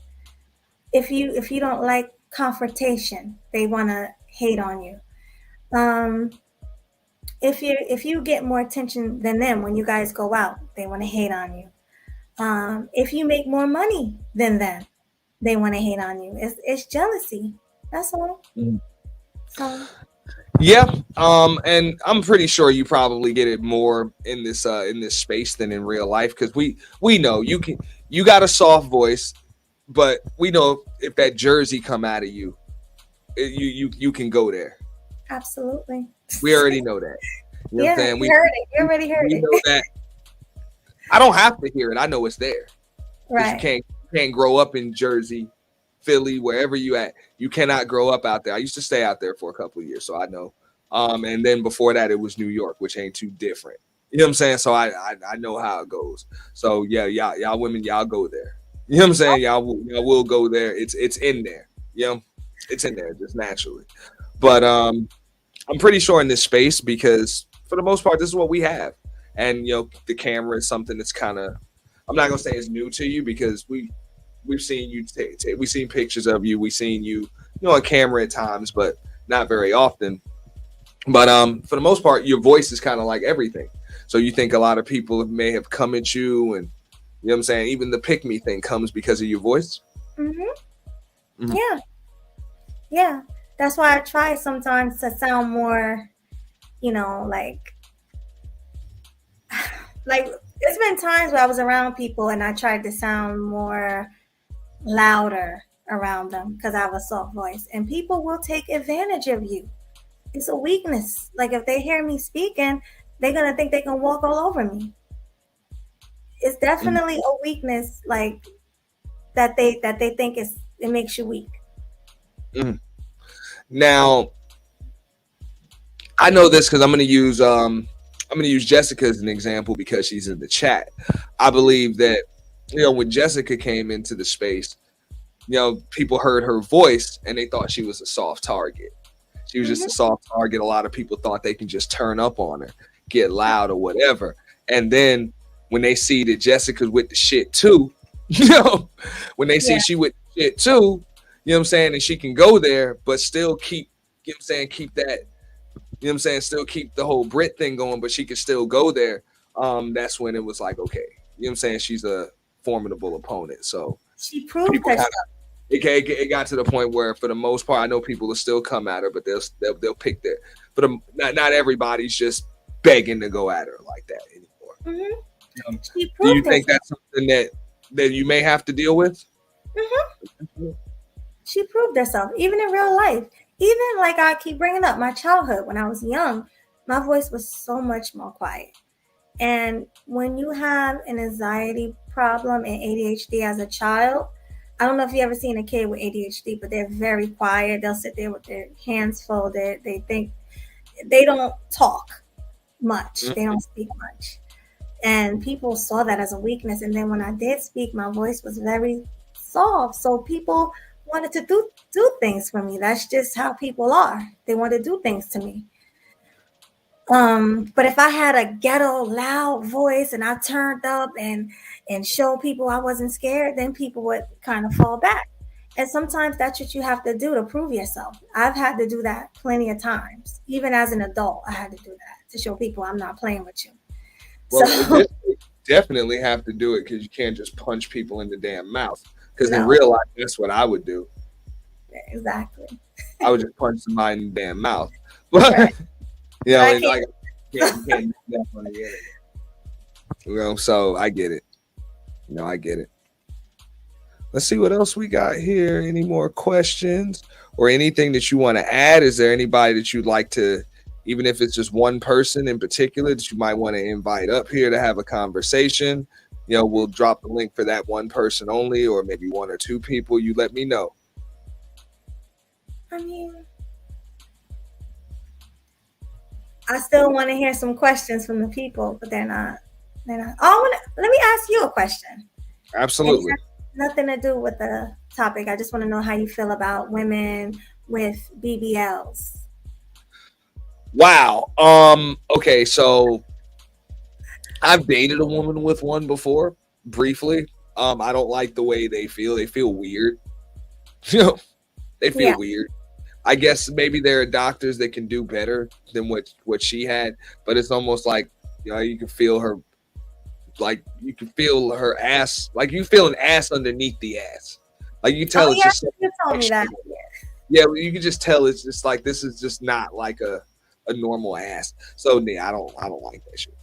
If you don't like confrontation, they want to hate on you. Um, if you get more attention than them when you guys go out, they want to hate on you. If you make more money than them, they want to hate on you. It's jealousy. That's all. Mhm. So Yeah, and I'm pretty sure you probably get it more in this space than in real life, because we know you got a soft voice, but we know if that Jersey come out of you, you can go there. absolutely. We already know that. You know what I'm Yeah, saying? you heard it. You already heard We it. know that. I don't have to hear it. I know it's there. Because Right. you can't grow up in Jersey, Philly, wherever you at. You cannot grow up out there. I used to stay out there for a couple of years, so I know. And then before that, it was New York, which ain't too different. You know what I'm saying? So I know how it goes. So yeah, y'all women, y'all go there. You know what I'm saying? Y'all will go there. It's in there. You know, it's in there just naturally. But I'm pretty sure in this space, because for the most part, this is what we have. And the camera is something that's kind of, I'm not gonna say it's new to you, because we've seen you we've seen pictures of you, we've seen you on camera at times, but not very often. But for the most part, your voice is kind of like everything. So you think a lot of people may have come at you, and you know what I'm saying, even the pick me thing comes because of your voice. Mm-hmm. Yeah. Yeah. That's why I try sometimes to sound more, like there's been times where I was around people and I tried to sound more louder around them because I have a soft voice, and people will take advantage of you. It's a weakness. Like if they hear me speaking, they're gonna think they can walk all over me. It's definitely a weakness, like that they think it makes you weak. Now, I know this because I'm gonna use Jessica as an example because she's in the chat. I believe that when Jessica came into the space, people heard her voice and they thought she was a soft target. She was just a soft target. A lot of people thought they can just turn up on her, get loud or whatever. And then when they see that Jessica's with the shit too, when they see she with the shit too, you know what I'm saying, and she can go there, but still keep, you know what I'm saying, keep that, you know what I'm saying, still keep the whole Brit thing going, but she can still go there. That's when it was like, okay, you know what I'm saying, she's a formidable opponent. So she proved herself. It got to the point where, for the most part, I know people will still come at her, but they'll pick their. But not everybody's just begging to go at her like that anymore. She Do you proved think herself. that's something that you may have to deal with? She proved herself, even in real life. Even like I keep bringing up my childhood when I was young, my voice was so much more quiet. And when you have an anxiety problem and ADHD as a child, I don't know if you ever seen a kid with ADHD, but they're very quiet. They'll sit there with their hands folded. They think they don't talk much. They don't speak much. And people saw that as a weakness. And then when I did speak, my voice was very soft. So people wanted to do things for me. That's just how people are. They want to do things to me. But if I had a ghetto loud voice and I turned up and showed people I wasn't scared, then people would kind of fall back. And sometimes that's what you have to do to prove yourself. I've had to do that plenty of times. Even as an adult, I had to do that to show people I'm not playing with you. Well, So you definitely have to do it, because you can't just punch people in the damn mouth. Because in No. real life, that's what I would do. exactly. I would just punch somebody in the damn mouth. But Right. I and like, you can't do that on the internet. So I get it. I get it. Let's see what else we got here. Any more questions or anything that you want to add? Is there anybody that you'd like to, even if it's just one person in particular, that you might want to invite up here to have a conversation? We'll drop the link for that one person only, or maybe one or two people. You let me know. I mean, I still want to hear some questions from the people, but they're not. Oh, let me ask you a question. Absolutely. It has nothing to do with the topic. I just want to know how you feel about women with BBLs. Wow. Okay, so I've dated a woman with one before. briefly. I don't like the way they feel. They feel weird. You know, they feel weird. I guess maybe there are doctors that can do better than what she had, but it's almost like, you know, you can feel her, like you can feel her ass, like you feel an ass underneath the ass. Like you tell it's just you told me that. Yeah, you can just tell it's just like this is just not like a normal ass. So yeah, I don't like that shit.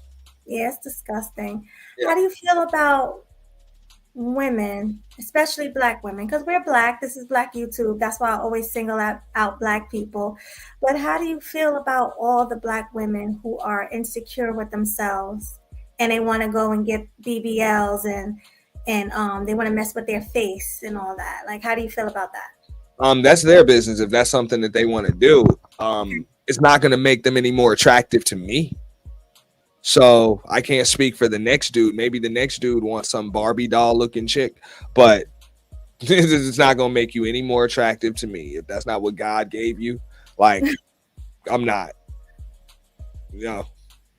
Yeah, it's disgusting. Yeah. How do you feel about women, especially Black women? Because we're Black. This is Black YouTube. That's why I always single out Black people. But how do you feel about all the Black women who are insecure with themselves and they want to go and get BBLs and they want to mess with their face and all that? Like, how do you feel about that? That's their business. If that's something that they want to do, it's not going to make them any more attractive to me. So I can't speak for the next dude. Maybe the next dude wants some Barbie doll looking chick, but it's not going to make you any more attractive to me. If that's not what God gave you, like, I'm not, you know,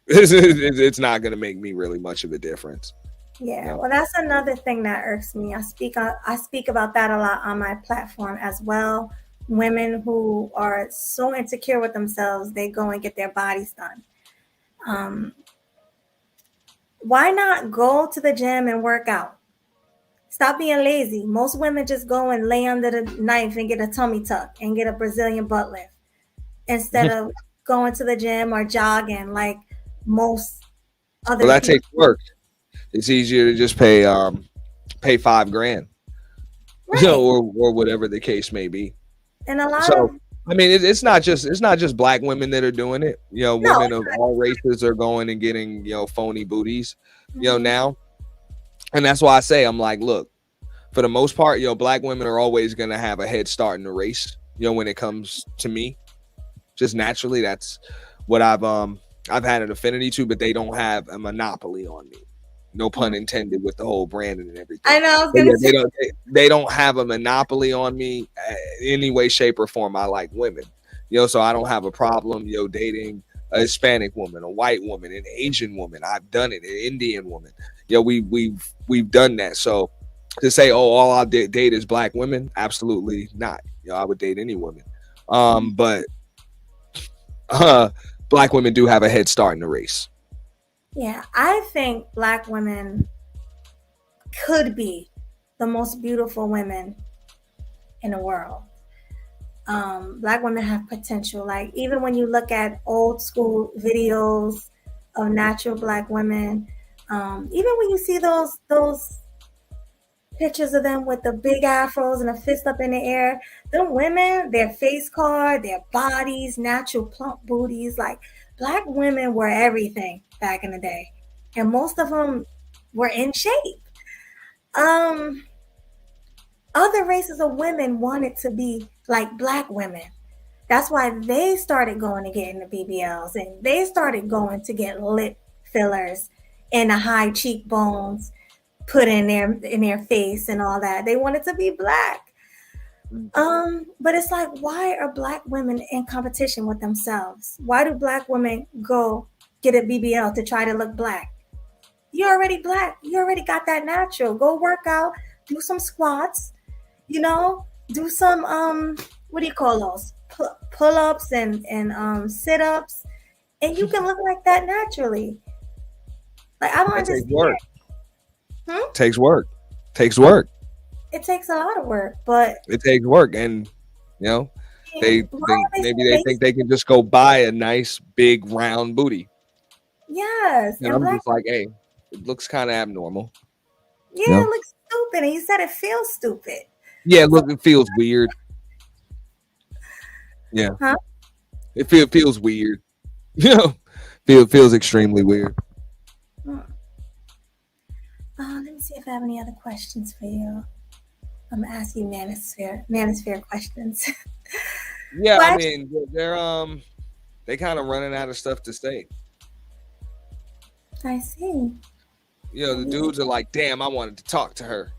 it's not going to make me really much of a difference. Yeah, no. Well, that's another thing that irks me. I speak about that a lot on my platform as well. Women who are so insecure with themselves, they go and get their bodies done. Why not go to the gym and work out? Stop being lazy. Most women just go and lay under the knife and get a tummy tuck and get a Brazilian butt lift instead of going to the gym or jogging like most other people. Well, that takes work. It's easier to just pay $5,000, right. You know, or whatever the case may be. And a lot of, I mean, it's not just Black women that are doing it. You know, women of all races are going and getting, you know, phony booties, you know, now. And that's why I say, I'm like, look, for the most part, you know, Black women are always going to have a head start in the race, you know, when it comes to me. Just naturally, that's what I've had an affinity to, but they don't have a monopoly on me. No pun intended with the whole branding and everything. I know. They don't have a monopoly on me in any way, shape, or form. I like women, you know, so I don't have a problem, you know, dating a Hispanic woman, a white woman, an Asian woman. I've done it, an Indian woman. You know, we've done that. So to say, oh, all I date is Black women, absolutely not. You know, I would date any woman. But Black women do have a head start in the race. Yeah, I think Black women could be the most beautiful women in the world. Black women have potential. Like, even when you look at old school videos of natural Black women, even when you see those pictures of them with the big afros and a fist up in the air, them women, their face card, their bodies, natural plump booties, like Black women were everything back in the day, and most of them were in shape. Other races of women wanted to be like Black women. That's why they started going to get into BBLs, and they started going to get lip fillers and the high cheekbones put in their face and all that. They wanted to be Black. But it's like, why are Black women in competition with themselves? Why do Black women go get a BBL to try to look Black? You're already Black. You already got that natural. Go work out, do some squats, you know, do some, what do you call those? Pull-ups and sit-ups, and you can look like that naturally. Like, I don't understand. Takes work. Takes work. It takes a lot of work, but it takes work, and you know, maybe they think they can just go buy a nice big round booty. Yes, and I'm just like, hey, it looks kind of abnormal. Yeah, you know? It looks stupid, and you said it feels stupid. Yeah, look, it feels weird. Yeah, it feels weird. You know, feels extremely weird. Let me see if I have any other questions for you. I'm asking manosphere questions. Yeah, I mean, they kind of running out of stuff to say. I see. You know, the dudes are like, damn, I wanted to talk to her.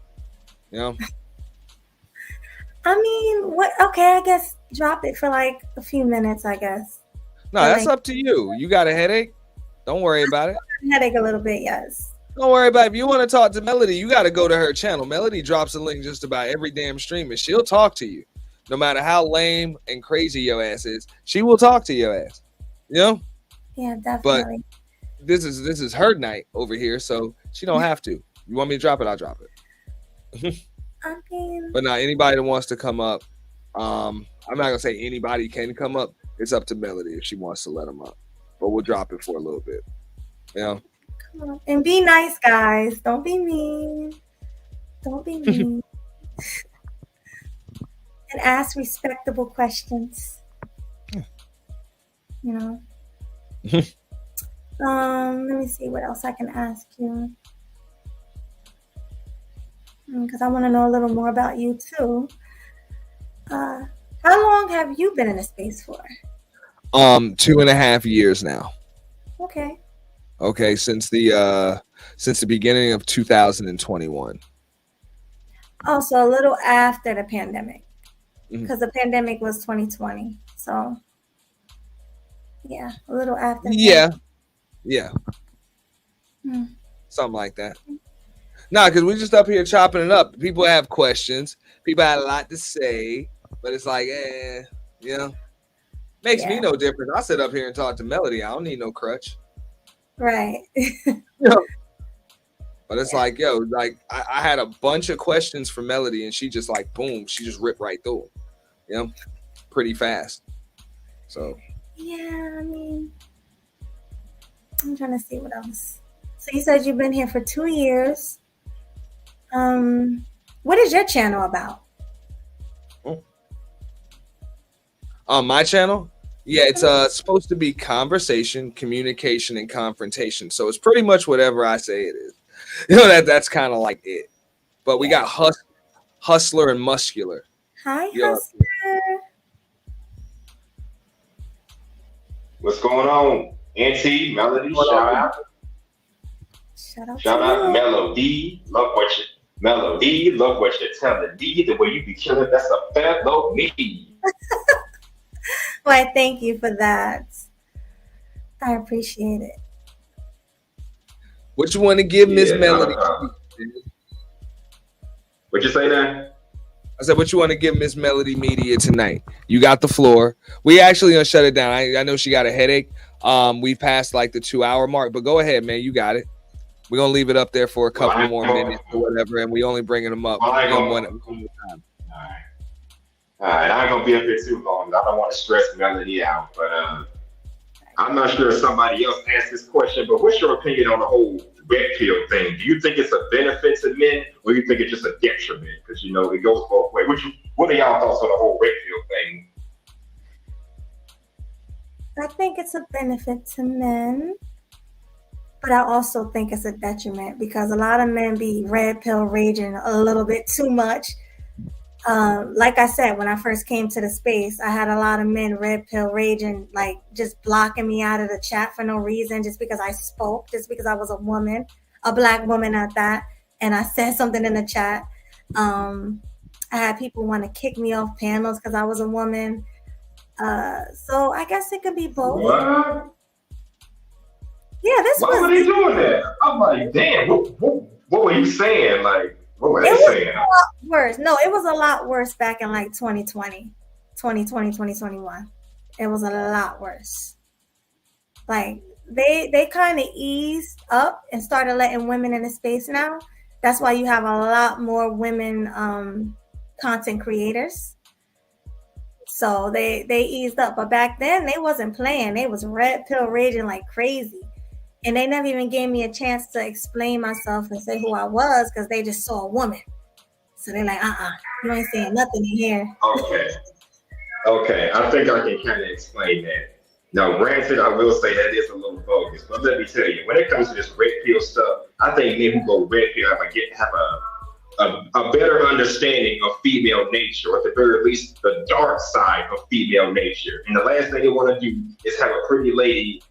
You know? I mean, what? Okay, I guess drop it for like a few minutes, I guess. No, that's up to you. You got a headache? Don't worry about it. Headache a little bit, yes. Don't worry about it. If you want to talk to Melody, you got to go to her channel. Melody drops a link just about every damn stream, and she'll talk to you. No matter how lame and crazy your ass is, she will talk to your ass. You know? Yeah, But definitely. this is her night over here, so she don't have to. You want me to drop it? I'll drop it. I mean, But now anybody that wants to come up, I'm not gonna say anybody can come up. It's up to Melody if she wants to let them up. But we'll drop it for a little bit. You know? come on. And be nice, guys. Don't be mean. Don't be mean. And ask respectable questions. You know. Let me see what else I can ask you. Because I want to know a little more about you too. How long have you been in the space for? 2.5 years now. Okay. Okay, since the beginning of 2021. Oh, so a little after the pandemic. Mhm. Because the pandemic was 2020. So yeah, a little after. Yeah. Hmm. Something like that. Nah, because we're just up here chopping it up. People have questions. People had a lot to say, but it's like, you know, makes me Yeah. no difference. I sit up here and talk to Melody. I don't need no crutch. Right. But it's like, yo, like I had a bunch of questions for Melody, and she just like, boom, she just ripped right through them. You know, pretty fast. So Yeah, I mean, I'm trying to see what else. So you said you've been here for 2 years. What is your channel about? on my channel, yeah, it's supposed to be conversation, communication, and confrontation. So it's pretty much whatever I say it is. You know, that's kind of like it. But we got hustler and muscular. Hi, Yo. Hustler. What's going on? Auntie, Melody, shout out. Shout out to you. Melody. Love what you're telling me. The way you be killing, that's a fellow me. Why, thank you for that. I appreciate it. What you want to give Miss Yeah, Melody? What you say now? I said, what you want to give Miss Melody Media tonight? You got the floor. We actually gonna shut it down. I know she got a headache. We passed like the 2-hour mark, but go ahead, man. You got it. We're gonna leave it up there for a couple more minutes or whatever, and we only bringing them up one time. All right, I ain't gonna be up here too long. I don't want to stress Melody out, but I'm not sure if somebody else asked this question, but what's your opinion on the whole red pill thing? Do you think it's a benefit to men, or you think it's just a detriment? Because you know it goes both ways. What are y'all thoughts on the whole red pill thing? I think it's a benefit to men, but I also think it's a detriment because a lot of men be red pill raging a little bit too much. Like I said, when I first came to the space, I had a lot of men red pill raging, like just blocking me out of the chat for no reason, just because I spoke, just because I was a woman, a Black woman at that, and I said something in the chat. I had people want to kick me off panels because I was a woman. So I guess it could be both. What? Yeah, Why were they doing that? I'm like, damn, what were you saying? Like, what were they saying? A lot worse. No, it was a lot worse back in like 2020, 2021. It was a lot worse. Like they kind of eased up and started letting women in the space now. That's why you have a lot more women content creators. So they eased up. But back then they wasn't playing. They was red pill raging like crazy. And they never even gave me a chance to explain myself and say who I was because they just saw a woman. So they're like, you ain't saying nothing in here. Okay. I think I can kind of explain that. Now, granted, I will say that is a little bogus, but let me tell you, when it comes to this red pill stuff, I think men who go red pill have a better understanding of female nature, or at the very least, the dark side of female nature. And the last thing they want to do is have a pretty lady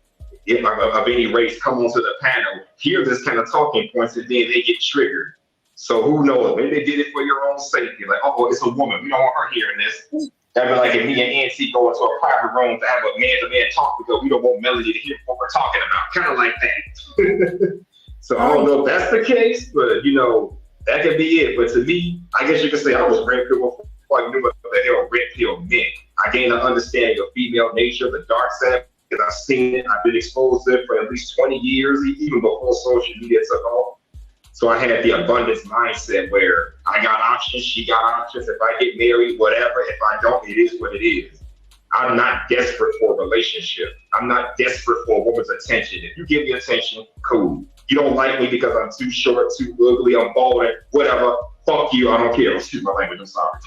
of any race come onto the panel, hear this kind of talking points, and then they get triggered. So who knows? Maybe they did it for your own safety. Like, oh, it's a woman. We don't want her hearing this. That'd be like if me and Auntie go into a private room to have a man-to-man talk because we don't want Melody to hear what we're talking about. Kind of like that. So I don't know if that's the case, but you know, that could be it. But to me, I guess you could say I was red pill before I knew what the hell red pill meant. I gained an understanding of female nature, the dark side, because I've seen it. I've been exposed to it for at least 20 years, even before social media took off. So I had the abundance mindset where I got options, she got options. If I get married, whatever. If I don't, it is what it is. I'm not desperate for a relationship. I'm not desperate for a woman's attention. If you give me attention, cool. You don't like me because I'm too short, too ugly, I'm bald, whatever. Fuck you, I don't care. Excuse my language, I'm sorry.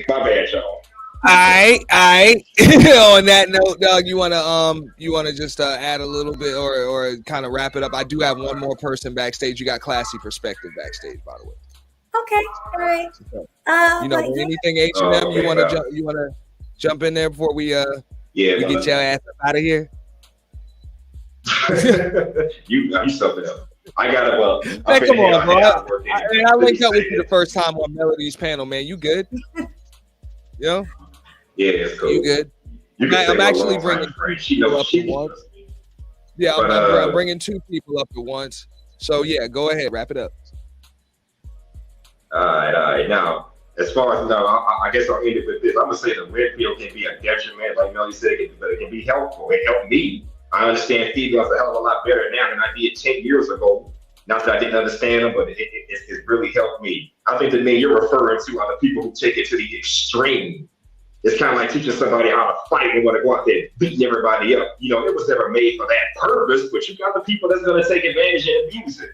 My bad, y'all. All right. On that note, Doug, you wanna just add a little bit or kind of wrap it up? I do have one more person backstage. You got Classy Perspective backstage, by the way. Okay, all right. You know, anything H&M, you wanna jump in there before we get your ass out of here? you something else. I gotta Man, come on, bro. I linked up with you the first time on Melody's panel, man. You good? Yo? Yeah, it's cool. You good? I'm actually bringing people up at once. Yeah, I'm bringing two people up at once. So yeah, go ahead, wrap it up. All right. Now, as far as I guess I'll end it with this. I'm gonna say the red pill can be a detriment, like Melly said, but it can be helpful. It helped me. I understand females a hell of a lot better now than I did 10 years ago. Not that I didn't understand them, but it really helped me. I think the men you're referring to are the people who take it to the extreme. It's kind of like teaching somebody how to fight and want to go out there and beat everybody up. You know, it was never made for that purpose, but you got the people that's going to take advantage and abuse it.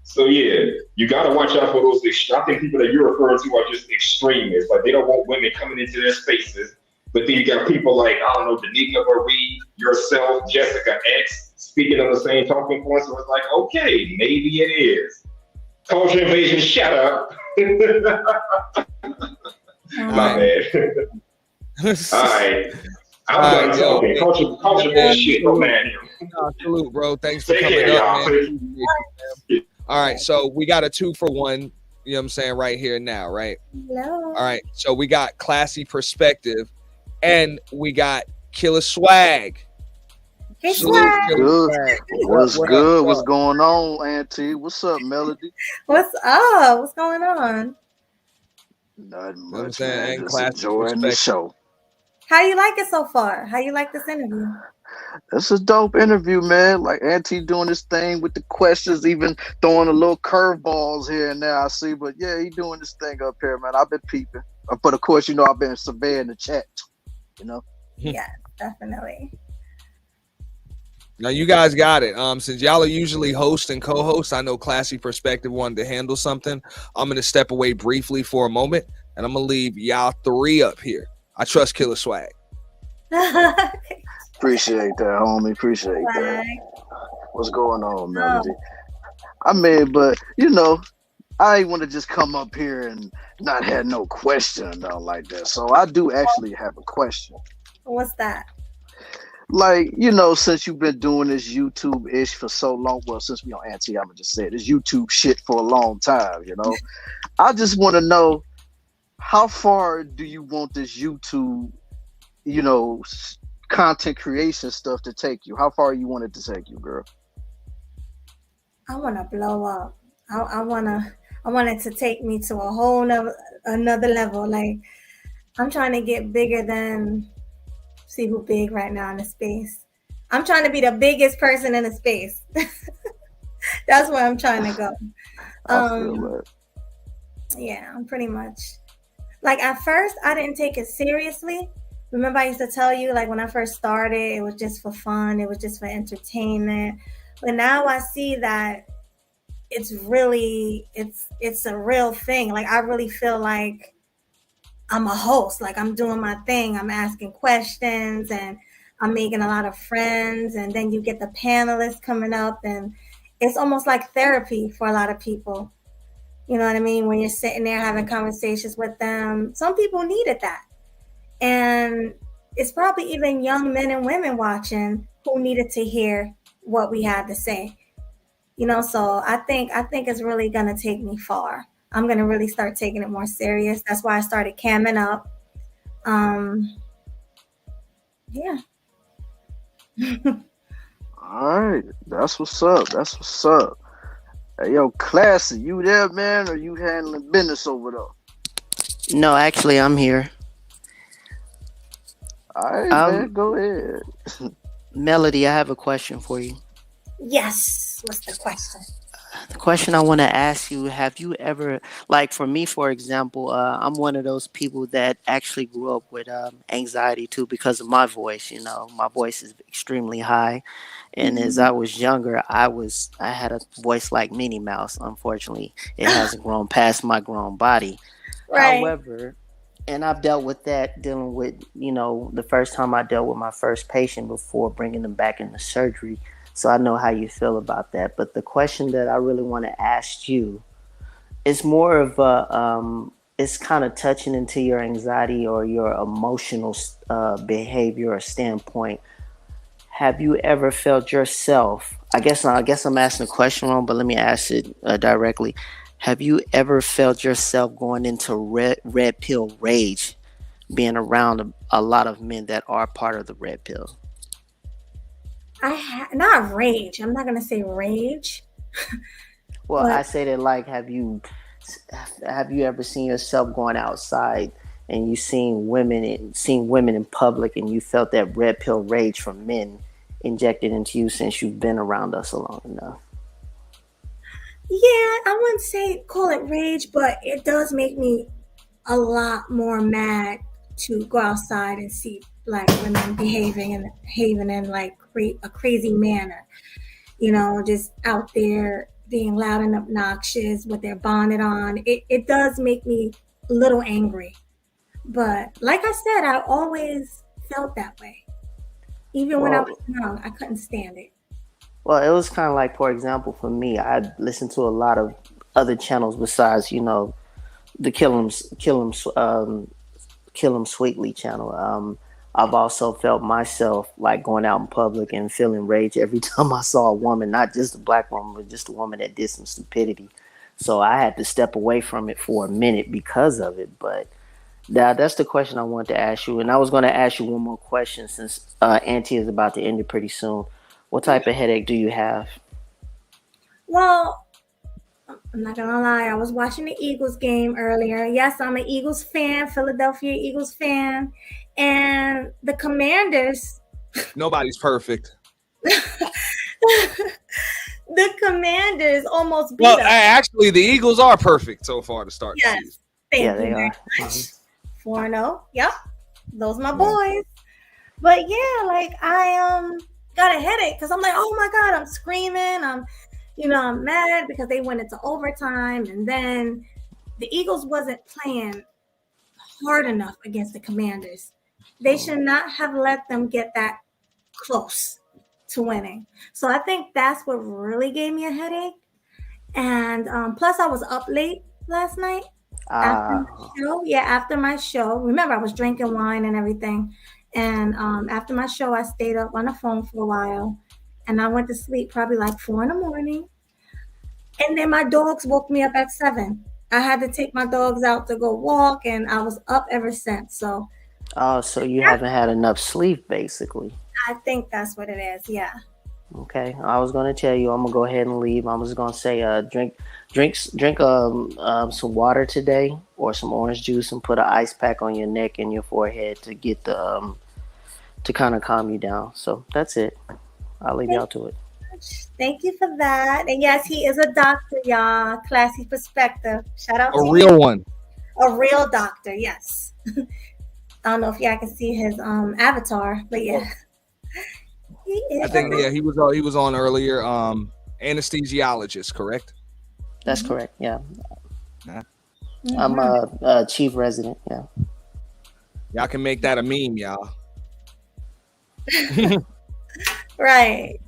So yeah, you got to watch out for those. I think people that you're referring to are just extremists. Like they don't want women coming into their spaces. But then you got people like, I don't know, Danica Marie, yourself, Jessica X, speaking on the same talking points. So it's like, okay, maybe it is. Culture invasion, shut up. My bad. All right. I'm done talking. Culture bullshit. Oh, man. Salute, bro. Thanks for coming up, man. All right, so we got a 2-for-1, you know what I'm saying, right here now, right? Hello. All right, so we got Classy Perspective and we got Killer Swag. Hey, Swag. What's good? What's going on, Auntie? What's up, Melody? What's up? What's going on? Nothing I'm much, saying, man. Just enjoying the show. How you like it so far? How you like this interview? It's a dope interview, man. Like Auntie doing this thing with the questions, even throwing a little curveballs here and there. I see, but yeah, he doing this thing up here, man. I've been peeping, but of course, you know, I've been surveying the chat. You know. Yeah, definitely. Now you guys got it. Since y'all are usually host and co-host, I know Classy Perspective wanted to handle something. I'm gonna step away briefly for a moment, and I'm gonna leave y'all three up here. I trust Killer Swag. Appreciate that, homie. Appreciate that. What's going on, Melody? I mean, but you know, I ain't want to just come up here and not have no question or nothing like that. So I do actually have a question. What's that? Like, you know, since you've been doing this YouTube-ish for so long, well, since we on Auntie, I'm gonna just say this YouTube shit for a long time, you know. I just want to know, how far do you want this YouTube, you know, content creation stuff to take you? How far you want it to take you, girl? I want to blow up. I want it to take me to a whole another level. Like, I'm trying to get bigger than, see who big right now in the space. I'm trying to be the biggest person in the space. That's where I'm trying to go. Yeah, I'm pretty much, like, at first I didn't take it seriously. Remember I used to tell you, like, when I first started, it was just for fun. It was just for entertainment. But now I see that it's really, it's a real thing. Like, I really feel like I'm a host. Like, I'm doing my thing. I'm asking questions and I'm making a lot of friends. And then you get the panelists coming up, and it's almost like therapy for a lot of people. You know what I mean? When you're sitting there having conversations with them, some people needed that. And it's probably even young men and women watching who needed to hear what we had to say. You know, so I think it's really going to take me far. I'm going to really start taking it more serious. That's why I started camming up. Yeah. All right. That's what's up. That's what's up. Hey, yo, Classy, you there, man, or you handling business over there? No, actually, I'm here. All right, man, Um, go ahead. Melody, I have a question for you. Yes. What's the question? The question I want to ask you: have you ever, like, for me, for example, I'm one of those people that actually grew up with anxiety too because of my voice. You know, my voice is extremely high, and as Mhm. I was younger, I had a voice like Minnie Mouse. Unfortunately, it hasn't grown past my grown body. Right. However, and I've dealt with that, dealing with, the first time I dealt with my first patient before bringing them back into surgery. So I know how you feel about that. But the question that I really want to ask you is more of it's kind of touching into your anxiety or your emotional behavior or standpoint. Have you ever felt yourself? I guess I'm asking the question wrong, but let me ask it directly. Have you ever felt yourself going into red pill rage, being around a lot of men that are part of the red pill? Not rage. I'm not gonna say rage, Well, I but say that, like, have you ever seen yourself going outside and you seen women in public and you felt that red pill rage from men injected into you since you've been around us long enough? yeah, I wouldn't say call it rage, but it does make me a lot more mad to go outside and see black women behaving in like a crazy manner. Just out there being loud and obnoxious with their bonnet on. It does make me a little angry. But like I said, I always felt that way. Even when I was Well, young, I couldn't stand it. Well, it was kind of like, for example, for me, I listened to a lot of other channels besides, the Kill 'Em Sweetly channel. I've also felt myself like going out in public and feeling rage every time I saw a woman, not just a black woman, but just a woman that did some stupidity. So I had to step away from it for a minute because of it. But that's the question I wanted to ask you. And I was going to ask you one more question since Auntie is about to end it pretty soon. What type of headache do you have? Well, I'm not gonna lie, I was watching the Eagles game earlier. Yes, I'm an Eagles fan, Philadelphia Eagles fan. And the Commanders, Nobody's perfect. the Commanders almost Well, beat us. actually, the Eagles are perfect so far to start the season. Yes. Thank Yeah, you they very are. much. Mhm. 4-0. Yep. Those my Yeah. boys. But yeah, like I got a headache because I'm like, oh my God, I'm screaming. I'm mad because they went into overtime, and then the Eagles wasn't playing hard enough against the Commanders. They should not have let them get that close to winning. So I think that's what really gave me a headache. And plus, I was up late last night after my Ah, show. Yeah, after my show. Remember, I was drinking wine and everything. And after my show, I stayed up on the phone for a while. And I went to sleep probably like 4 in the morning. And then my dogs woke me up at 7. I had to take my dogs out to go walk, and I was up ever since. So oh, so you haven't had enough sleep, basically. I think that's what it is. Yeah. Okay, I was gonna tell you I'm gonna go ahead and leave. I was gonna say, drink some water today or some orange juice and put an ice pack on your neck and your forehead to get the to kind of calm you down. So that's it. I'll leave y'all Thank to it. you much. Thank you for that. And yes, he is a doctor, y'all. Classy perspective. Shout out A to you. real one. A real doctor, yes. I don't know if y'all can see his avatar, but yeah. He I is a think doctor. he was on earlier. Anesthesiologist, correct? That's Mhm. correct. Yeah, Nah. I'm Mhm. a chief resident. Yeah. Y'all can make that a meme, y'all. Right.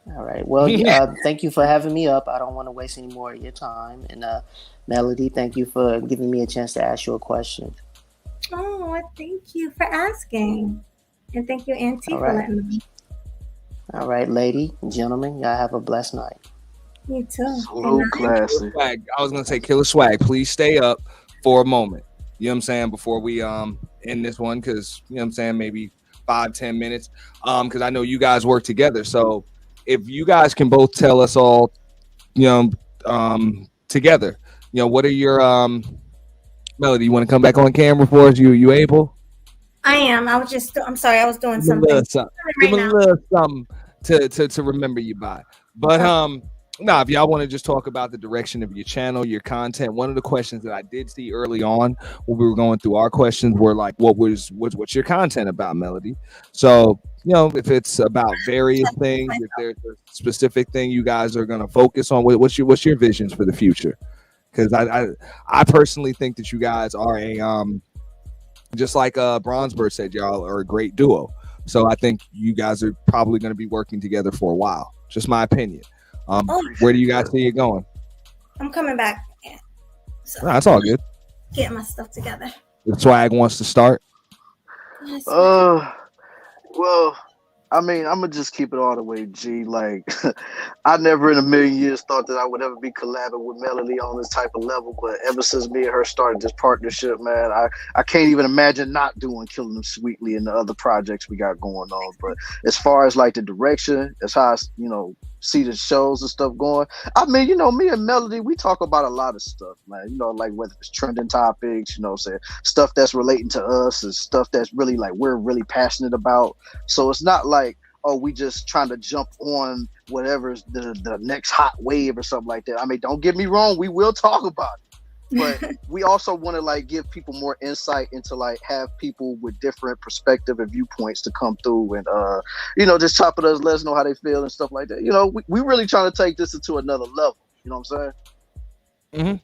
All right. Well, thank you for having me up. I don't want to waste any more of your time. And Melody, thank you for giving me a chance to ask you a question. Oh, thank you for asking. And thank you, Auntie, All for right. letting me. All right, lady, gentlemen, y'all have a blessed night. You too. Salute, Classy. Swag. I was gonna say, Killer Swag, please stay up for a moment. You know what I'm saying? Before we end this one, because you know what I'm saying, maybe 5-10 minutes. Because I know you guys work together. So if you guys can both tell us all together. What are your Melody? You want to come back on camera for us? You able? I am. I'm sorry. I was doing Give him a something little something. right Give him a now. little something to remember you by. But no, if y'all want to just talk about the direction of your channel, your content, one of the questions that I did see early on when we were going through our questions were like, what's your content about, Melody? So, if it's about various things, if there's a specific thing you guys are going to focus on, what's your visions for the future? Because I personally think that you guys are a just like Bronzebird said, y'all are a great duo. So I think you guys are probably going to be working together for a while. Just my opinion. Where do you guys see it going? I'm coming back. So That's all good. getting my stuff together. If Swag wants to start. Yes. Well, I mean, I'm gonna just keep it all the way G. Like, I never in a million years thought that I would ever be collabing with Melody on this type of level. But ever since me and her started this partnership, man, I can't even imagine not doing Killing Them Sweetly and the other projects we got going on. But as far as like the direction, as how I, see the shows and stuff going. I mean, me and Melody, we talk about a lot of stuff, man. Like whether it's trending topics, what I'm saying, stuff that's relating to us and stuff that's really like we're really passionate about. So it's not like, oh, we just trying to jump on whatever's the next hot wave or something like that. I mean, don't get me wrong, we will talk about it. But we also want to like give people more insight into like have people with different perspective and viewpoints to come through and just chop it up, let us know how they feel and stuff like that. We really trying to take this into another level. You know what I'm saying?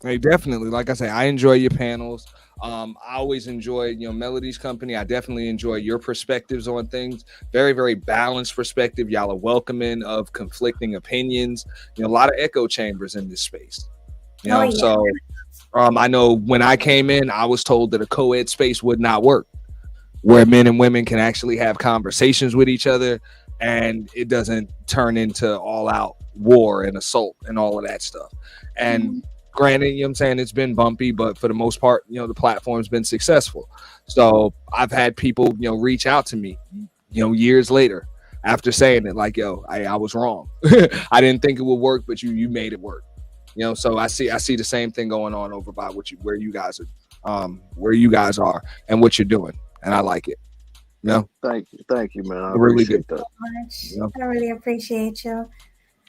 Hey, definitely. Like I say, I enjoy your panels. I always enjoy Melody's company. I definitely enjoy your perspectives on things. Very, very balanced perspective. Y'all are welcoming of conflicting opinions. A lot of echo chambers in this space. So I know when I came in, I was told that a co-ed space would not work, where men and women can actually have conversations with each other and it doesn't turn into all out war and assault and all of that stuff. And granted, I'm saying it's been bumpy, but for the most part, the platform's been successful. So I've had people, reach out to me, years later after saying it, like, yo, I was wrong. I didn't think it would work, but you made it work. So I see the same thing going on over by where you guys are and what you're doing, and I like it. Thank you, man. I really appreciate good. that. I really appreciate you.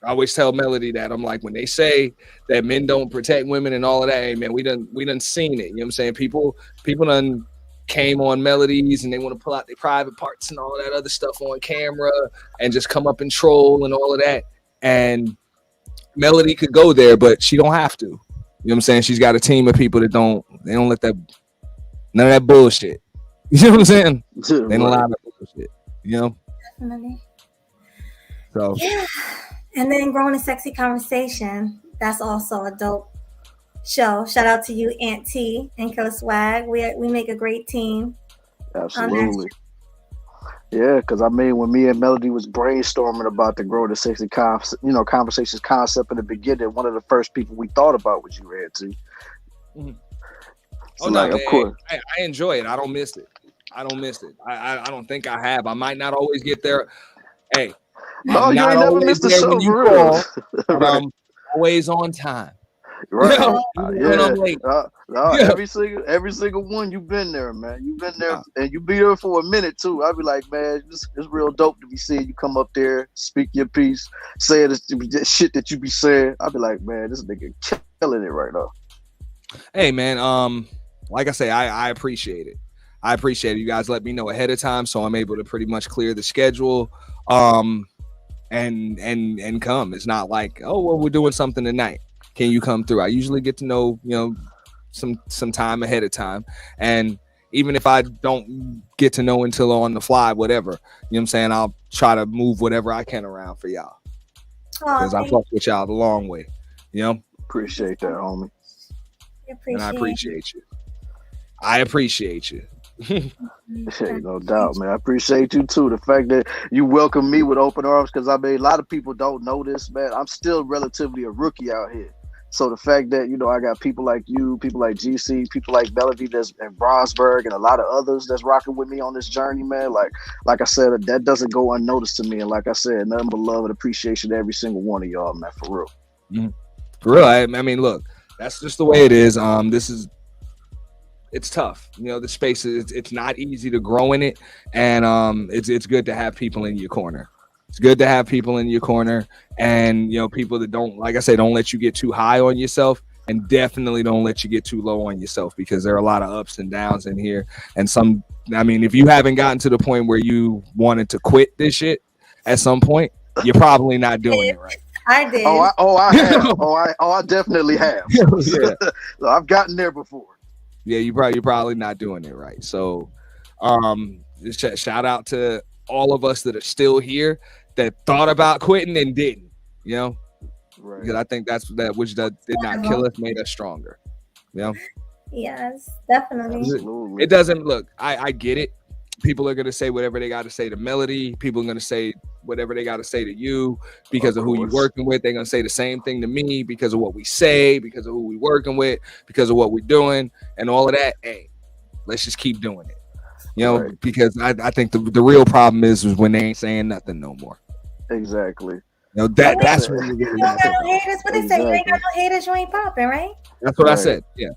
I always tell Melody that I'm like, when they say that men don't protect women and all of that, hey man, we done seen it. You know what I'm saying? People done came on Melodies and they want to pull out their private parts and all that other stuff on camera and just come up and troll and all of that. And Melody could go there, but she don't have to. You know what I'm saying? She's got a team of people that don't let that none of that bullshit. You know what I'm saying? They don't allow that bullshit. Definitely. So yeah. And then Grown and Sexy Conversation. That's also a dope show. Shout out to you, Aunt T and Killer Swag. We make a great team. Absolutely. Yeah, because I mean, when me and Melody was brainstorming about the Grown and Sexy Conversations concept in the beginning, one of the first people we thought about was you, Aunt T. So of course. I enjoy it. I don't miss it. I don't think I have. I might not always get there. Hey. No, you ain't never missed the show for real. But I'm always on time. Right. Yeah. Every single one you've been there, man. You've been there and you be there for a minute too. I'd be like, man, it's real dope to be seeing you come up there, speak your piece, say this shit that you be saying. I'd be like, man, this nigga killing it right now. Hey man, like I say, I appreciate it. I appreciate it. You guys let me know ahead of time so I'm able to pretty much clear the schedule. And come. It's not like, oh well, we're doing something tonight. Can you come through? I usually get to know, some time ahead of time. And even if I don't get to know until on the fly, whatever, I'm saying, I'll try to move whatever I can around for y'all. Because I fuck with y'all the long way. Appreciate that, homie. And I appreciate you. I appreciate you. Hey, no doubt, man. I appreciate you too. The fact that you welcome me with open arms, because I mean, a lot of people don't know this, man. I'm still relatively a rookie out here. So the fact that, you know, I got people like you, people like GC, people like Melody that's in Brownsburg, and a lot of others that's rocking with me on this journey, man. Like I said, that doesn't go unnoticed to me. And like I said, nothing but love and appreciation to every single one of y'all, man, for real. Mm-hmm. For real. I mean, look, that's just the way it is. It's tough. You know, the space is, it's not easy to grow in it. And it's good to have people in your corner. It's good to have people in your corner, and, you know, people that don't, like I say, don't let you get too high on yourself, and definitely don't let you get too low on yourself, because there are a lot of ups and downs in here. And I mean, if you haven't gotten to the point where you wanted to quit this shit at some point, you're probably not doing it right. I did. I have. I definitely have. Yeah. So I've gotten there before. Yeah, you're probably not doing it right. So, just shout out to all of us that are still here that thought about quitting and didn't. You know, right. Because I think that which did not kill us made us stronger. You know. Yes, definitely. It doesn't look. I get it. People are gonna say whatever they got to say to Melody. People are gonna say whatever they got to say to you because of who you're working with. They're gonna say the same thing to me because of what we say, because of who we working with, because of what we're doing, and all of that. Hey, let's just keep doing it. You know, right. Because I think the real problem is when they ain't saying nothing no more. Exactly. You know, that's when you don't got no haters. What they say? You ain't got no haters, you ain't popping, right? That's what I said. Yeah.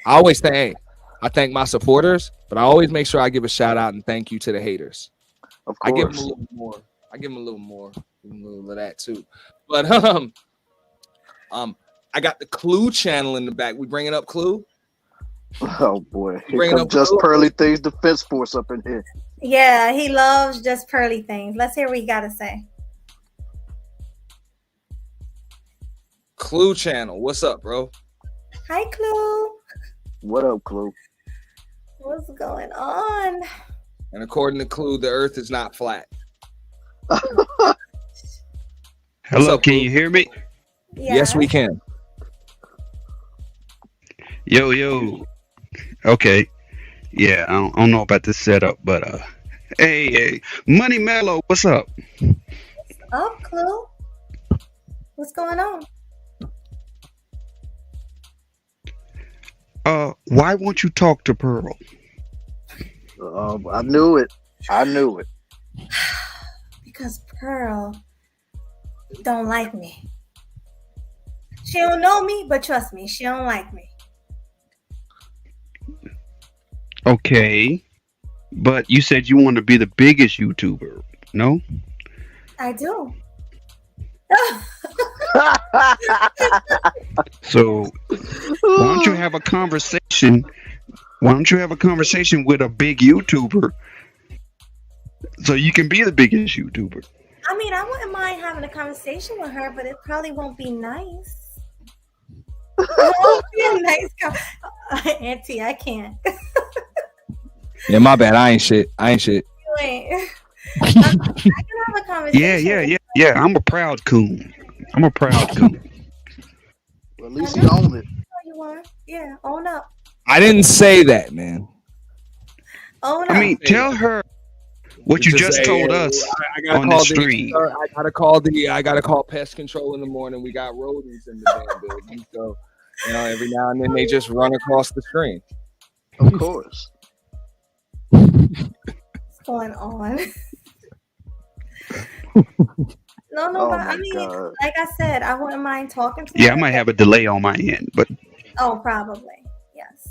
I always say, hey, I thank my supporters, but I always make sure I give a shout out and thank you to the haters. Of course. I give them a little more. I give them a little more. A little of that too. But I got the Clue channel in the back. We bringing up Clue? Oh boy. Here comes Just Pearly Things Defense Force up in here. Yeah, he loves Just Pearly Things. Let's hear what he got to say. Clue channel. What's up, bro? Hi, Clue. What up, Clue? What's going on? And according to Clue, the earth is not flat. Hello, can you hear me? Yeah. Yes, we can. Yo. Okay. Yeah, I don't know about this setup, but hey, Money Mellow, what's up? What's up, Clue? What's going on? Why won't you talk to Pearl? I knew it. Because Pearl don't like me. She don't know me, but trust me, she don't like me. Okay, but you said you want to be the biggest YouTuber, no? I do. So why don't you have a conversation? Why don't you have a conversation with a big YouTuber so you can be the biggest YouTuber? I mean, I wouldn't mind having a conversation with her, but it probably won't be nice. It won't be a nice Auntie, I can't. Yeah, my bad. I ain't shit. You ain't. I can have a conversation. Yeah. I'm a proud coon. Well, at least you own it. You are. Yeah, own up. I didn't say that, man. Own up. I mean, tell her what you just told us on the stream. I gotta call pest control in the morning. We got rodents in the damn building, so you know, every now and then they just run across the screen. Of course. What's going on? No, but I mean, God. Like I said, I wouldn't mind talking to her. Yeah, I might have a delay on my end, but probably. Yes.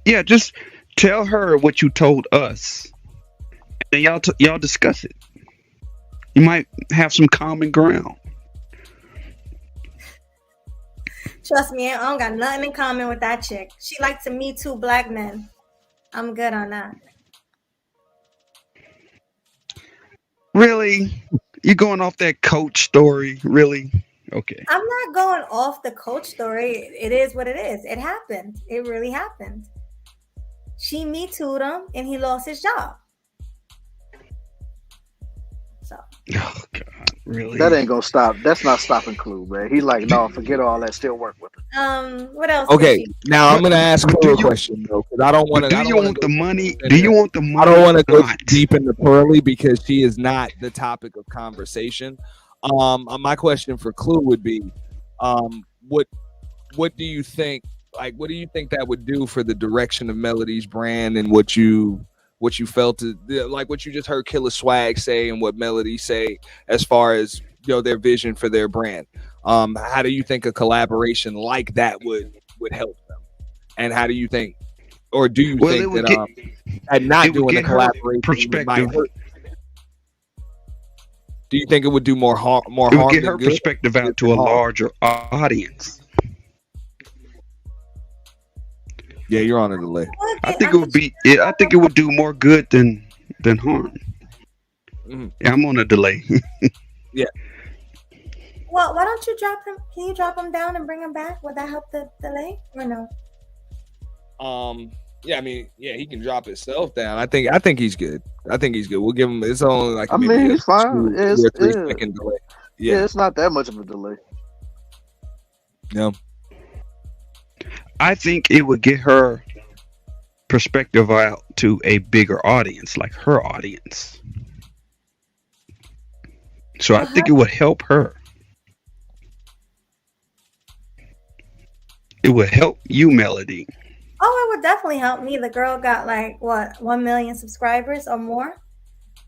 Yeah, just tell her what you told us, and y'all discuss it. You might have some common ground. Trust me, I don't got nothing in common with that chick. She likes to Me Too black men. I'm good on that. Really? You going off that coach story? Really? Okay. I'm not going off the coach story. It is what it is. It happened. It really happened. She Me Too'd him and he lost his job. So Oh God, really? That ain't gonna stop. That's not stopping Clue, man. He like, no, forget all that. Still work with her. what else? Did Okay, she? now I'm gonna ask But Pearl a question though, because I don't want But to. do I don't you want to want go the too money? deep Do into. you want the I money? don't want to or go too not? deep into Pearly because she is not the topic of conversation. My question for Clue would be, what do you think? Like, what do you think that would do for the direction of Melody's brand and what you felt like what you just heard Killer Swag say and what Melody say as far as their vision for their brand. How do you think a collaboration like that would help them? And how do you think, or do you Well, think it would that get at not it would doing a get her collaboration it might perspective. hurt? Do you think it would do more harm It would get than her good? perspective out to a larger audience. Yeah, you're on a delay. I think it would be. I think it would do more good than harm. Mhm. Yeah, I'm on a delay. Yeah. Well, why don't you drop him? Can you drop him down and bring him back? Would that help the delay or no? Yeah, I mean, yeah, he can drop himself down. I think he's good. I think he's good. We'll give him. It's only like I maybe mean, a he's fine. 2 It's, or 3 yeah. second delay. Yeah, Yeah. it's not that much of a delay. No. I think it would get her perspective out to a bigger audience, like her audience. So I think it would help her. It would help you, Melody. Oh, it would definitely help me. The girl got like what 1 million subscribers or more.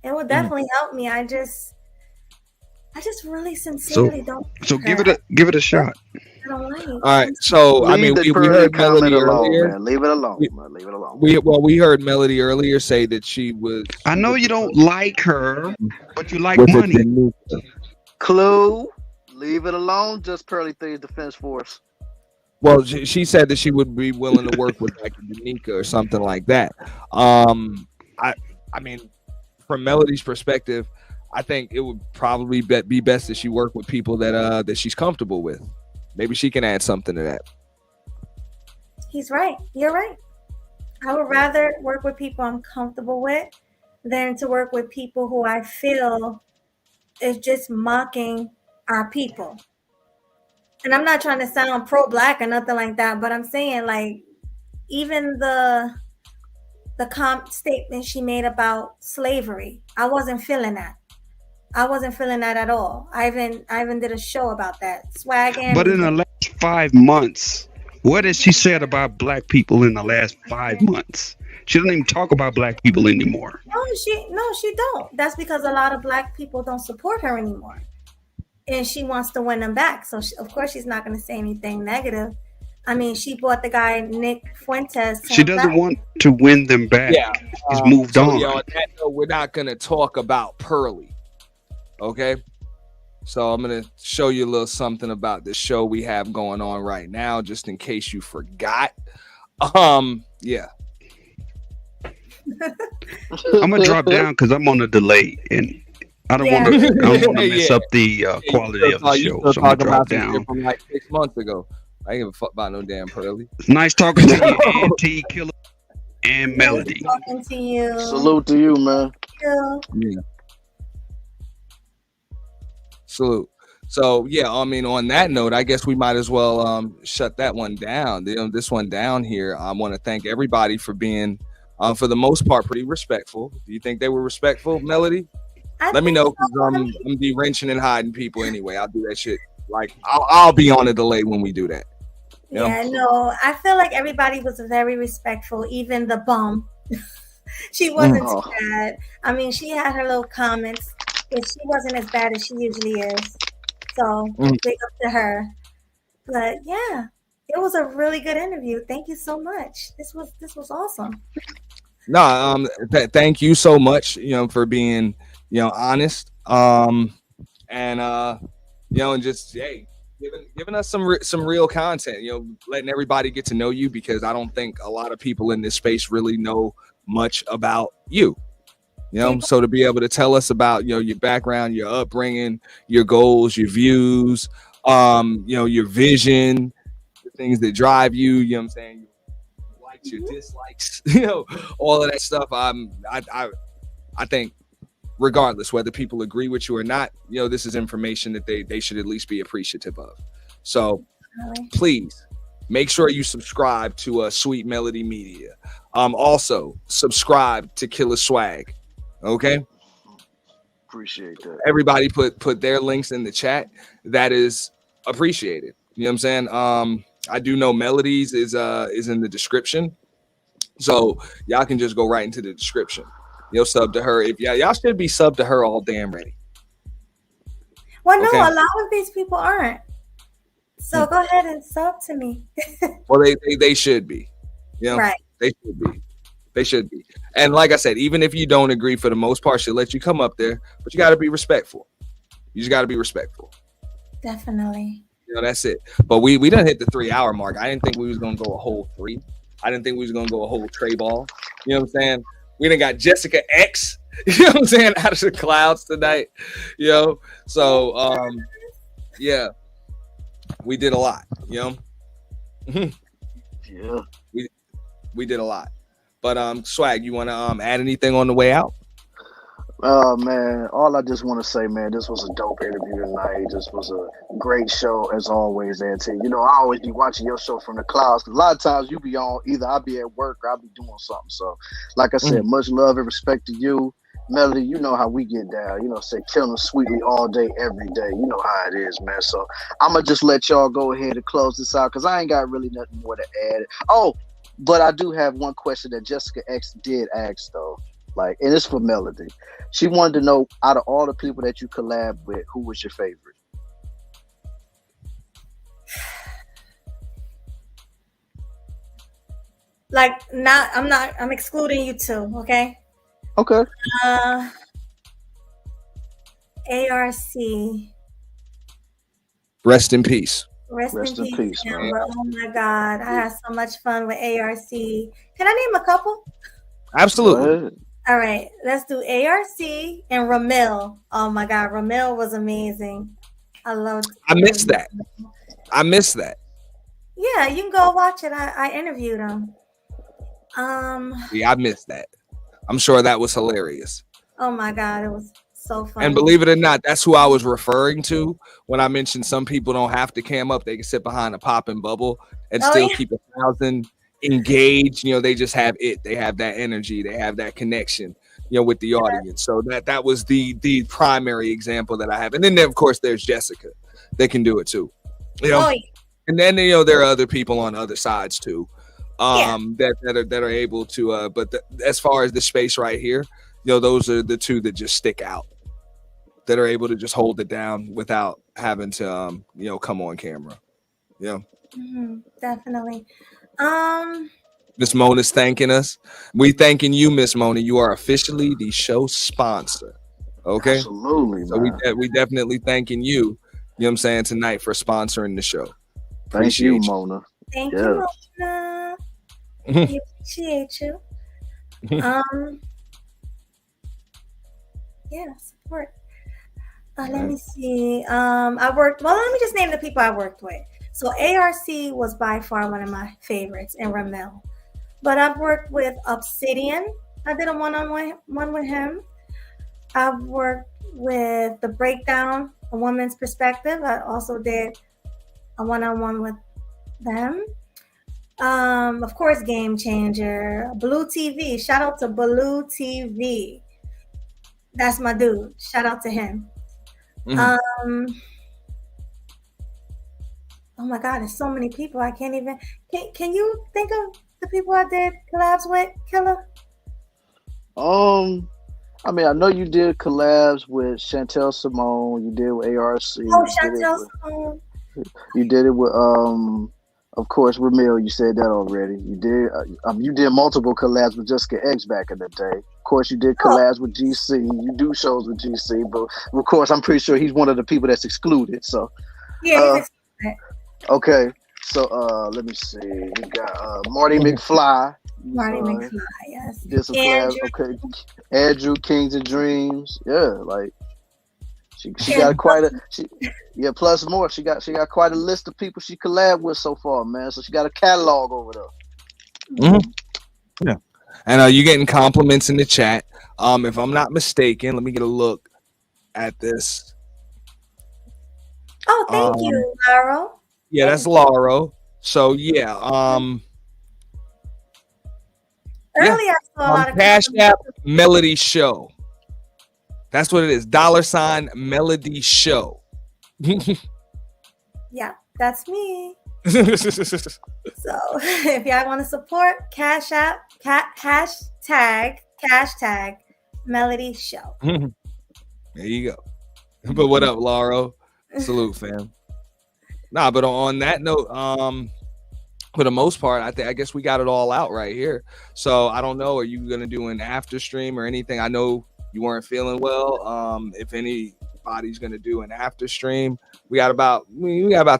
It would definitely help me. I just really sincerely don't. So like give her. it a shot. I don't like. All right. So I mean, Leave the we Pearly heard comment Melody alone, earlier. man. Leave it alone, We- man. Leave it alone. We heard Melody earlier say that she was. I know you don't like her, but you like with money. it. Clue, leave it alone. Just Pearly Three's Defense Force. Well, she said that she would be willing to work with like Danica or something like that. I mean, from Melody's perspective, I think it would probably be best that she work with people that she's comfortable with. Maybe she can add something to that. He's right. You're right. I would rather work with people I'm comfortable with than to work with people who I feel is just mocking our people. And I'm not trying to sound pro-black or nothing like that, but I'm saying like even the statement she made about slavery, I wasn't feeling that. I wasn't feeling that at all. I even did a show about that. Swag and But in the last 5 months, what has she said about black people in the last 5 months? She doesn't even talk about black people anymore. No, she don't. That's because a lot of black people don't support her anymore. And she wants to win them back. So of course she's not going to say anything negative. I mean, she bought the guy Nick Fuentes. She doesn't want to win them back. Yeah, She's moved so, on. on that note, we're not gonna talk about Pearly. Okay, so I'm gonna show you a little something about the show we have going on right now, just in case you forgot. Yeah. I'm gonna drop down because I'm on a delay and I don't want to mess up the quality of the show. So I'm gonna drop down. From like 6 months ago. I ain't give a fuck about no damn Pearly. It's nice talking to you, Auntie Killer and Melody. Talking to you. Salute to you, man. Yeah. Salute. So yeah, I mean, on that note, I guess we might as well shut that one down. This one down here. I want to thank everybody for being, for the most part, pretty respectful. Do you think they were respectful, Melody? Let me know because I'm de-wrenching and hiding people anyway. I'll do that shit. Like I'll be on a delay when we do that. You know? Yeah, no, I feel like everybody was very respectful, even the bum. She wasn't too bad. I mean, she had her little comments, but she wasn't as bad as she usually is. So big up to her. But yeah, it was a really good interview. Thank you so much. This was awesome. No, thank you so much, for being, honest. And and just giving us some real content, letting everybody get to know you, because I don't think a lot of people in this space really know much about you. So to be able to tell us about your background, your upbringing, your goals, your views, your vision, the things that drive you, what I'm saying, your likes, your dislikes, all of that stuff. I think regardless whether people agree with you or not, you know, this is information that they should at least be appreciative of. So please make sure you subscribe to Sweet Melody Media. Also subscribe to Killer Swag. Okay. Appreciate that. Everybody put their links in the chat. That is appreciated. You know what I'm saying? I do know Melodies is in the description. So y'all can just go right into the description. You'll sub to her. If y'all should be sub to her all damn ready. Well, no, Okay. a lot of these people aren't. So go ahead and sub to me. Well, they should be. You know, Right. They should be. They should be. And like I said, even if you don't agree, for the most part, she'll let you come up there, but you got to be respectful. You just got to be respectful. Definitely. You know, that's it. But we done hit the 3 hour mark. I didn't think we was gonna go a whole 3. I didn't think we was gonna go a whole tray ball. You know what I'm saying? We done got Jessica X, you know what I'm saying, out of the clouds tonight. You know, so yeah, we did a lot, you know. Yeah. We did a lot. But Swag, you wanna add anything on the way out? Oh man, all I just want to say, man, this was a dope interview tonight. This was a great show as always, Auntie. You know, I always be watching your show from the clouds, because a lot of times you be on, either I'll be at work or I'll be doing something. So, like I said, much love and respect to you. Melody, you know how we get down. You know, say killing sweetly all day, every day. You know how it is, man. So I'm going to just let y'all go ahead and close this out, because I ain't got really nothing more to add. Oh, but I do have one question that Jessica X did ask, though. Like, and it's for Melody. She wanted to know, out of all the people that you collab with, who was your favorite? Like, I'm excluding you two, okay? Okay. ARC. Rest in peace. Rest in peace, man. Amber. Oh my God. I had so much fun with ARC. Can I name a couple? Absolutely. All right. Let's do ARC and Ramil. Oh my God. Ramil was amazing. I missed that. I missed that. Yeah, you can go watch it. I interviewed him. Yeah, I missed that. I'm sure that was hilarious. Oh my God. It was so fun. And believe it or not, that's who I was referring to when I mentioned some people don't have to cam up. They can sit behind a popping bubble and still keep 1,000 engaged. You know, they just have it. They have that energy. They have that connection, you know, with the audience. So that was the primary example that I have. And then, of course, there's Jessica. They can do it too. You know? And then, you know, there are other people on other sides too. That are able to but as far as the space right here, you know, those are the two that just stick out, that are able to just hold it down without having to you know, come on camera. Yeah. Definitely. Miss Mona's thanking us. We thanking you, Miss Mona. You are officially the show sponsor. Okay. Absolutely. So we definitely thanking you, you know what I'm saying, tonight for sponsoring the show. Thank you, Mona. Thank you, Mona. We appreciate you. Yeah, support. Let me see. Let me just name the people I worked with. So ARC was by far one of my favorites, and Ramel. But I've worked with Obsidian. I did a one-on-one with him. I've worked with The Breakdown, A Woman's Perspective. I also did a one-on-one with them. Of course, Game Changer, Blue TV. Shout out to Blue TV. That's my dude. Shout out to him. Oh my God, there's so many people. I can't even. Can you think of the people I did collabs with, Killer? I mean, I know you did collabs with Chantel Simone. You did with ARC. Chantel Simone. You did it with of course, Ramil. You said that already. You did multiple collabs with Jessica X back in the day. Of course, you did collabs with GC. You do shows with GC, but of course, I'm pretty sure he's one of the people that's excluded. So yeah. Okay, so let me see. We got Marty McFly. Marty McFly, yes. Did some collabs. Okay, Andrew, Kings and Dreams. Yeah, like she got quite a plus more. She got quite a list of people she collabed with so far, man. So she got a catalog over there. Yeah, and you're getting compliments in the chat. If I'm not mistaken, let me get a look at this. Oh, thank you, Laurel. Yeah, that's Laurel. So yeah, Earlier, I saw a lot of Cash people- App Melody Show. That's what it is. $ Melody Show. Yeah, that's me. So if y'all want to support, Cash App, hashtag Melody Show. There you go. But what up, Laurel? Salute, fam. Nah, but on that note, for the most part, I guess we got it all out right here. So I don't know, are you gonna do an after stream or anything? I know you weren't feeling well. If anybody's gonna do an after stream, we got about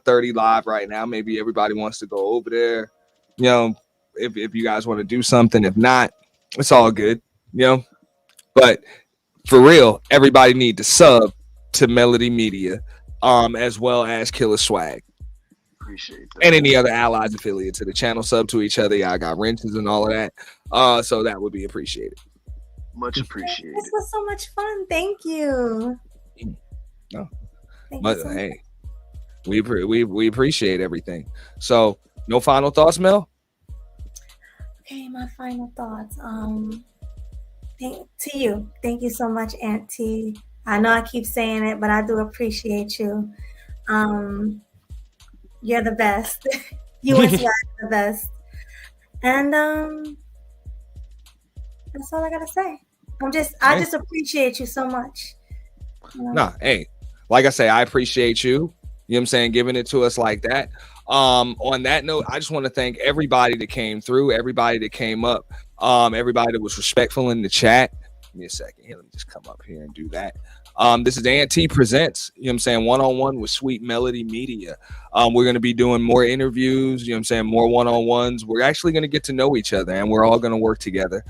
30 live right now. Maybe everybody wants to go over there. You know, if you guys want to do something, if not, it's all good. You know, but for real, everybody need to sub to Melody Media, as well as Killer Swag. Appreciate that. And any other allies affiliate to the channel, sub to each other. Y'all got wrenches and all of that. So that would be appreciated. Much appreciated. This was so much fun. Thank you. No. Thank But you so much. hey, we appreciate everything. So no final thoughts, Mel? Okay, my final thoughts. To you. Thank you so much, Auntie. I know I keep saying it, but I do appreciate you. You're the best. You and Swag are the best. And that's all I gotta say. I just appreciate you so much. You know? Nah, hey, like I say, I appreciate you. You know what I'm saying? Giving it to us like that. On that note, I just want to thank everybody that came through, everybody that came up, everybody that was respectful in the chat. Give me a second here. Let me just come up here and do that. This is Auntie Presents, you know what I'm saying, one-on-one with Sweet Melody Media. We're going to be doing more interviews, you know what I'm saying, more one-on-ones. We're actually going to get to know each other, and we're all going to work together.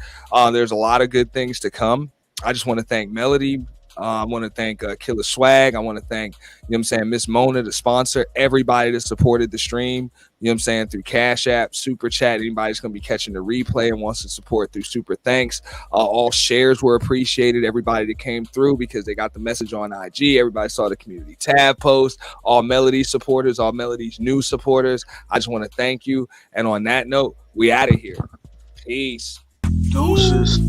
There's a lot of good things to come. I just want to thank Melody. I want to thank Killer Swag. I want to thank, you know what I'm saying, Miss Mona, the sponsor, everybody that supported the stream, you know what I'm saying, through Cash App, Super Chat. Anybody's going to be catching the replay and wants to support through Super Thanks. All shares were appreciated. Everybody that came through because they got the message on IG. Everybody saw the community tab post. All Melody supporters, all Melody's new supporters. I just want to thank you. And on that note, we out of here. Peace. Deuces.